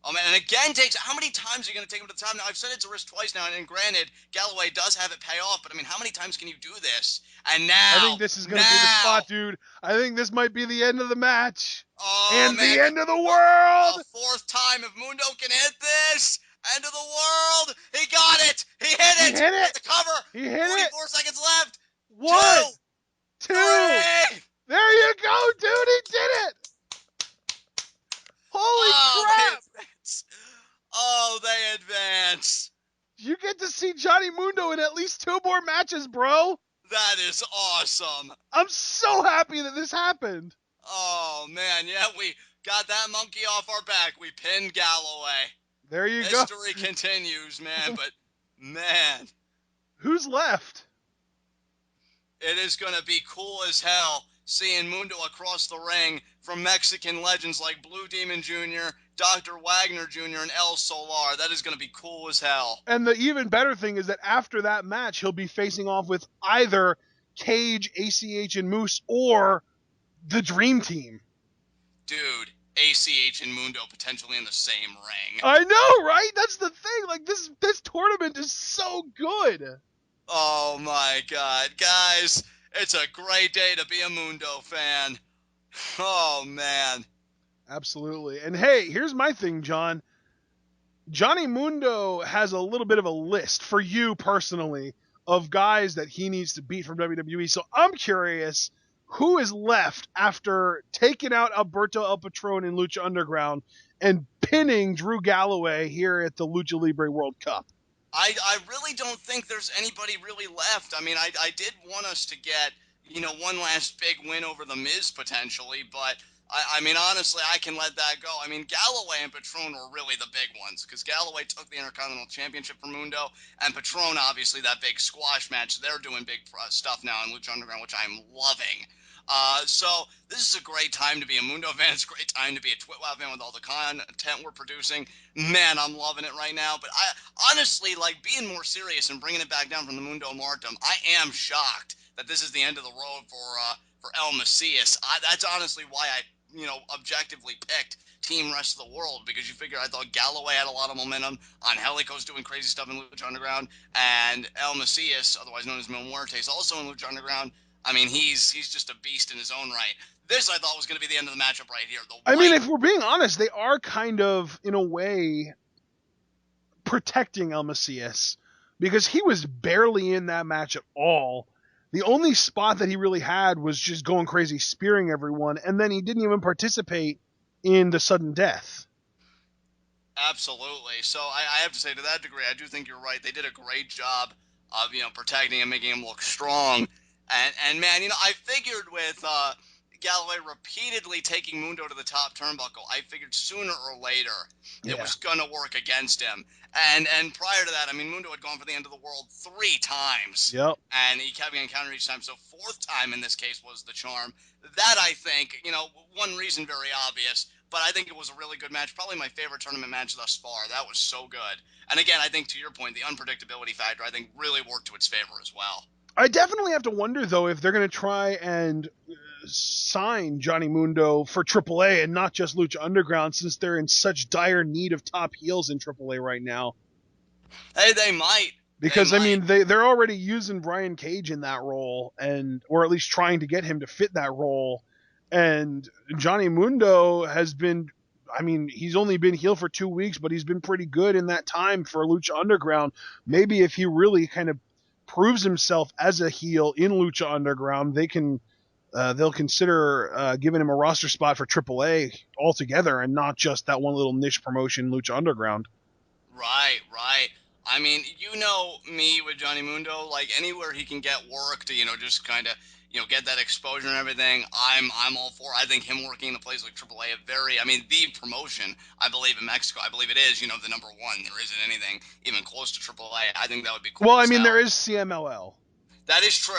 B: Oh, man, and again how many times are you going to take him to the top? Now, I've said it's a risk twice now, and granted, Galloway does have it pay off, but, I mean, how many times can you do this? And now,
A: I think this is going to be the spot, dude. I think this might be the end of the match.
B: Oh,
A: and
B: man,
A: the end of the world!
B: A fourth time, if Mundo can hit this, end of the world, he got it! He hit it!
A: He hit it!
B: The cover!
A: He hit
B: 44
A: it!
B: 4 seconds left!
A: 1, 2!
B: 3!
A: There you go, dude! He did it! Holy crap!
B: They advance.
A: You get to see Johnny Mundo in at least 2 more matches, bro.
B: That is awesome.
A: I'm so happy that this happened.
B: Oh, man, yeah, we got that monkey off our back. We pinned Galloway.
A: There you go.
B: History continues, man, but, man.
A: Who's left?
B: It is going to be cool as hell seeing Mundo across the ring from Mexican legends like Blue Demon Jr., Dr. Wagner Jr., and El Solar. That is going to be cool as hell.
A: And the even better thing is that after that match, he'll be facing off with either Cage, ACH, and Moose, or the Dream Team.
B: Dude, ACH and Mundo potentially in the same ring.
A: I know, right? That's the thing. Like, this tournament is so good.
B: Oh, my God. Guys, it's a great day to be a Mundo fan. Oh, man.
A: Absolutely. And hey, here's my thing, John. Johnny Mundo has a little bit of a list for you personally of guys that he needs to beat from WWE. So I'm curious, who is left after taking out Alberto El Patron in Lucha Underground and pinning Drew Galloway here at the Lucha Libre World Cup?
B: I really don't think there's anybody really left. I mean, I did want us to get, one last big win over The Miz potentially, but I mean, honestly, I can let that go. I mean, Galloway and Patron were really the big ones because Galloway took the Intercontinental Championship from Mundo, and Patron, obviously, that big squash match. They're doing big stuff now in Lucha Underground, which I'm loving. So this is a great time to be a Mundo fan. It's a great time to be a TWitWoW fan with all the content we're producing. Man, I'm loving it right now. But I honestly, like, being more serious and bringing it back down from the Mundo Martyrdom, I am shocked that this is the end of the road for El Macias. That's honestly why I objectively picked Team Rest of the World, because you figure I thought Galloway had a lot of momentum. Angelico's doing crazy stuff in Lucha Underground, and El Macias, otherwise known as Mil Muertes, also in Lucha Underground. I mean, he's just a beast in his own right. This, I thought, was going to be the end of the matchup right here.
A: I mean, if we're being honest, they are kind of, in a way, protecting El Macias, because he was barely in that match at all. The only spot that he really had was just going crazy, spearing everyone, and then he didn't even participate in the sudden death.
B: Absolutely. So I have to say, to that degree, I do think you're right. They did a great job of, protecting him, making him look strong. And man, I figured with Galloway repeatedly taking Mundo to the top turnbuckle, I figured sooner or later it
A: Yeah.
B: was going to work against him. And prior to that, I mean, Mundo had gone for the end of the world 3 times.
A: Yep.
B: And he kept getting countered each time. So 4th time in this case was the charm. That, I think, one reason very obvious, but I think it was a really good match. Probably my favorite tournament match thus far. That was so good. And again, I think to your point, the unpredictability factor, I think, really worked to its favor as well.
A: I definitely have to wonder, though, if they're going to try and sign Johnny Mundo for AAA and not just Lucha Underground, since they're in such dire need of top heels in AAA right now.
B: Hey, they might.
A: Because, I mean, they're already using Brian Cage in that role, or at least trying to get him to fit that role. And Johnny Mundo has been, I mean, he's only been heel for 2 weeks, but he's been pretty good in that time for Lucha Underground. Maybe if he really kind of proves himself as a heel in Lucha Underground, they'll consider giving him a roster spot for AAA altogether, and not just that one little niche promotion, Lucha Underground.
B: Right. I mean, you know me with Johnny Mundo, like anywhere he can get work to, just kind of, get that exposure and everything, I'm all for. I think him working in a place like AAA, the promotion, I believe in Mexico, I believe it is, the number 1. There isn't anything even close to AAA. I think that would be cool.
A: Well, I mean, there is CMLL.
B: That is true.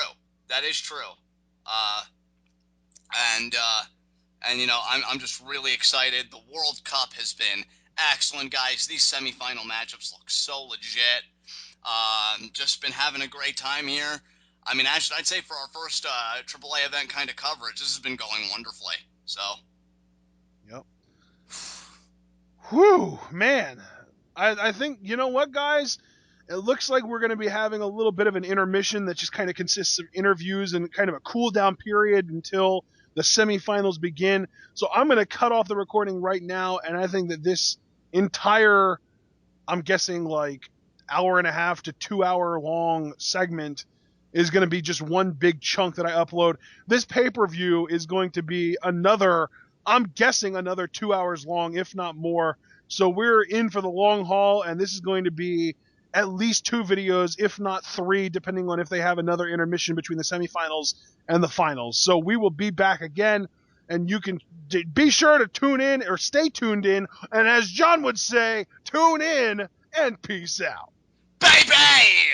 B: And I'm just really excited. The World Cup has been excellent, guys. These semifinal matchups look so legit. Just been having a great time here. I mean, actually, I'd say for our first AAA event kind of coverage, this has been going wonderfully. So.
A: Yep. Whew, man. I think, you know what, guys? It looks like we're going to be having a little bit of an intermission that just kind of consists of interviews and kind of a cool down period until the semifinals begin. So I'm going to cut off the recording right now, and I think that this entire, I'm guessing like hour and a half to 2 hour long segment is going to be just one big chunk that I upload. This pay-per-view is going to be I'm guessing another 2 hours long, if not more. So we're in for the long haul, and this is going to be at least 2 videos, if not 3, depending on if they have another intermission between the semifinals and the finals. So we will be back again, and you can be sure to tune in or stay tuned in. And as John would say, tune in and peace out.
B: Bye-bye!